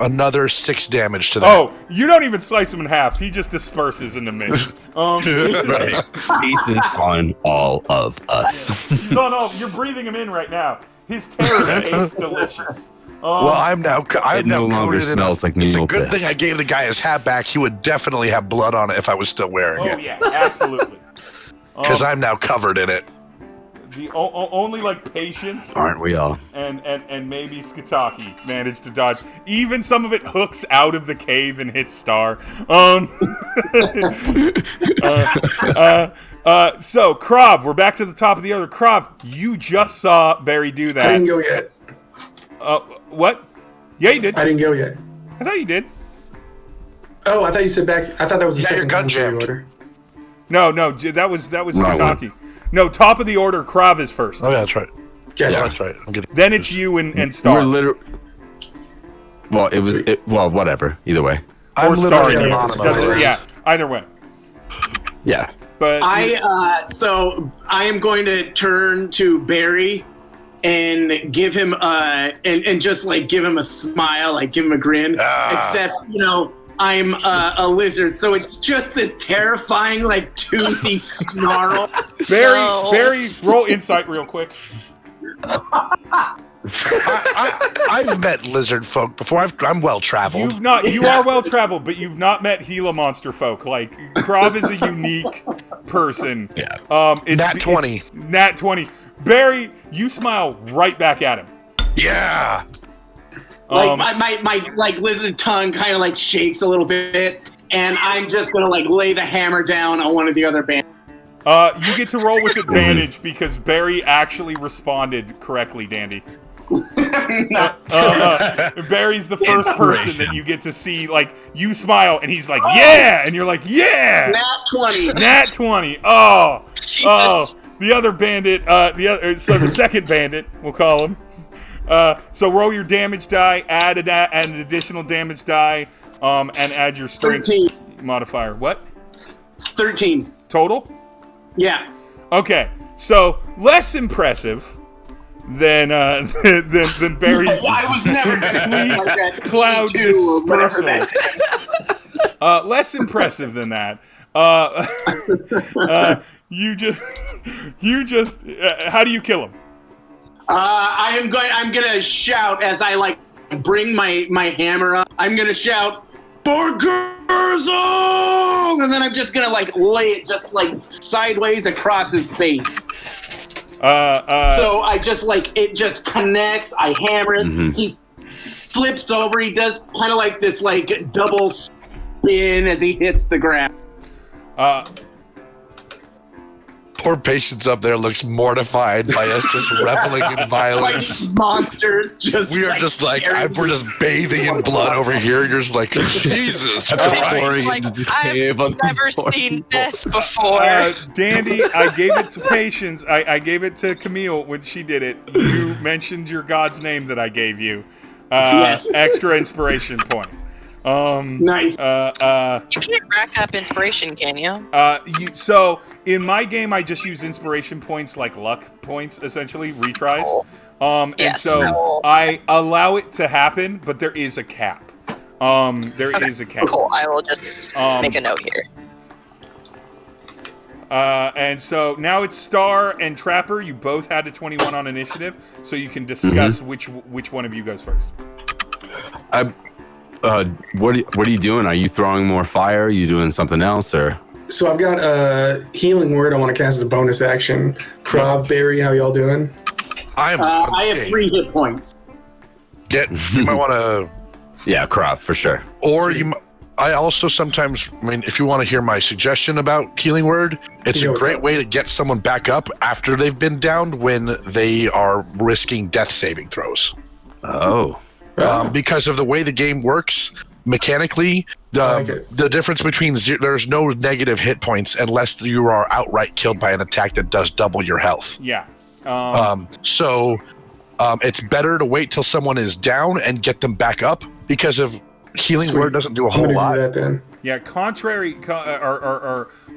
Speaker 7: another 6 damage to that.
Speaker 1: Oh, you don't even slice him in half. He just disperses in the mist.
Speaker 4: Right. Pieces on all of us.
Speaker 1: No, you're breathing him in right now. His terror tastes delicious.
Speaker 7: Well, I'm now
Speaker 4: It no longer
Speaker 7: coated in
Speaker 4: smells like
Speaker 7: It's a
Speaker 4: meal
Speaker 7: good
Speaker 4: pit.
Speaker 7: thing I gave the guy his hat back. He would definitely have blood on it if I was still wearing
Speaker 1: Oh
Speaker 7: it.
Speaker 1: yeah, absolutely.
Speaker 7: Because I'm now covered in it.
Speaker 1: The only like patience
Speaker 4: Aren't we all?
Speaker 1: and maybe Skataki managed to dodge. Even some of it hooks out of the cave and hits Star. So Krob, we're back to the top of the order. Krob, you just saw Barry do that.
Speaker 5: I didn't go yet.
Speaker 1: What? Yeah, you did.
Speaker 5: I didn't go yet.
Speaker 1: I thought you did.
Speaker 5: Oh, I thought you said back. I thought that was the
Speaker 7: Yeah, your
Speaker 5: second
Speaker 7: gun
Speaker 5: one for the
Speaker 7: jammed.
Speaker 5: order.
Speaker 1: No, that was
Speaker 4: Wrong
Speaker 1: Skataki. No, top of the order. Krav is first.
Speaker 7: Oh, yeah, that's right.
Speaker 5: Gotcha.
Speaker 7: Yeah, that's right. I'm getting
Speaker 1: Then it's you and Star.
Speaker 4: We're literally. Well, it was. Well, whatever. Either way.
Speaker 7: I'm
Speaker 1: or Star.
Speaker 7: literally
Speaker 1: in
Speaker 7: at
Speaker 1: you.
Speaker 7: the bottom of the list.
Speaker 1: Yeah, either way.
Speaker 4: Yeah.
Speaker 1: But
Speaker 6: So I am going to turn to Barry and give him and just like give him a smile, like give him a grin. Except, I'm a lizard, so it's just this terrifying, like toothy snarl.
Speaker 1: Barry, roll insight real quick.
Speaker 7: I've met lizard folk before. I'm well traveled.
Speaker 1: You are well traveled, but you've not met Gila monster folk. Like Krav is a unique person.
Speaker 4: Yeah.
Speaker 7: Nat 20.
Speaker 1: Nat 20. Barry, you smile right back at him.
Speaker 7: Yeah.
Speaker 6: Like my like lizard tongue kind of like shakes a little bit, and I'm just gonna like lay the hammer down on one of the other bandits.
Speaker 1: You get to roll with advantage because Barry actually responded correctly, Dandy. Barry's the first person that you get to see, like, you smile and he's like, yeah! And you're like, yeah!
Speaker 6: Nat 20.
Speaker 1: Nat 20. Oh!
Speaker 3: Jesus.
Speaker 1: Oh! The other bandit, so the second bandit, we'll call him. So roll your damage die, add an additional damage die, and add your strength
Speaker 6: 13.
Speaker 1: modifier. What?
Speaker 6: 13.
Speaker 1: Total?
Speaker 6: Yeah.
Speaker 1: Okay, so less impressive than Barry's
Speaker 6: I was never gonna be like that.
Speaker 1: cloud
Speaker 6: 22 or whatever
Speaker 1: dispersal.
Speaker 6: that.
Speaker 1: Less impressive than that. You just. How do you kill him?
Speaker 6: I'm gonna shout as I like bring my hammer up. I'm gonna shout, "Borgerzo!" And then I'm just gonna like lay it just like sideways across his face. So I just like it just connects. I hammer it.
Speaker 4: Mm-hmm.
Speaker 6: He flips over. He does kind of like this like double spin as he hits the ground.
Speaker 7: Poor Patience up there looks mortified by us just reveling in
Speaker 6: Like
Speaker 7: violence.
Speaker 6: monsters just.
Speaker 7: We are just like, we're just bathing in blood over here. You're just like, Jesus Christ.
Speaker 3: Like, I've never seen death before.
Speaker 1: Dandy, I gave it to Patience. I gave it to Camille when she did it. You mentioned your god's name that I gave you.
Speaker 6: Yes.
Speaker 1: Extra inspiration point.
Speaker 6: Nice.
Speaker 3: You can't rack up inspiration, can you?
Speaker 1: So in my game, I just use inspiration points like luck points, essentially retries. And
Speaker 3: Yes.
Speaker 1: so I allow it to happen, but there is a cap. There is a cap.
Speaker 3: Cool. I will just make a note here.
Speaker 1: And so now it's Star and Trapper. You both had a 21 on initiative, so you can discuss which one of you goes first.
Speaker 4: What are you doing? Are you throwing more fire? Are you doing something else, or?
Speaker 5: So I've got a healing word I want to cast as a bonus action. Krob, Barry, how y'all doing?
Speaker 6: I have 3 hit points.
Speaker 7: You might want to,
Speaker 4: Yeah, crop for sure.
Speaker 7: or you. I also sometimes, if you want to hear my suggestion about healing word, it's
Speaker 5: Yeah,
Speaker 7: a
Speaker 5: what's
Speaker 7: great
Speaker 5: up?
Speaker 7: way to get someone back up after they've been downed when they are risking death saving throws.
Speaker 4: Oh.
Speaker 7: Because of the way the game works mechanically, the difference between there's no negative hit points unless you are outright killed by an attack that does double your health.
Speaker 1: Yeah.
Speaker 7: So it's better to wait till someone is down and get them back up because of healing
Speaker 5: Sweet.
Speaker 7: word doesn't do a
Speaker 5: I'm
Speaker 7: whole
Speaker 5: gonna
Speaker 7: lot.
Speaker 5: do that then.
Speaker 1: Yeah, contrary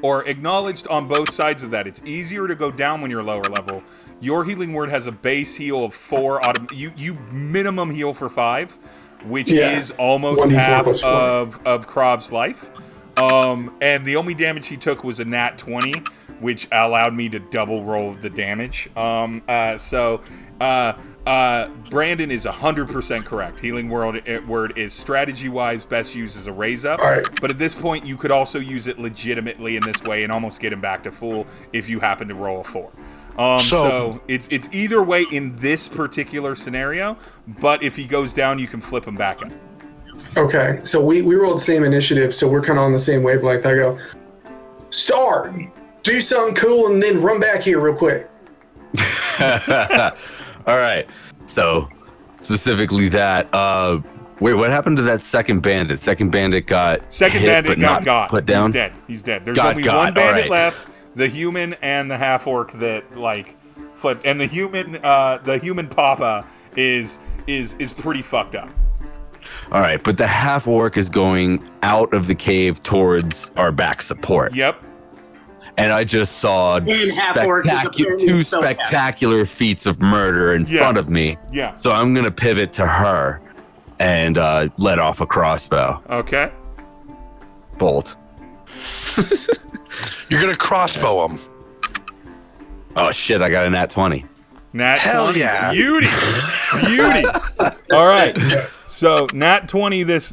Speaker 1: or acknowledged on both sides of that. It's easier to go down when you're lower level. Your healing word has a base heal of 4. You minimum heal for 5. which is almost
Speaker 5: 1d4
Speaker 1: half
Speaker 5: plus 4.
Speaker 1: of Krov's life. And the only damage he took was a nat 20, which allowed me to double roll the damage. Brandon is 100% correct. Healing word is strategy-wise best used as a raise-up.
Speaker 5: All right.
Speaker 1: But at this point, you could also use it legitimately in this way and almost get him back to full if you happen to roll a 4. So it's either way in this particular scenario, but if he goes down, you can flip him back up.
Speaker 5: Okay, so we rolled the same initiative, so we're kind of on the same wavelength. I go, Star, do something cool and then run back here real quick.
Speaker 4: All right. So specifically that. Wait, what happened to that second bandit? Second bandit got put down.
Speaker 1: He's dead. There's only one bandit left. The human and the half orc that flipped, and the human Papa is pretty fucked up.
Speaker 4: All right, but the half orc is going out of the cave towards our back support.
Speaker 1: Yep.
Speaker 4: And I just saw two spectacular feats of murder in front of me.
Speaker 1: Yeah.
Speaker 4: So I'm gonna pivot to her and let off a crossbow.
Speaker 1: Okay.
Speaker 4: Bolt.
Speaker 7: You're gonna crossbow him.
Speaker 4: Oh shit! I got a nat 20.
Speaker 1: Nat
Speaker 7: Hell
Speaker 1: 20.
Speaker 7: yeah.
Speaker 1: Beauty. All right. So nat 20. This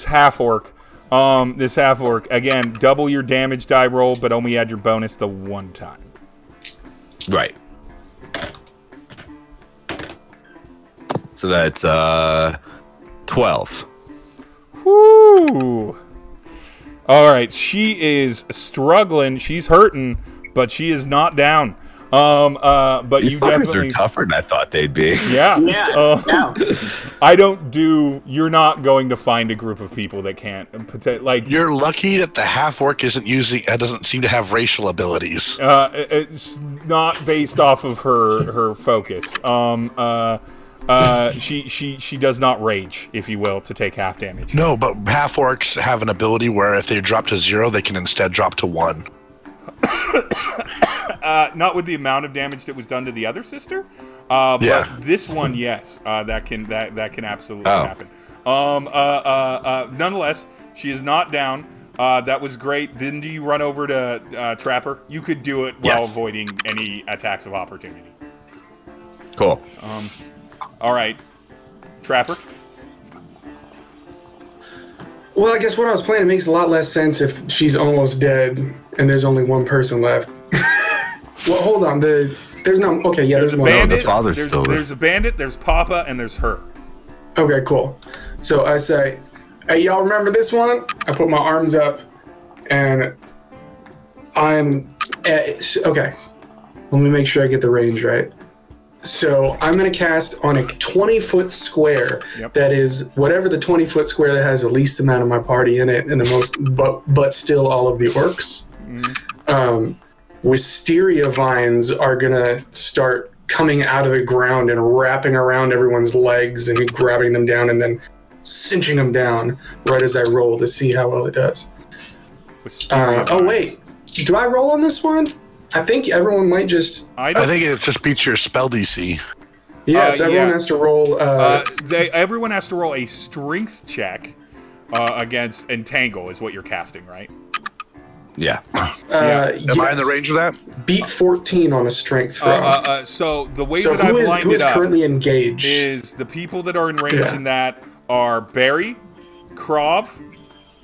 Speaker 1: half orc. This half orc again. Double your damage die roll, but only add your bonus the one time.
Speaker 4: Right. So that's 12.
Speaker 1: Whoo. All right, she is struggling. She's hurting, but she is not down. But
Speaker 4: These
Speaker 1: you
Speaker 4: fuckers
Speaker 1: definitely
Speaker 4: are tougher than I thought they'd be.
Speaker 1: Yeah.
Speaker 6: Yeah.
Speaker 1: You're not going to find a group of people that can't
Speaker 7: You're lucky that the half orc doesn't seem to have racial abilities.
Speaker 1: It's not based off of her focus. She does not rage, if you will, to take half damage.
Speaker 7: No, but half orcs have an ability where if they drop to 0, they can instead drop to 1.
Speaker 1: Not with the amount of damage that was done to the other sister. But this one, yes, that can absolutely happen. Nonetheless, she is not down. That was great. Didn't you run over to Trapper? You could do it while avoiding any attacks of opportunity.
Speaker 4: Cool.
Speaker 1: All right, Trapper.
Speaker 5: Well, I guess what I was playing, it makes a lot less sense if she's almost dead and there's only one person left. Well, hold on. There's no. Okay, yeah, there's one.
Speaker 1: Bandit,
Speaker 4: the father's still there.
Speaker 1: There's a bandit. There's Papa, and there's her.
Speaker 5: Okay, cool. So I say, "Hey, y'all remember this one?" I put my arms up, and I'm okay. Let me make sure I get the range right. So I'm going to cast on a 20-foot square.
Speaker 1: Yep. That
Speaker 5: That is whatever the 20-foot square that has the least amount of my party in it, and the most, but still all of the orcs.
Speaker 1: Mm-hmm.
Speaker 5: Wisteria vines are going to start coming out of the ground and wrapping around everyone's legs and grabbing them down and then cinching them down right as I roll to see how well it does. Oh, wait. Do I roll on this one? I think everyone might just...
Speaker 7: I think it just beats your spell DC.
Speaker 5: Yeah, so everyone has to roll...
Speaker 1: everyone has to roll a strength check against Entangle is what you're casting, right?
Speaker 4: Yeah.
Speaker 7: Am I in the range of that?
Speaker 5: Beat 14 on a strength throw.
Speaker 1: So the way that I've lined
Speaker 5: who is
Speaker 1: it up
Speaker 5: currently engaged
Speaker 1: is the people that are in range in that are Barry, Krov,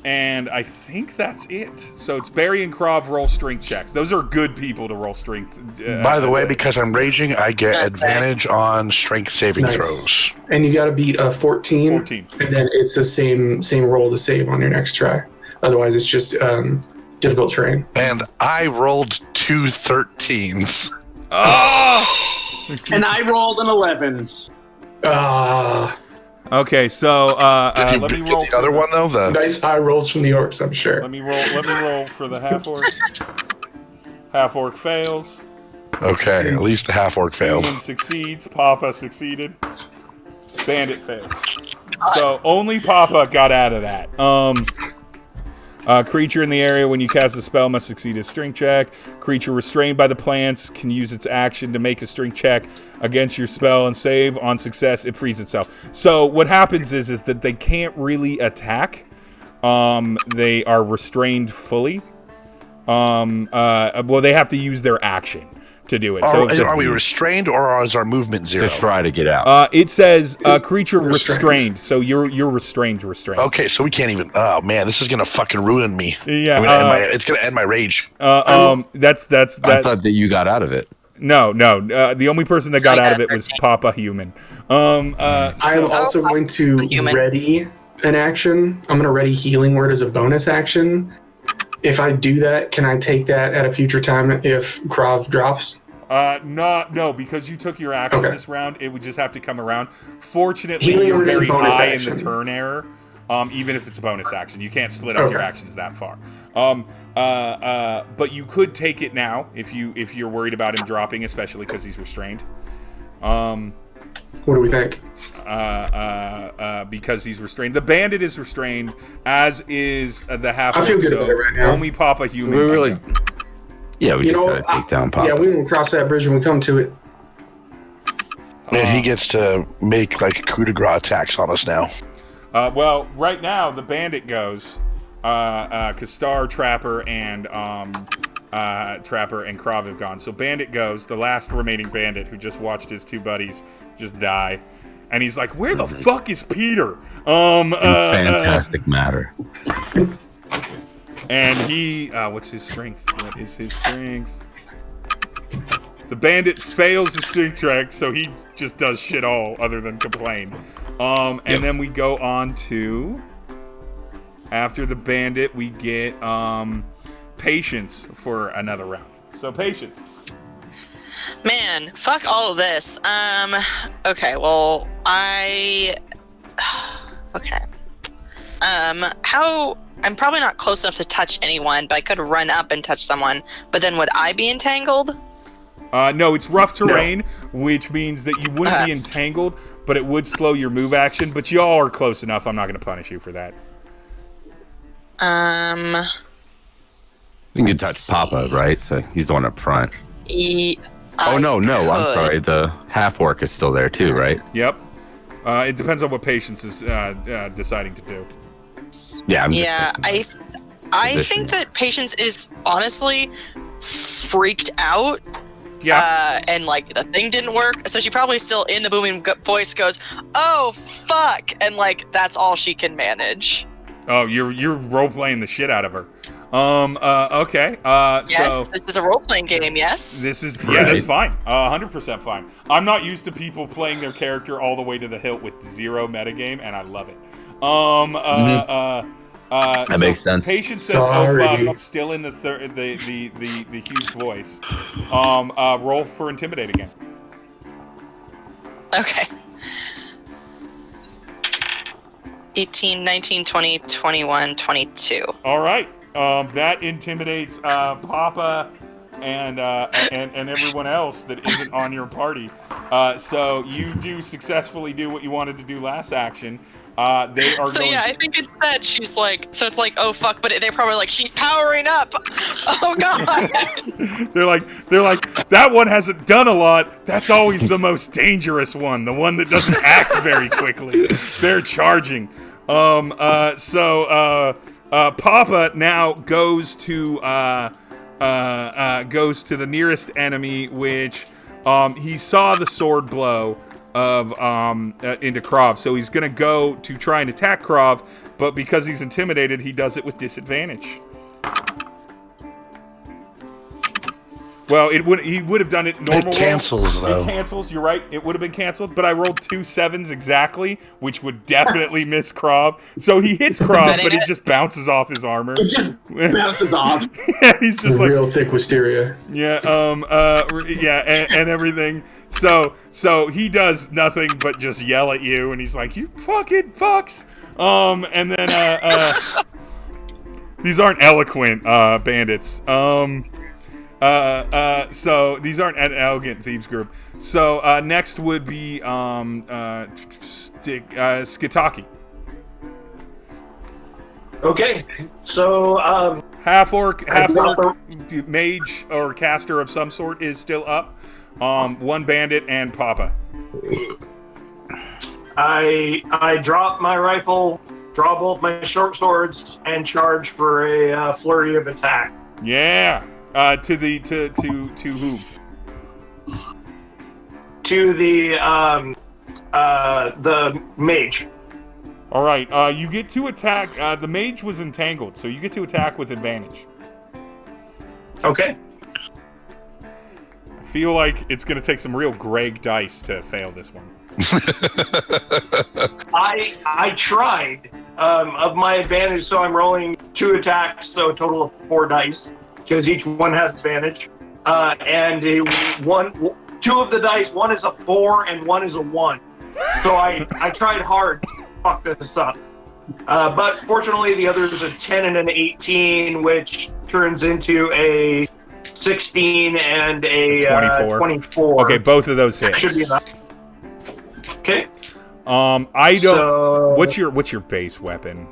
Speaker 1: and I think that's it. So it's Barry and Krov roll strength checks. Those are good people to roll strength.
Speaker 7: By the way, because I'm raging, I get advantage on strength saving throws.
Speaker 5: And you got to beat a 14.
Speaker 1: 14.
Speaker 5: And then it's the same roll to save on your next try. Otherwise, it's just difficult terrain.
Speaker 7: And I rolled 2 13s.
Speaker 1: Oh!
Speaker 6: And I rolled an 11.
Speaker 1: Okay, so
Speaker 7: Did you
Speaker 1: let me
Speaker 7: get
Speaker 1: roll
Speaker 7: the other one though? The
Speaker 5: Nice high rolls from the orcs, I'm sure.
Speaker 1: Let me roll for the half orc. Half orc fails.
Speaker 7: okay, at least the half orc failed.
Speaker 1: Human succeeds. Papa succeeded. Bandit fails. So only Papa got out of that. Creature in the area when you cast a spell must succeed a strength check. Creature restrained by the plants can use its action to make a strength check against your spell and save. On success, it frees itself. So what happens is that they can't really attack. They are restrained fully. Well, they have to use their action to do it.
Speaker 7: Are we restrained, or is our movement 0?
Speaker 4: To try to get out.
Speaker 1: It says creature restrained. So you're restrained.
Speaker 7: Okay, so we can't even. Oh man, this is gonna fucking ruin me.
Speaker 1: Yeah,
Speaker 7: it's gonna end my rage.
Speaker 1: That's
Speaker 4: I thought that you got out of it.
Speaker 1: No. The only person that got out of it was Papa Human.
Speaker 5: I'm also going to ready an action. I'm going to ready healing word as a bonus action. If I do that, can I take that at a future time if Krav drops?
Speaker 1: No, because you took your action this round, it would just have to come around. Fortunately,
Speaker 5: healing
Speaker 1: you're very high
Speaker 5: action.
Speaker 1: in the turn error. Even if it's a bonus action, you can't split up your actions that far. But you could take it now if you're worried about him dropping, especially because he's restrained.
Speaker 5: What do we think?
Speaker 1: Because he's restrained. The bandit is restrained, as is the half.
Speaker 5: I feel good about it right now.
Speaker 1: Only Papa Human.
Speaker 4: We really. Yeah, we just gotta take down Papa.
Speaker 5: Yeah, we will cross that bridge when we come to it.
Speaker 7: And he gets to make like coup de grace attacks on us now.
Speaker 1: Well, right now the bandit goes. Kastar, Trapper, and Krav have gone. So Bandit goes, the last remaining bandit who just watched his two buddies just die. And he's like, where the fuck is Peter?
Speaker 4: Fantastic matter.
Speaker 1: And he, what's his strength? What is his strength? The bandit fails his strength check, so he just does shit all other than complain. And then we go on to, after the bandit, we get patience for another round. So patience.
Speaker 3: Man, fuck all of this. Okay, well, okay. I'm probably not close enough to touch anyone, but I could run up and touch someone. But then would I be entangled?
Speaker 1: No, it's rough terrain, which means that you wouldn't be entangled, but it would slow your move action. But y'all are close enough. I'm not going to punish you for that.
Speaker 4: You can touch Papa, right? So he's the one up front. No, I'm sorry. The half-orc is still there too, right?
Speaker 1: Yep. It depends on what Patience is deciding to do.
Speaker 4: Yeah,
Speaker 3: I think that Patience is honestly freaked out.
Speaker 1: Yeah.
Speaker 3: And like the thing didn't work, so she probably still in the booming voice goes, "Oh fuck," and like that's all she can manage.
Speaker 1: Oh, you're role playing the shit out of her. Okay.
Speaker 3: Yes,
Speaker 1: so
Speaker 3: this is a role playing game. Yes.
Speaker 1: This is that's fine. 100% fine. I'm not used to people playing their character all the way to the hilt with zero metagame, and I love it.
Speaker 4: That makes sense.
Speaker 1: Patience says, "Oh fuck!" Still in the huge voice. Roll for intimidate again.
Speaker 3: Okay. 18, 19, 20, 21, 22.
Speaker 1: All right. That intimidates Papa and everyone else that isn't on your party. So you do successfully do what you wanted to do last action. They are.
Speaker 3: So I think it's that she's like. So it's like, oh fuck, but they're probably like, she's powering up. Oh god.
Speaker 1: they're like that one hasn't done a lot. That's always the most dangerous one. The one that doesn't act very quickly. They're charging. Papa now goes to the nearest enemy, which he saw the sword blow of into Krav, so he's gonna go to try and attack Krav, but because he's intimidated, he does it with disadvantage. Well, he would have done it normal.
Speaker 7: It cancels though.
Speaker 1: It cancels. You're right. It would have been canceled, but I rolled 2 7s exactly, which would definitely miss Krav. So he hits Krav, but it just bounces off his armor.
Speaker 6: It just bounces off.
Speaker 1: Yeah, he's just like
Speaker 5: real thick wisteria.
Speaker 1: Yeah. And everything. So he does nothing but just yell at you, and he's like, "You fucking fucks!" And then these aren't eloquent bandits. So these aren't an elegant thieves group. So next would be Skitaki.
Speaker 2: Okay, so
Speaker 1: Half orc mage or caster of some sort is still up. One bandit and Papa.
Speaker 2: I drop my rifle, draw both my short swords, and charge for a flurry of attack.
Speaker 1: Yeah. To who?
Speaker 2: To the mage.
Speaker 1: All right. You get to attack. The mage was entangled, so you get to attack with advantage.
Speaker 2: Okay.
Speaker 1: I feel like it's going to take some real Greg dice to fail this one.
Speaker 2: I tried of my advantage, so I'm rolling 2 attacks, so a total of 4 dice, because each one has advantage. And 2 of the dice, one is a 4 and one is a 1. So I tried hard to fuck this up. But fortunately, the other is a 10 and an 18, which turns into a 16 and a 24.
Speaker 1: Okay, both of those hits.
Speaker 2: Should be enough. Okay.
Speaker 1: I don't.
Speaker 2: So,
Speaker 1: what's your base weapon?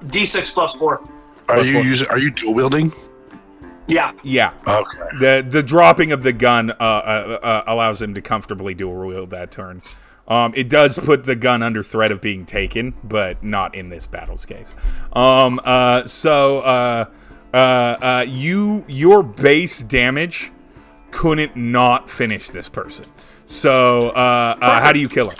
Speaker 2: D6 plus 4.
Speaker 7: Are you dual wielding?
Speaker 2: Yeah.
Speaker 1: Yeah.
Speaker 7: Okay.
Speaker 1: The dropping of the gun allows him to comfortably dual wield that turn. It does put the gun under threat of being taken, but not in this battle's case. Your base damage couldn't not finish this person. So, how do you kill her?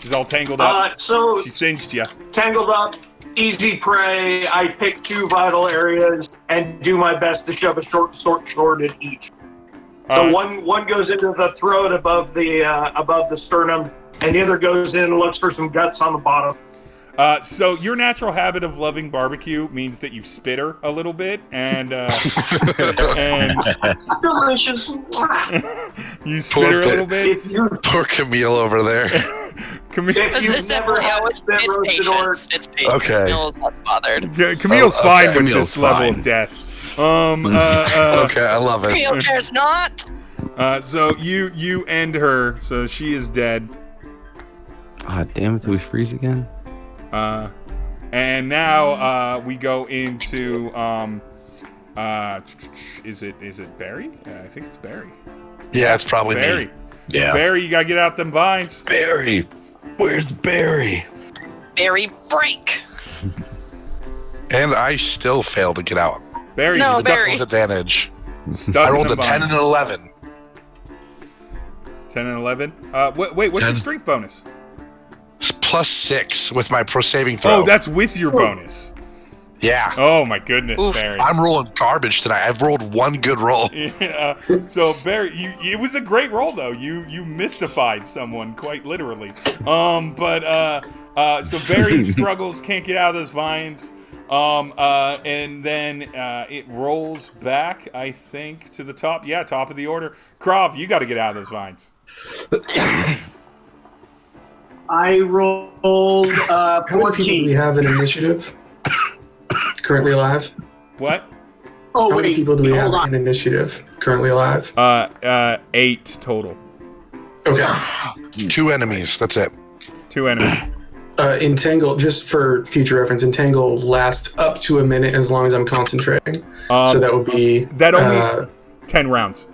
Speaker 1: She's all tangled up.
Speaker 2: So
Speaker 1: She singed you.
Speaker 2: tangled up, easy prey. I pick 2 vital areas and do my best to shove a short sword in each. So one goes into the throat above the sternum, and the other goes in and looks for some guts on the bottom.
Speaker 1: So your natural habit of loving barbecue means that you spit her a little bit, and
Speaker 2: Delicious.
Speaker 1: you spit her a little bit.
Speaker 7: Poor Camille over there.
Speaker 1: Camille,
Speaker 3: It's patience. It's patience.
Speaker 7: Okay.
Speaker 3: Camille's less bothered.
Speaker 1: Camille's fine with
Speaker 4: Camille's
Speaker 1: this level
Speaker 4: fine.
Speaker 1: of death.
Speaker 7: Okay, I love it.
Speaker 3: Camille cares not.
Speaker 1: So you end her, so she is dead.
Speaker 4: Ah, damn it! Did we freeze again?
Speaker 1: And now we go into is it Barry? I think it's Barry.
Speaker 7: Yeah, it's probably
Speaker 1: Barry.
Speaker 7: me.
Speaker 4: Yeah.
Speaker 1: Barry, you gotta get out them vines.
Speaker 4: Barry, where's Barry?
Speaker 3: Barry, break.
Speaker 7: And I still failed to get out.
Speaker 1: Barry,
Speaker 3: No,
Speaker 7: Stuck
Speaker 3: Barry.
Speaker 7: with advantage.
Speaker 1: stuck
Speaker 7: I
Speaker 1: in
Speaker 7: rolled
Speaker 1: the
Speaker 7: a 10 and
Speaker 1: vines.
Speaker 7: an 11.
Speaker 1: 10 and 11. Wait, what's your
Speaker 7: 10.
Speaker 1: strength bonus?
Speaker 7: It's +6 with my pro saving throw.
Speaker 1: Oh, that's with your bonus.
Speaker 7: Yeah.
Speaker 1: Oh my goodness,
Speaker 3: Oof.
Speaker 1: Barry.
Speaker 7: I'm rolling garbage tonight. I've rolled 1 good roll.
Speaker 1: Yeah. So Barry, it was a great roll though. You mystified someone quite literally. So Barry struggles, can't get out of those vines. And then it rolls back, I think, to the top. Yeah, top of the order. Krav, you got to get out of those vines.
Speaker 6: I rolled
Speaker 5: How many people do we
Speaker 6: 14.
Speaker 5: have in initiative? Currently alive?
Speaker 1: What?
Speaker 6: Oh,
Speaker 5: How many
Speaker 6: wait.
Speaker 5: people do we have
Speaker 6: Hold
Speaker 5: in
Speaker 6: on.
Speaker 5: initiative currently alive?
Speaker 1: 8 total.
Speaker 5: Okay.
Speaker 7: 2 enemies. That's it.
Speaker 1: 2 enemies.
Speaker 5: Entangle, just for future reference, Entangle lasts up to a minute as long as I'm concentrating. So that would be
Speaker 1: That only 10 rounds.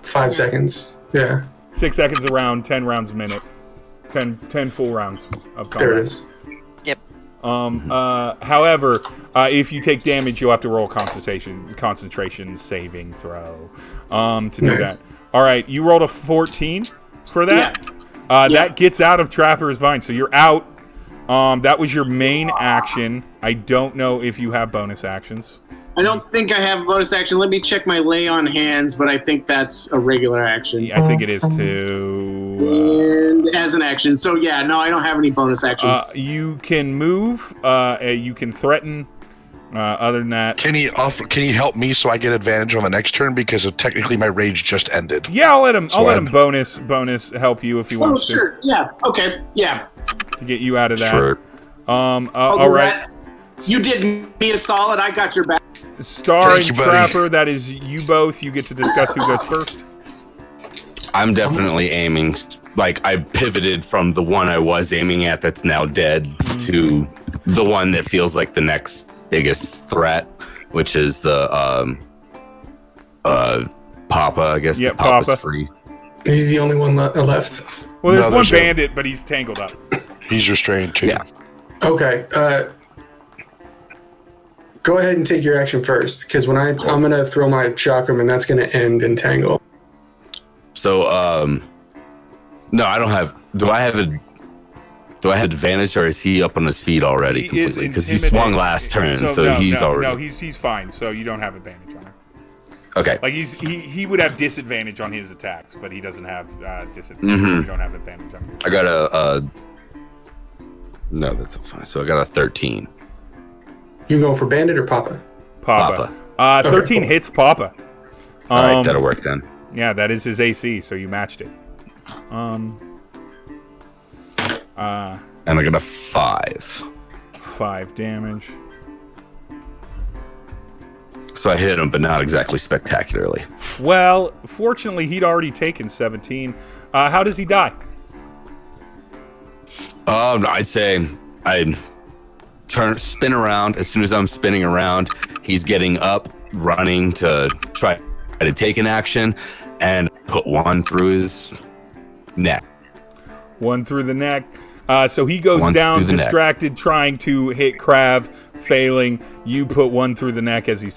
Speaker 5: 5 seconds. Yeah,
Speaker 1: 6 seconds a round, 10 rounds a minute. 10 full rounds of combat.
Speaker 5: there it is.
Speaker 3: Yep.
Speaker 1: However, if you take damage, you'll have to roll concentration saving throw to do
Speaker 5: Nice.
Speaker 1: that. All right, you rolled a 14 for that. That gets out of Trapper's Vine, so you're out. That was your main action. I don't know if you have bonus actions.
Speaker 6: I don't think I have a bonus action. Let me check my lay on hands, but I think that's a regular action.
Speaker 1: I think it is too.
Speaker 6: And as an action. So, yeah, no, I don't have any bonus actions.
Speaker 1: You can move. You can threaten. Other than that,
Speaker 7: Can he help me so I get advantage on the next turn because technically my rage just ended?
Speaker 1: yeah, I'll let him. I'll let him
Speaker 7: I'm-
Speaker 1: bonus help you if he
Speaker 6: Oh,
Speaker 1: wants
Speaker 6: sure. Yeah. Okay. Yeah.
Speaker 1: to get you out of that.
Speaker 4: Sure.
Speaker 6: I'll
Speaker 1: All
Speaker 6: do
Speaker 1: right.
Speaker 6: that. You did me a solid. I got your back.
Speaker 1: Starring
Speaker 7: Thank you, buddy.
Speaker 1: Trapper, that is you both. You get to discuss who goes first.
Speaker 4: I'm definitely aiming. Like, I pivoted from the one I was aiming at that's now dead to the one that feels like the next biggest threat, which is the Papa, I guess.
Speaker 1: Yeah,
Speaker 4: Papa's
Speaker 1: Papa.
Speaker 4: free.
Speaker 5: He's the only one left.
Speaker 1: Well, there's
Speaker 7: No,
Speaker 1: one
Speaker 7: there's
Speaker 1: bandit, but he's tangled up.
Speaker 7: He's restrained too.
Speaker 4: Yeah.
Speaker 5: Okay. Go ahead and take your action first, because when I'm gonna throw my chakram, and that's gonna end entangle.
Speaker 4: So, no, I don't have. Do I have advantage, or is he up on his feet already
Speaker 1: He is
Speaker 4: completely? Because he swung
Speaker 1: intimidated.
Speaker 4: last turn, so he's already.
Speaker 1: No, he's fine. So you don't have advantage on him.
Speaker 4: Okay.
Speaker 1: Like he would have disadvantage on his attacks, but he doesn't have disadvantage. You don't have advantage on him.
Speaker 4: I got a. No, that's fine. So I got a 13.
Speaker 5: You going for Bandit or Papa?
Speaker 1: Papa. 13
Speaker 5: Okay, cool.
Speaker 1: hits Papa.
Speaker 4: All right, that'll work then.
Speaker 1: Yeah, that is his AC, so you matched it.
Speaker 4: And I got a 5.
Speaker 1: 5 damage.
Speaker 4: So I hit him, but not exactly spectacularly.
Speaker 1: Well, fortunately, he'd already taken 17. How does he die?
Speaker 4: I'd say I spin around. As soon as I'm spinning around, he's getting up, running to try to take an action, and put one through his neck.
Speaker 1: One through the neck. So he goes
Speaker 4: One
Speaker 1: down,
Speaker 4: through the
Speaker 1: distracted, trying to hit Krav, failing. You put one through the neck as he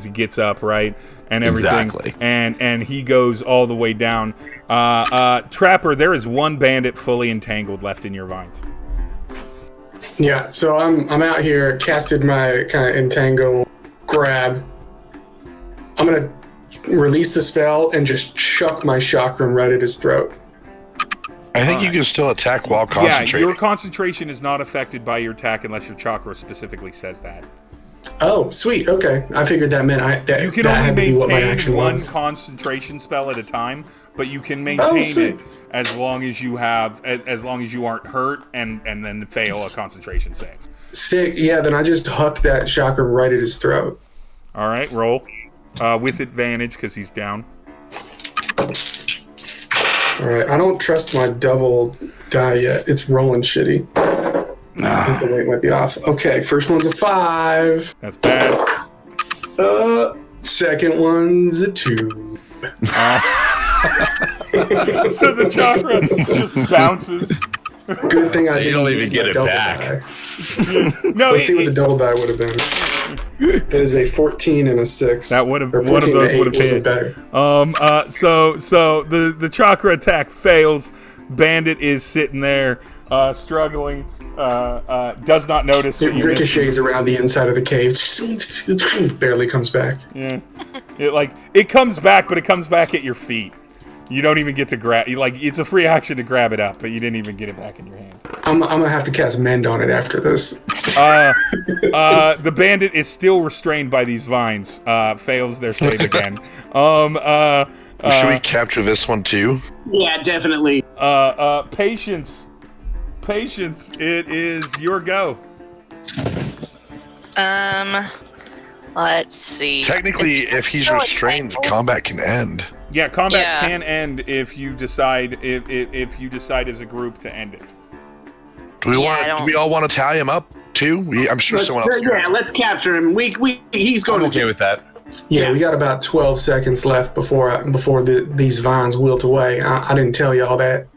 Speaker 1: gets up, right, and everything.
Speaker 4: Exactly.
Speaker 1: And he goes all the way down. Trapper, there is one bandit fully entangled left in your vines.
Speaker 5: Yeah. So I'm out here, casted my kind of entangle grab. I'm gonna release the spell and just chuck my chakram right at his throat.
Speaker 7: I think you can still attack while
Speaker 1: Yeah,
Speaker 7: concentrating.
Speaker 1: your concentration is not affected by your attack unless your chakra specifically says that.
Speaker 5: Oh, sweet. Okay, I figured that meant that
Speaker 1: You can
Speaker 5: that
Speaker 1: only
Speaker 5: had to be what my action
Speaker 1: maintain one
Speaker 5: was.
Speaker 1: concentration spell at a time, but you can maintain
Speaker 5: sweet.
Speaker 1: it as long as you have, as long as you aren't hurt and then fail a concentration save.
Speaker 5: Sick. Yeah. Then I just hucked that chakram right at his throat.
Speaker 1: All right, roll with advantage because he's down.
Speaker 5: All right. I don't trust my double die yet. It's rolling shitty. I think the weight might be off. Okay. First one's a 5.
Speaker 1: That's bad.
Speaker 5: Second one's a 2.
Speaker 1: So the chakra just bounces.
Speaker 5: Good thing I
Speaker 4: You
Speaker 5: didn't
Speaker 4: don't even
Speaker 5: use
Speaker 4: get
Speaker 5: my
Speaker 4: it
Speaker 5: double
Speaker 4: back.
Speaker 5: die.
Speaker 1: No,
Speaker 5: Let's see what the double die would have been. That is a 14 and a 6.
Speaker 1: That would have
Speaker 5: Or
Speaker 1: one of
Speaker 5: 14
Speaker 1: those
Speaker 5: to 8
Speaker 1: would have
Speaker 5: was
Speaker 1: hit.
Speaker 5: better.
Speaker 1: So the chakra attack fails. Bandit is sitting there, struggling. Does not notice that
Speaker 5: It
Speaker 1: you missed him.
Speaker 5: ricochets around the inside of the cave. Barely comes back.
Speaker 1: Yeah, it comes back, but it comes back at your feet. You don't even get to grab. It's a free action to grab it up, but you didn't even get it back in your hand.
Speaker 5: I'm gonna have to cast Mend on it after this.
Speaker 1: The bandit is still restrained by these vines. Fails their save again.
Speaker 7: Should we capture this one too?
Speaker 6: Yeah, definitely.
Speaker 1: Patience. It is your go.
Speaker 3: Let's see.
Speaker 7: Technically, if he's restrained, combat can end.
Speaker 1: Yeah, combat
Speaker 3: Yeah.
Speaker 1: can end if you decide if you decide as a group to end it.
Speaker 7: Do we
Speaker 3: Yeah, I don't-
Speaker 7: do we all want to tie him up too? I'm sure someone else.
Speaker 6: Let's capture him. He's going
Speaker 4: I'm
Speaker 6: to
Speaker 4: okay with that.
Speaker 5: Yeah, we got about 12 seconds left before these vines wilt away. I didn't tell you all that.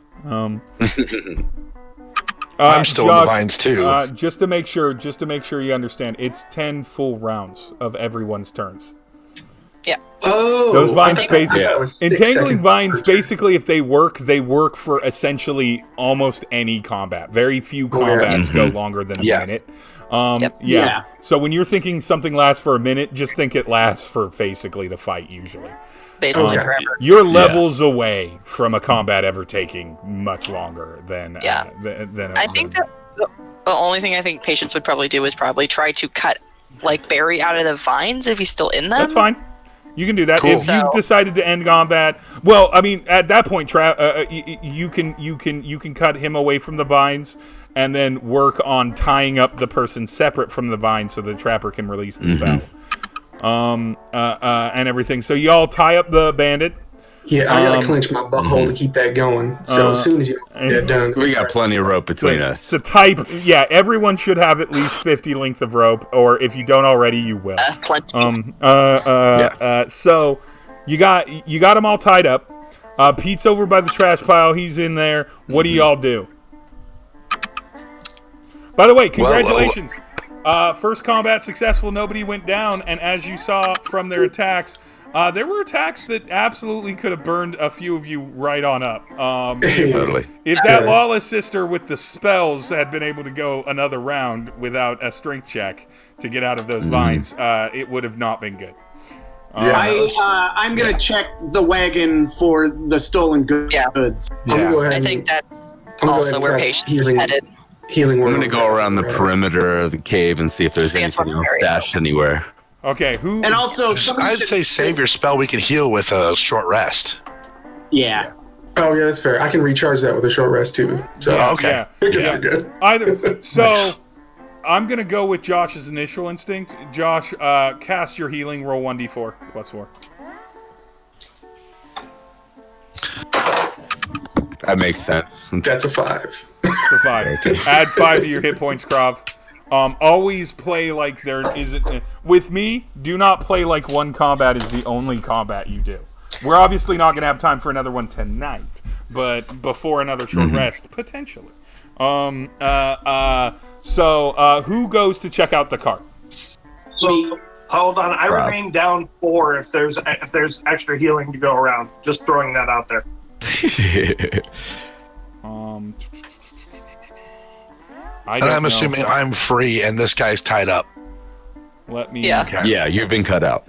Speaker 7: I'm still in the
Speaker 1: Josh,
Speaker 7: vines too.
Speaker 1: just to make sure you understand, it's 10 full rounds of everyone's turns.
Speaker 3: Yeah.
Speaker 5: Oh,
Speaker 1: Those vines
Speaker 5: I
Speaker 1: basically,
Speaker 5: thought it was 6
Speaker 1: entangling
Speaker 5: seconds
Speaker 1: vines
Speaker 5: per turn.
Speaker 1: basically, if they work for essentially almost any combat. Very few combats go longer than a minute.
Speaker 3: Yep.
Speaker 6: Yeah.
Speaker 1: So when you're thinking something lasts for a minute, just think it lasts for basically the fight usually.
Speaker 3: Basically
Speaker 5: Okay.
Speaker 3: forever.
Speaker 1: You're levels away from a combat ever taking much longer than
Speaker 3: Yeah. I think that the only thing I think Patience would probably do is probably try to cut Barry out of the vines if he's still in them.
Speaker 1: that's fine. You can do that
Speaker 7: Cool.
Speaker 1: if you've decided to end combat. Well, I mean, at that point, you can cut him away from the vines, and then work on tying up the person separate from the vines so the trapper can release the spell. And everything. So y'all tie up the bandit.
Speaker 5: Yeah, I gotta clench my butthole to keep that going. So as soon as you get done,
Speaker 4: We got plenty of rope between us.
Speaker 1: So type, yeah, everyone should have at least 50 length of rope, or if you don't already, you will.
Speaker 3: Plenty.
Speaker 1: So you got them all tied up. Pete's over by the trash pile. He's in there. What do y'all do? By the way, congratulations. First combat successful. Nobody went down, and as you saw from their attacks, there were attacks that absolutely could have burned a few of you right on up.
Speaker 4: Totally.
Speaker 1: If that lawless sister with the spells had been able to go another round without a strength check to get out of those vines, it would have not been good.
Speaker 6: I'm gonna check the wagon for the stolen goods.
Speaker 7: Yeah.
Speaker 3: I think that's also where patience is headed.
Speaker 5: Healing.
Speaker 4: I'm gonna go around the perimeter of the cave and see if there's anything else stashed anywhere.
Speaker 1: Okay, who?
Speaker 6: And also,
Speaker 7: I'd say save your spell. We can heal with a short rest.
Speaker 6: Yeah.
Speaker 5: Oh yeah, that's fair. I can recharge that with a short rest too. So
Speaker 7: Okay.
Speaker 5: yeah. Good.
Speaker 1: Either. So,
Speaker 7: Nice.
Speaker 1: I'm going to go with Josh's initial instinct. Josh, cast your healing, roll 1d4, +4.
Speaker 4: That makes sense.
Speaker 5: That's a 5.
Speaker 1: So 5. Add 5 to your hit points, Krav. Always play like there isn't... With me, do not play like one combat is the only combat you do. We're obviously not going to have time for another one tonight, but before another short rest, potentially. So, who goes to check out the cart?
Speaker 2: So hold on, I
Speaker 4: Crap.
Speaker 2: remain down 4 if there's extra healing to go around. Just throwing that out there.
Speaker 1: I
Speaker 7: And
Speaker 1: don't
Speaker 7: I'm
Speaker 1: know.
Speaker 7: assuming I'm free and this guy's tied up.
Speaker 1: Let me.
Speaker 3: Yeah.
Speaker 7: Okay.
Speaker 4: Yeah, you've been cut out.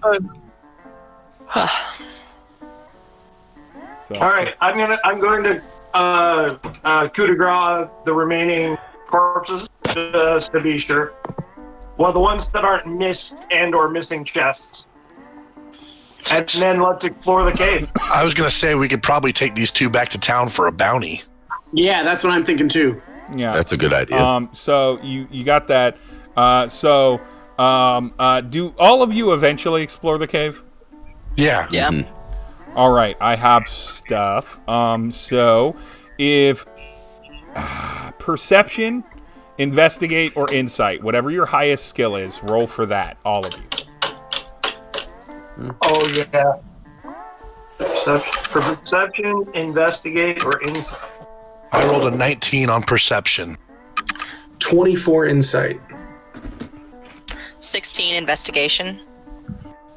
Speaker 1: So,
Speaker 2: All right, I'm going to coup de grace the remaining corpses just to be sure. Well, the ones that aren't missed or missing chests. And then let's explore the cave.
Speaker 7: I was going to say we could probably take these two back to town for a bounty.
Speaker 6: Yeah, that's what I'm thinking too.
Speaker 1: Yeah.
Speaker 4: That's a good idea.
Speaker 1: So you got that. Do all of you eventually explore the cave?
Speaker 7: Yeah.
Speaker 3: Yeah.
Speaker 1: All right, I have stuff. So if perception, investigate, or insight, whatever your highest skill is, roll for that, all of you.
Speaker 2: Oh, yeah. Perception, investigate, or insight.
Speaker 7: I rolled a 19 on perception.
Speaker 5: 24 insight.
Speaker 3: 16 investigation.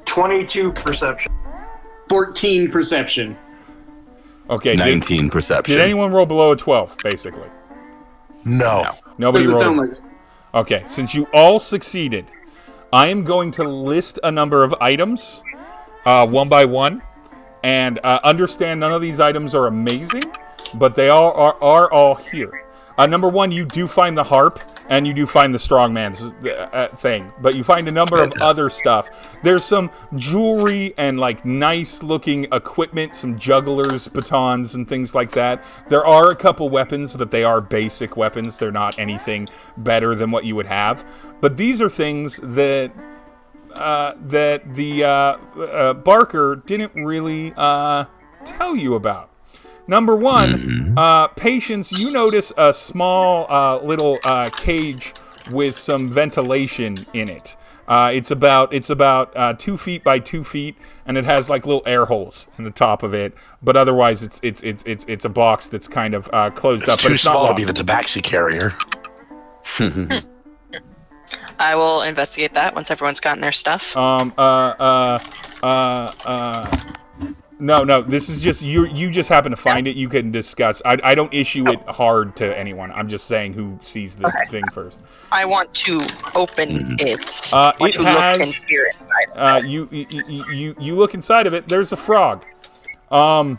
Speaker 2: 22 perception.
Speaker 6: 14 perception.
Speaker 1: Okay.
Speaker 4: 19 perception.
Speaker 1: Did anyone roll below a 12, basically?
Speaker 7: No.
Speaker 1: Nobody
Speaker 6: Doesn't
Speaker 1: rolled.
Speaker 6: sound like it.
Speaker 1: Okay, since you all succeeded, I am going to list a number of items, one by one, and understand none of these items are amazing, but they all are all here. Number one, you do find the harp, and you do find the strongman's thing, but you find a number of other stuff. There's some jewelry and like nice-looking equipment, some jugglers, batons, and things like that. There are a couple weapons, but they are basic weapons. They're not anything better than what you would have. But these are things that the Barker didn't really tell you about. Number one, Patience, you notice a small little cage with some ventilation in it. It's about 2 feet by 2 feet, and it has like little air holes in the top of it. But otherwise, it's a box that's kind of closed
Speaker 7: It's
Speaker 1: up.
Speaker 7: too
Speaker 1: But it's not
Speaker 7: small to
Speaker 1: locked.
Speaker 7: be the tabaxi carrier.
Speaker 3: I will investigate that once everyone's gotten their stuff.
Speaker 1: No. This is just you just happen to find it. You can discuss. I don't issue it hard to anyone. I'm just saying who sees the thing first.
Speaker 3: I want to open it.
Speaker 1: It has.
Speaker 3: Look and peer inside.
Speaker 1: You look inside of it. There's a frog.
Speaker 5: the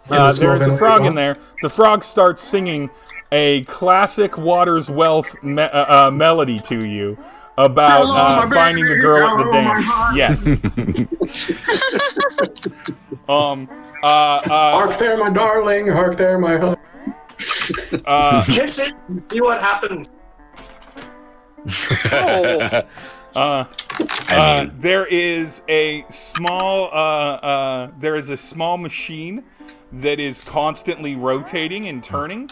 Speaker 1: There's
Speaker 5: small
Speaker 1: a
Speaker 5: ventilator
Speaker 1: frog in
Speaker 5: box.
Speaker 1: there. The frog starts singing a classic Waters Wealth melody to you about
Speaker 6: Hello, my
Speaker 1: finding the
Speaker 6: baby.
Speaker 1: girl at the
Speaker 6: Hello, my
Speaker 1: dance. Yes.
Speaker 5: Hark there, my darling. Hark there, my hon.
Speaker 2: Kiss it and see what happens.
Speaker 3: Oh.
Speaker 1: There is a small machine that is constantly rotating and turning.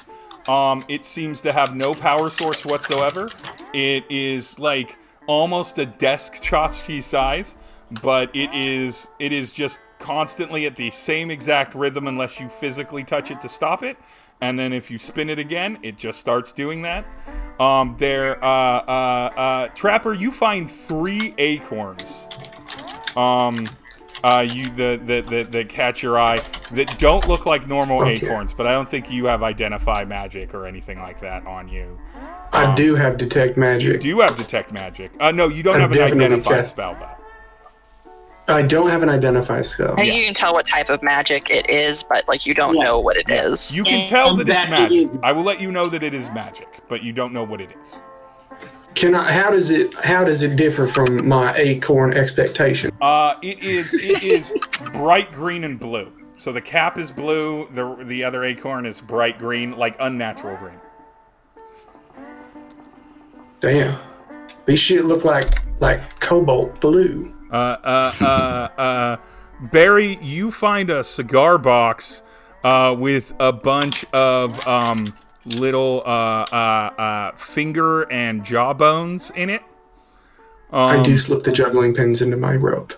Speaker 1: It seems to have no power source whatsoever. It is like almost a desk tchotchke size, but it is just constantly at the same exact rhythm unless you physically touch it to stop it. And then if you spin it again, it just starts doing that. Trapper, you find 3 acorns. That catch your eye that don't look like normal acorns, but I don't think you have identify magic or anything like that on you.
Speaker 5: I do have detect magic.
Speaker 1: Do you have detect magic? No, you don't have an identify spell though.
Speaker 5: I don't have an identify spell.
Speaker 3: I think you can tell what type of magic it is, but like you don't know what it is.
Speaker 1: You can tell that it's magic. I will let you know that it is magic, but you don't know what it is.
Speaker 5: How does it differ from my acorn expectation?
Speaker 1: It is bright green and blue. So the cap is blue, the other acorn is bright green, like unnatural green.
Speaker 5: Damn. These shit look like cobalt blue.
Speaker 1: Barry, you find a cigar box with a bunch of little finger and jawbones in it.
Speaker 5: I do slip the juggling pins into my rope.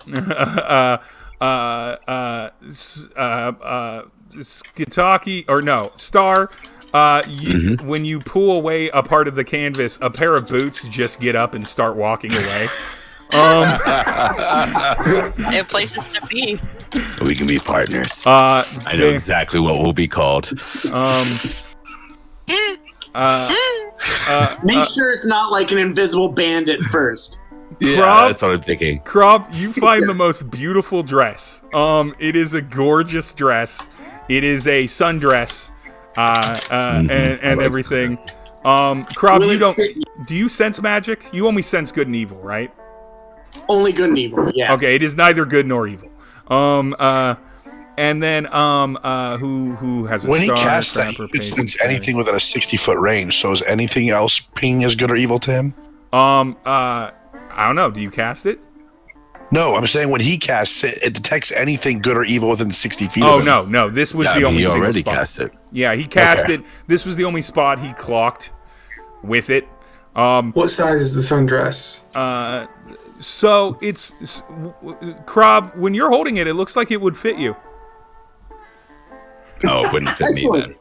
Speaker 1: Skitaki, or no, Star, when you pull away a part of the canvas, a pair of boots just get up and start walking away.
Speaker 3: They have places to be.
Speaker 4: We can be partners. I know exactly what we'll be called.
Speaker 6: Make sure it's not like an invisible bandit first.
Speaker 4: Yeah, that's what I'm thinking.
Speaker 1: Krob, you find the most beautiful dress. It is a gorgeous dress. It is a sundress, and everything. Krob, you don't. Do you sense magic? You only sense good and evil, right?
Speaker 6: Only good and evil. Yeah.
Speaker 1: Okay, it is neither good nor evil. And then who has a
Speaker 7: when
Speaker 1: star?
Speaker 7: He casts that, he can sense anything within a 60-foot range. So is anything else pinging as good or evil to him?
Speaker 1: I don't know. Do you cast it?
Speaker 7: No, I'm saying when he casts it, it detects anything good or evil within 60 feet.
Speaker 1: Oh
Speaker 7: of him.
Speaker 1: no! This was the only.
Speaker 4: He
Speaker 1: single
Speaker 4: already
Speaker 1: spot.
Speaker 4: cast it.
Speaker 1: Yeah, he cast it. This was the only spot he clocked with it.
Speaker 5: What size is the sundress?
Speaker 1: So it's Krob. When you're holding it, it looks like it would fit you.
Speaker 4: Oh, it wouldn't fit me then.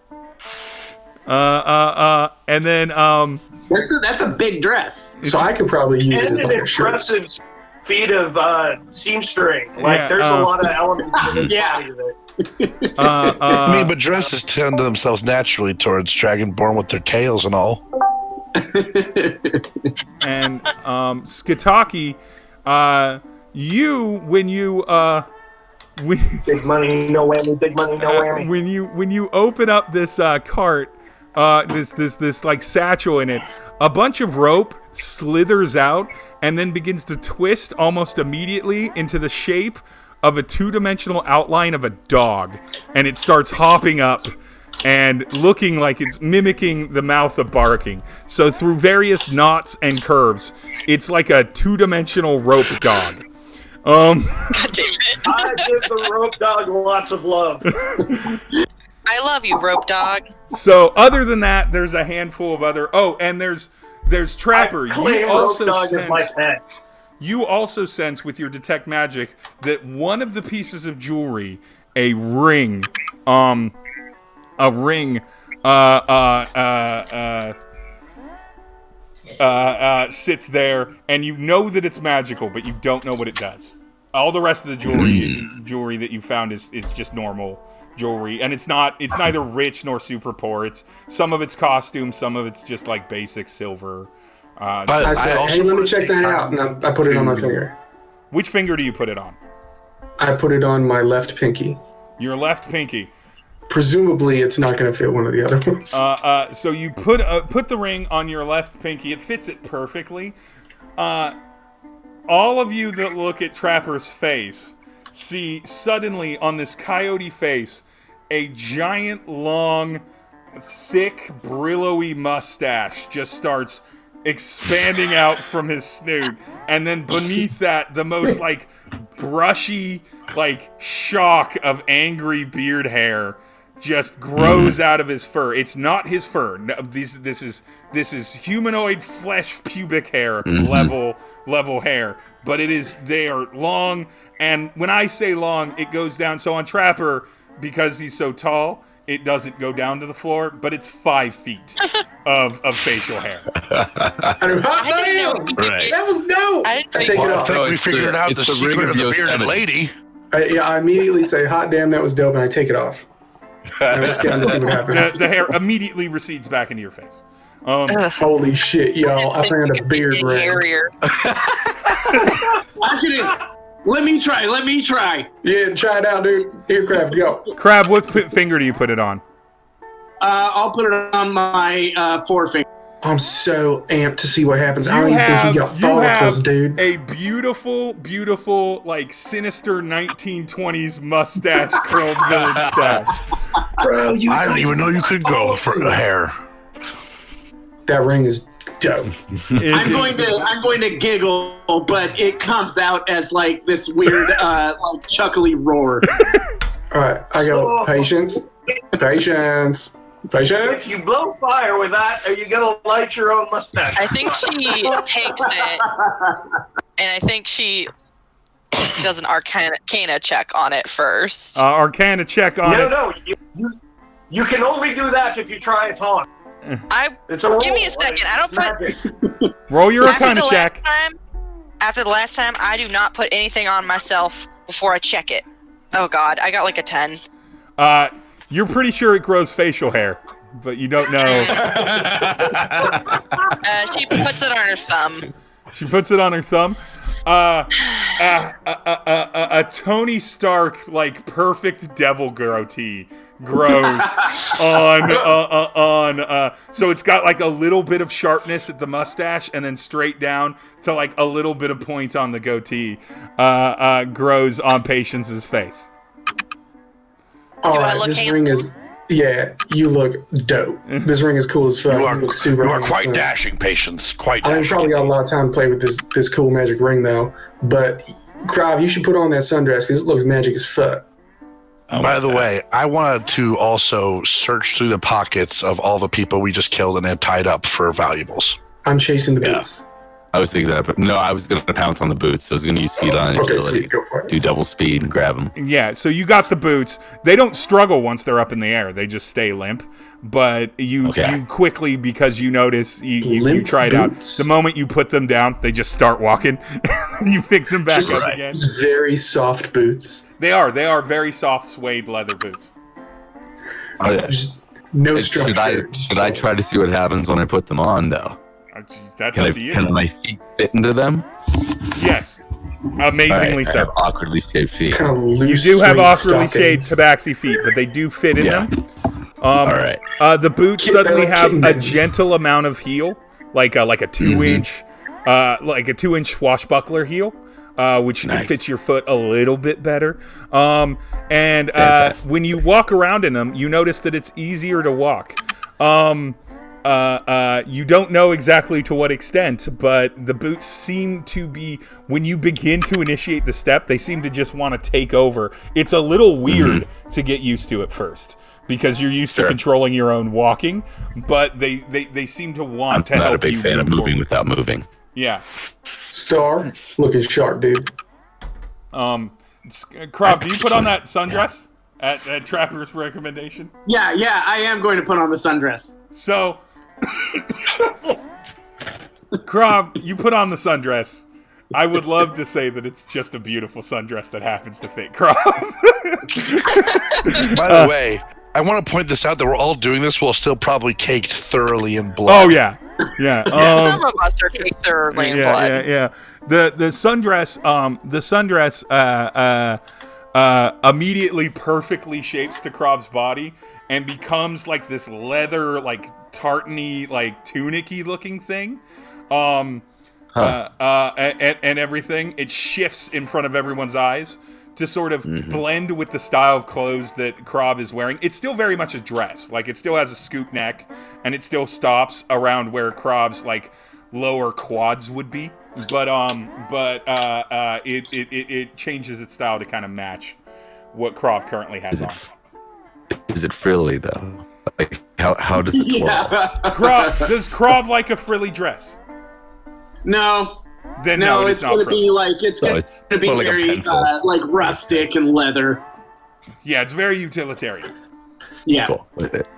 Speaker 1: And then
Speaker 6: That's a big dress.
Speaker 5: So I could probably use it
Speaker 2: And
Speaker 5: as
Speaker 2: an
Speaker 5: like a shirt.
Speaker 2: impressive feat of seamstering. Like, there's a lot of elements in his body that
Speaker 7: I mean, but dresses tend to themselves naturally towards dragonborn with their tails and all.
Speaker 1: And Skitaki,
Speaker 2: big money, no whammy, big money, no whammy.
Speaker 1: when you open up this cart, this like satchel in it, a bunch of rope slithers out and then begins to twist almost immediately into the shape of a 2-dimensional outline of a dog, and it starts hopping up and looking like it's mimicking the mouth of barking. So through various knots and curves, it's like a 2-dimensional rope dog.
Speaker 3: God damn it.
Speaker 2: I give the rope dog lots of love.
Speaker 3: I love you, rope dog.
Speaker 1: So other than that, there's a handful of other. Oh, and there's Trapper. You also sense with your detect magic that one of the pieces of jewelry, a ring, sits there, and you know that it's magical, but you don't know what it does. All the rest of the jewelry that you found is just normal jewelry, and it's neither rich nor super poor. It's some of it's costume, some of it's just like basic silver.
Speaker 5: I said, hey, let me check that out, and I put it on my finger.
Speaker 1: Which finger do you put it on?
Speaker 5: I put it on my left pinky.
Speaker 1: Your left pinky.
Speaker 5: Presumably, it's not going to fit one of the other ones.
Speaker 1: So you put the ring on your left pinky. It fits it perfectly. All of you that look at Trapper's face see suddenly on this coyote face a giant, long, thick, brillowy mustache just starts expanding out from his snoot, and then beneath that, the most like brushy like shock of angry beard hair just grows out of his fur. It's not his fur. No, this is humanoid flesh pubic hair level hair, but they are long, and when I say long, it goes down. So on Trapper, because he's so tall, it doesn't go down to the floor, but it's 5 feet of facial hair.
Speaker 5: Hot damn!
Speaker 4: Right.
Speaker 5: That was dope. I take it
Speaker 7: Well, I
Speaker 5: off.
Speaker 7: think we figured out the secret of the bearded lady.
Speaker 5: I immediately say, hot damn, that was dope, and I take it off. And let's get on to see what happens.
Speaker 1: The hair immediately recedes back into your face.
Speaker 5: Holy shit, y'all. I found a beard ring.
Speaker 6: Let me try.
Speaker 5: Yeah, try it out, dude. Here, Crab, go.
Speaker 1: Crab, what finger do you put it on?
Speaker 6: I'll put it on my forefinger.
Speaker 5: I'm so amped to see what happens. I don't even think he got follicles, dude.
Speaker 1: A beautiful, like, sinister 1920s mustache curled village stash.
Speaker 5: Bro,
Speaker 7: I didn't even know you could go for a hair.
Speaker 5: That ring is dope.
Speaker 6: I'm going to giggle, but it comes out as like this weird, like chuckly roar.
Speaker 5: All right, I go. Patience.
Speaker 2: If you blow fire with that, are you gonna light your own mustache?
Speaker 3: I think she takes it, and I think she does an arcana check on it first.
Speaker 1: Arcana check on it.
Speaker 2: No, you can only do that if you try a taunt. It's a roll.
Speaker 3: Give me a second. I don't put.
Speaker 1: Roll your arcana check.
Speaker 3: After the last time, I do not put anything on myself before I check it. Oh God, I got like a 10.
Speaker 1: You're pretty sure it grows facial hair, but you don't know.
Speaker 3: She puts it on her thumb.
Speaker 1: She puts it on her thumb. A Tony Stark like perfect devil goatee grows on so it's got like a little bit of sharpness at the mustache and then straight down to like a little bit of point on the goatee grows on Patience's face.
Speaker 5: All right, this ring is. Yeah, you look dope. This ring is cool as fuck. You look super.
Speaker 7: You are quite dashing, Patience. Quite dashing.
Speaker 5: I probably got a lot of time to play with this cool magic ring though. But Krav, you should put on that sundress because it looks magic as fuck.
Speaker 7: By the way, I wanted to also search through the pockets of all the people we just killed and had tied up for valuables.
Speaker 5: I'm chasing the boots.
Speaker 4: I was thinking that, but no, I was going to pounce on the boots. So I was going to use speed on agility.
Speaker 5: Okay, sweet, go for it.
Speaker 4: Do double speed and grab them.
Speaker 1: Yeah, so you got the boots. They don't struggle once they're up in the air. They just stay limp. But you quickly, because you notice, you try it out. The moment you put them down, they just start walking. You pick them back up again.
Speaker 5: Very soft boots.
Speaker 1: They are very soft suede leather boots.
Speaker 4: Oh, yeah.
Speaker 5: Just no structure.
Speaker 4: Should I try to see what happens when I put them on, though?
Speaker 1: Oh, geez, that's up to you.
Speaker 4: Can my feet fit into them?
Speaker 1: Yes. Amazingly so.
Speaker 4: I have awkwardly shaped feet.
Speaker 5: Kind of loose,
Speaker 1: you do have awkwardly
Speaker 5: stockings.
Speaker 1: shaped tabaxi feet, but they do fit in them.
Speaker 4: All right.
Speaker 1: The boots suddenly have a gentle amount of heel, like a 2-inch, like a 2-inch swashbuckler heel, which fits your foot a little bit better. And when you walk around in them, you notice that it's easier to walk. You don't know exactly to what extent, but the boots seem to be, when you begin to initiate the step, they seem to just want to take over. It's a little weird to get used to at first, because you're used to controlling your own walking, but they seem to want to help you.
Speaker 4: I'm not a big fan of moving without moving.
Speaker 1: Yeah.
Speaker 5: Star, looking sharp, dude.
Speaker 1: Crob, do you put on that sundress at Trapper's recommendation?
Speaker 6: Yeah, I am going to put on the sundress.
Speaker 1: So, Crob, you put on the sundress. I would love to say that it's just a beautiful sundress that happens to fit Crob.
Speaker 7: By the way, I want to point this out that we're all doing this while still probably caked thoroughly in blood.
Speaker 1: Oh, yeah.
Speaker 3: Some of us are caked thoroughly in blood.
Speaker 1: Yeah. The sundress, immediately perfectly shapes to Crob's body and becomes like this leather, like tartany, like tunic-y looking thing. And everything. It shifts in front of everyone's eyes to sort of blend with the style of clothes that Crob is wearing. It's still very much a dress. Like, it still has a scoop neck, and it still stops around where Crob's, like lower quads would be. But it changes its style to kind of match what Krav currently has on.
Speaker 4: Is it frilly though? Like how does it twirl?
Speaker 1: Does Krav like a frilly dress?
Speaker 6: No.
Speaker 1: Then
Speaker 6: no,
Speaker 1: it's
Speaker 6: gonna
Speaker 1: frilly.
Speaker 6: be like it's gonna be
Speaker 4: like a
Speaker 6: very
Speaker 4: pencil.
Speaker 6: like rustic and leather.
Speaker 1: Yeah, it's very utilitarian.
Speaker 6: Yeah.
Speaker 4: Cool with it.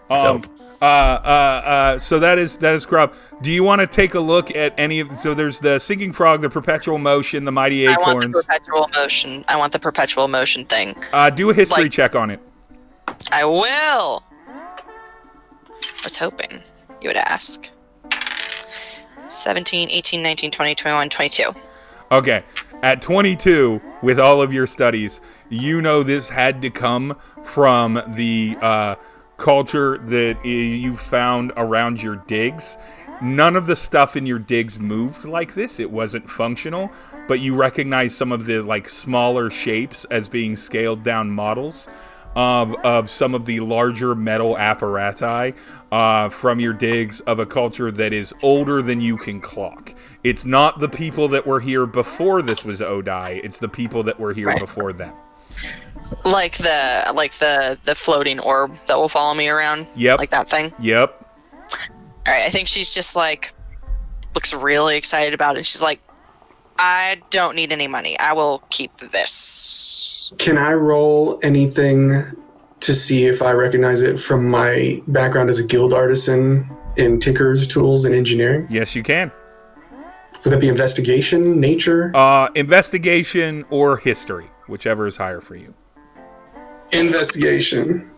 Speaker 1: So that is Krav. Do you want to take a look at any of? So there's the Sinking Frog, the Perpetual Motion, the Mighty Acorns.
Speaker 3: I want the perpetual motion thing.
Speaker 1: Do a history check on it.
Speaker 3: I will. I was hoping you would ask. 17, 18, 19, 20, 21, 22.
Speaker 1: Okay. At 22, with all of your studies, you know this had to come from the culture that you found around your digs. None of the stuff in your digs moved like this. It wasn't functional, but you recognize some of the like smaller shapes as being scaled down models of some of the larger metal apparati from your digs of a culture that is older than you can clock. It's not the people that were here before this was Odai. It's the people that were here before them.
Speaker 3: Like the floating orb that will follow me around.
Speaker 1: Yep.
Speaker 3: Like that thing.
Speaker 1: Yep.
Speaker 3: All right. I think she's just like looks really excited about it. She's like, I don't need any money. I will keep this.
Speaker 5: Can I roll anything to see if I recognize it from my background as a guild artisan in tinkers, tools, and engineering?
Speaker 1: Yes, you can.
Speaker 5: Would that be investigation, nature?
Speaker 1: Investigation or history, whichever is higher for you.
Speaker 5: Investigation.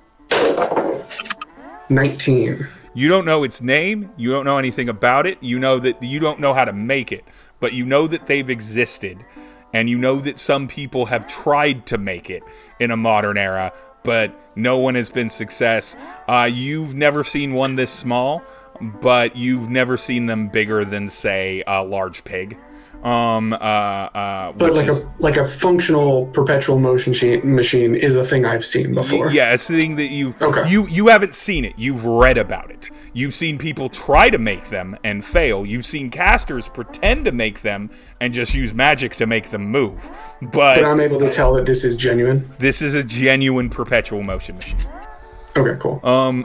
Speaker 5: 19.
Speaker 1: You don't know its name. You don't know anything about it. You know that you don't know how to make it, but you know that they've existed. And you know that some people have tried to make it in a modern era, but no one has been success. You've never seen one this small, but you've never seen them bigger than, say, a large pig.
Speaker 5: But like a functional perpetual motion machine is a thing I've seen before.
Speaker 1: Yeah, it's a thing that you haven't seen it. You've read about it. You've seen people try to make them and fail. You've seen casters pretend to make them and just use magic to make them move. But
Speaker 5: I'm able to tell that this is genuine.
Speaker 1: This is a genuine perpetual motion machine.
Speaker 5: Okay, cool.
Speaker 1: The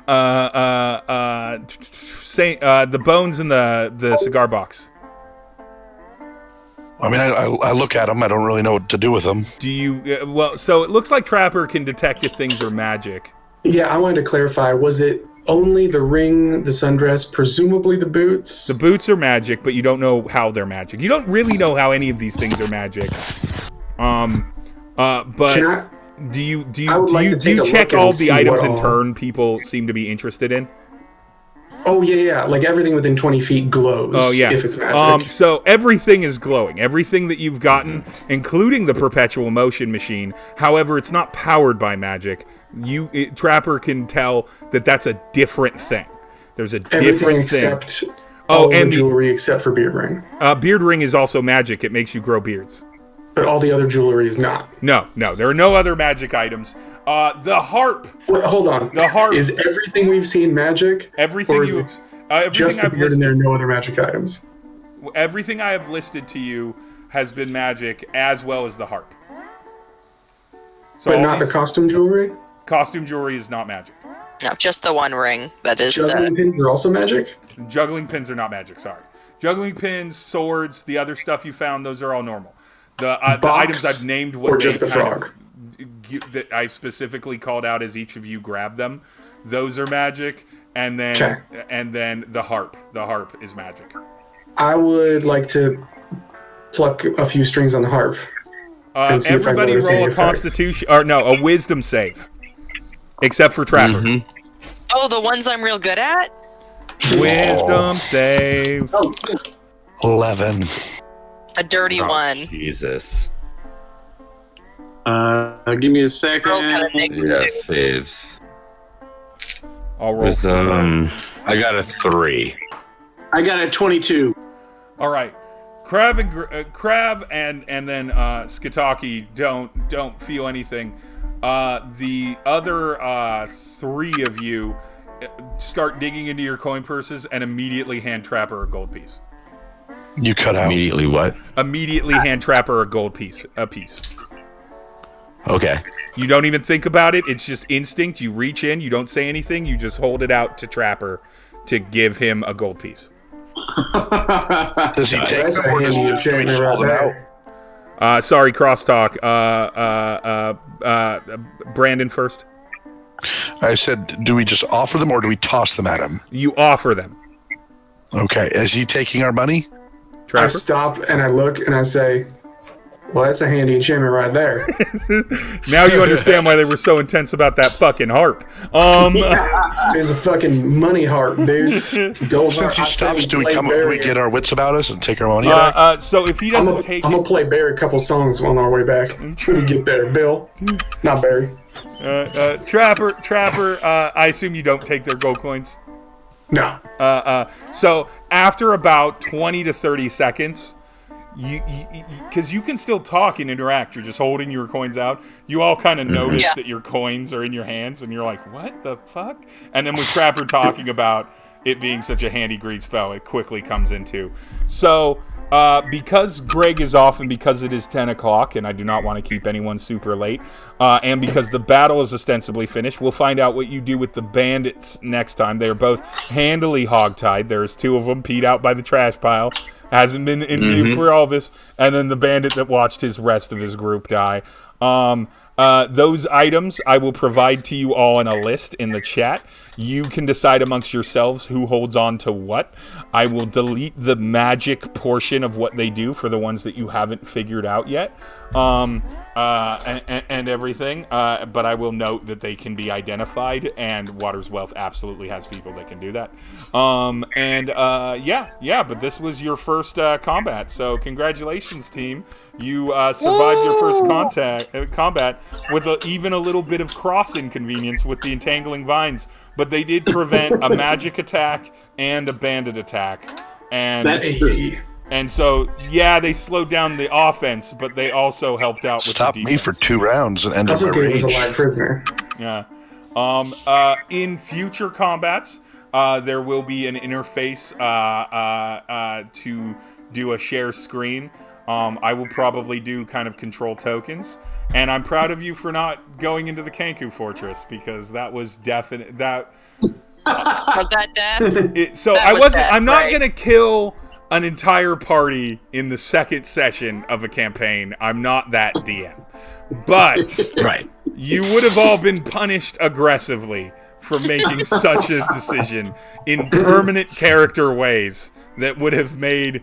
Speaker 1: bones in the cigar box.
Speaker 7: I mean, I look at them. I don't really know what to do with them.
Speaker 1: Do you? So it looks like Trapper can detect if things are magic.
Speaker 5: Yeah, I wanted to clarify. Was it only the ring, the sundress, presumably the boots?
Speaker 1: The boots are magic, but you don't know how they're magic. You don't really know how any of these things are magic. But do you check all the items in turn people seem to be interested in?
Speaker 5: Oh, yeah. Like everything within 20 feet glows.
Speaker 1: Oh, yeah.
Speaker 5: If it's magic.
Speaker 1: So everything is glowing. Everything that you've gotten, including the perpetual motion machine. However, it's not powered by magic. Trapper can tell that that's a different thing. There's a different thing.
Speaker 5: Except all the jewelry except for beard ring.
Speaker 1: Beard ring is also magic. It makes you grow beards.
Speaker 5: But all the other jewelry is not.
Speaker 1: No. There are no other magic items. The harp.
Speaker 5: Wait, hold on.
Speaker 1: The harp.
Speaker 5: Is everything we've seen magic?
Speaker 1: Everything
Speaker 5: or is
Speaker 1: you've...
Speaker 5: everything just the beard and there are no other magic items?
Speaker 1: Everything I have listed to you has been magic, as well as the harp. So
Speaker 5: but not the costume jewelry?
Speaker 1: Costume jewelry is not magic.
Speaker 3: No, just the one ring. That is
Speaker 5: Juggling pins are also magic?
Speaker 1: Juggling pins are not magic, sorry. Juggling pins, swords, the other stuff you found, those are all normal. The items I've named,
Speaker 5: or just the frog,
Speaker 1: that I specifically called out as each of you grabbed them, those are magic, and then the harp. The harp is magic.
Speaker 5: I would like to pluck a few strings on the harp.
Speaker 1: Everybody roll a Constitution, a Wisdom save, except for Trapper.
Speaker 4: Mm-hmm.
Speaker 3: Oh, the ones I'm real good at.
Speaker 1: Wisdom save.
Speaker 7: 11.
Speaker 3: A dirty one.
Speaker 4: Jesus.
Speaker 6: Give me a second.
Speaker 4: Yeah, saves.
Speaker 1: I'll roll.
Speaker 4: I got a 3.
Speaker 6: I got a 22.
Speaker 1: All right. Crab and then Skitaki don't feel anything. The other 3 of you, start digging into your coin purses and immediately hand Trapper a gold piece.
Speaker 7: You cut out.
Speaker 4: Immediately what?
Speaker 1: Immediately hand Trapper a gold piece.
Speaker 4: Okay.
Speaker 1: You don't even think about it. It's just instinct. You reach in. You don't say anything. You just hold it out to Trapper to give him a gold piece.
Speaker 7: Does he take them or does he just hold them out?
Speaker 1: Sorry, crosstalk. Brandon first.
Speaker 7: I said, do we just offer them or do we toss them at him?
Speaker 1: You offer them.
Speaker 7: Okay. Is he taking our money?
Speaker 1: Trapper?
Speaker 5: I stop and I look and I say, well, that's a handy enchantment right there.
Speaker 1: Now you understand why they were so intense about that fucking harp.
Speaker 5: It's a fucking money harp, dude. Gold
Speaker 7: Since he
Speaker 5: harp.
Speaker 7: stops, do we get our wits about us and take our money back?
Speaker 1: So if he doesn't take
Speaker 5: I'm gonna play Barry a couple songs on our way back. When we get there, Bill. Not Barry.
Speaker 1: Trapper, I assume you don't take their gold coins?
Speaker 5: No.
Speaker 1: So after about 20 to 30 seconds, because you can still talk and interact, you're just holding your coins out. You all kind of notice that your coins are in your hands, and you're like, what the fuck? And then with Trapper talking about it being such a handy greed spell, it quickly comes into. So because Greg is off and because it is 10 o'clock, and I do not want to keep anyone super late, and because the battle is ostensibly finished, we'll find out what you do with the bandits next time. They are both handily hogtied. There's two of them peed out by the trash pile. Hasn't been in view for all this, and then the bandit that watched his rest of his group die. Those items I will provide to you all in a list in the chat. You can decide amongst yourselves who holds on to what. I will delete the magic portion of what they do for the ones that you haven't figured out yet, and everything. But I will note that they can be identified, and Water's Wealth absolutely has people that can do that. But this was your first combat, so congratulations, team. You survived your first combat with even a little bit of cross inconvenience with the entangling vines, but they did prevent a magic attack and a bandit attack. And
Speaker 6: That's true.
Speaker 1: And so, yeah, they slowed down the offense, but they also helped out with
Speaker 7: Stop
Speaker 1: the
Speaker 7: me for 2 rounds and end up my
Speaker 5: He was a
Speaker 7: rage.
Speaker 5: live prisoner.
Speaker 1: Yeah. In future combats, there will be an interface to do a share screen. I will probably do kind of control tokens, and I'm proud of you for not going into the Kenku fortress because that was definite. That
Speaker 3: Was that death?
Speaker 1: I'm not gonna kill an entire party in the second session of a campaign. I'm not that DM, but
Speaker 4: Right.
Speaker 1: you would have all been punished aggressively for making such a decision in permanent character ways that would have made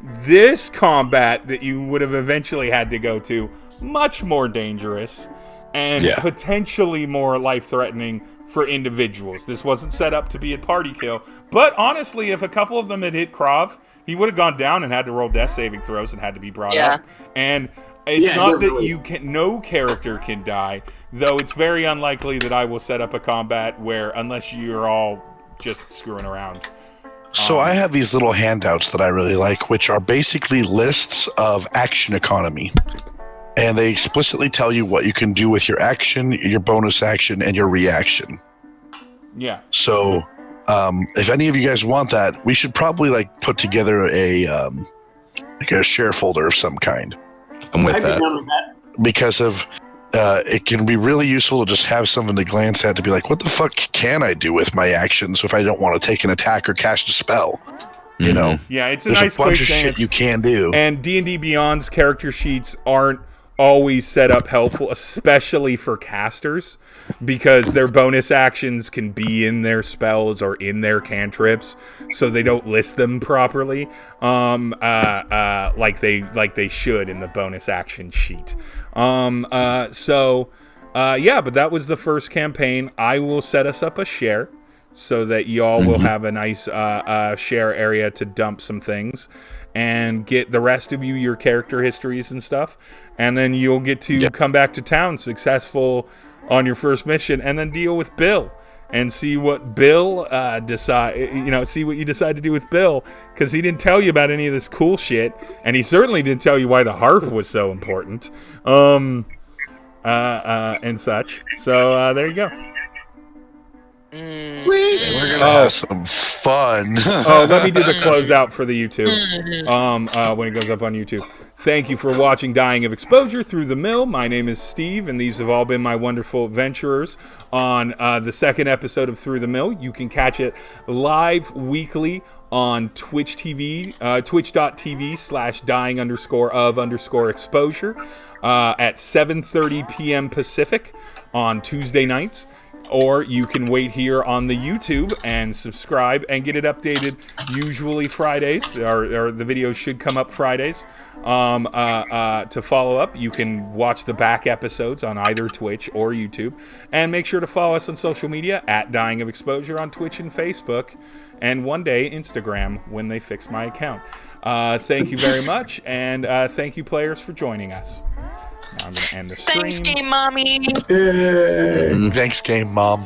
Speaker 1: this combat that you would have eventually had to go to much more dangerous and potentially more life-threatening for individuals. This wasn't set up to be a party kill, but honestly, if a couple of them had hit Krav, he would have gone down and had to roll death saving throws and had to be brought up. And it's not that you can, no character can die, though it's very unlikely that I will set up a combat where, unless you're all just screwing around.
Speaker 7: So I have these little handouts that I really like, which are basically lists of action economy. And they explicitly tell you what you can do with your action, your bonus action, and your reaction.
Speaker 1: Yeah.
Speaker 7: So if any of you guys want that, we should probably put together a share folder of some kind.
Speaker 4: I'm with
Speaker 6: I'd be
Speaker 4: that.
Speaker 6: down with that.
Speaker 7: Because of it can be really useful to just have something to glance at to be like, what the fuck can I do with my actions if I don't want to take an attack or cast a spell? You know?
Speaker 1: Yeah, it's a
Speaker 7: There's
Speaker 1: nice
Speaker 7: a bunch
Speaker 1: quick
Speaker 7: of
Speaker 1: dance.
Speaker 7: shit you can do.
Speaker 1: And D&D Beyond's character sheets aren't always set up helpful, especially for casters, because their bonus actions can be in their spells or in their cantrips, so they don't list them properly, like they should in the bonus action sheet. But that was the first campaign. I will set us up a share so that y'all will have a nice share area to dump some things and get the rest of you your character histories and stuff, and then you'll get to come back to town successful on your first mission, and then deal with Bill and see what Bill see what you decide to do with Bill, because he didn't tell you about any of this cool shit, and he certainly didn't tell you why the harp was so important, and such. So there you go.
Speaker 7: And we're gonna have some fun.
Speaker 1: Let me do the closeout for the YouTube when it goes up on YouTube. Thank you for watching Dying of Exposure Through the Mill. My name is Steve, and these have all been my wonderful adventurers on the second episode of Through the Mill. You can catch it live weekly on Twitch TV, twitch.tv/dying_of_exposure at 7:30 p.m. Pacific on Tuesday nights. Or you can wait here on the YouTube and subscribe and get it updated usually Fridays, or the videos should come up Fridays. To follow up, you can watch the back episodes on either Twitch or YouTube. And make sure to follow us on social media at Dying of Exposure on Twitch and Facebook. And one day, Instagram, when they fix my account. Thank you very much. And thank you, players, for joining us. Now I'm going to end the stream.
Speaker 3: Thanks, Game Mommy.
Speaker 5: Yay.
Speaker 7: Thanks, Game Mom.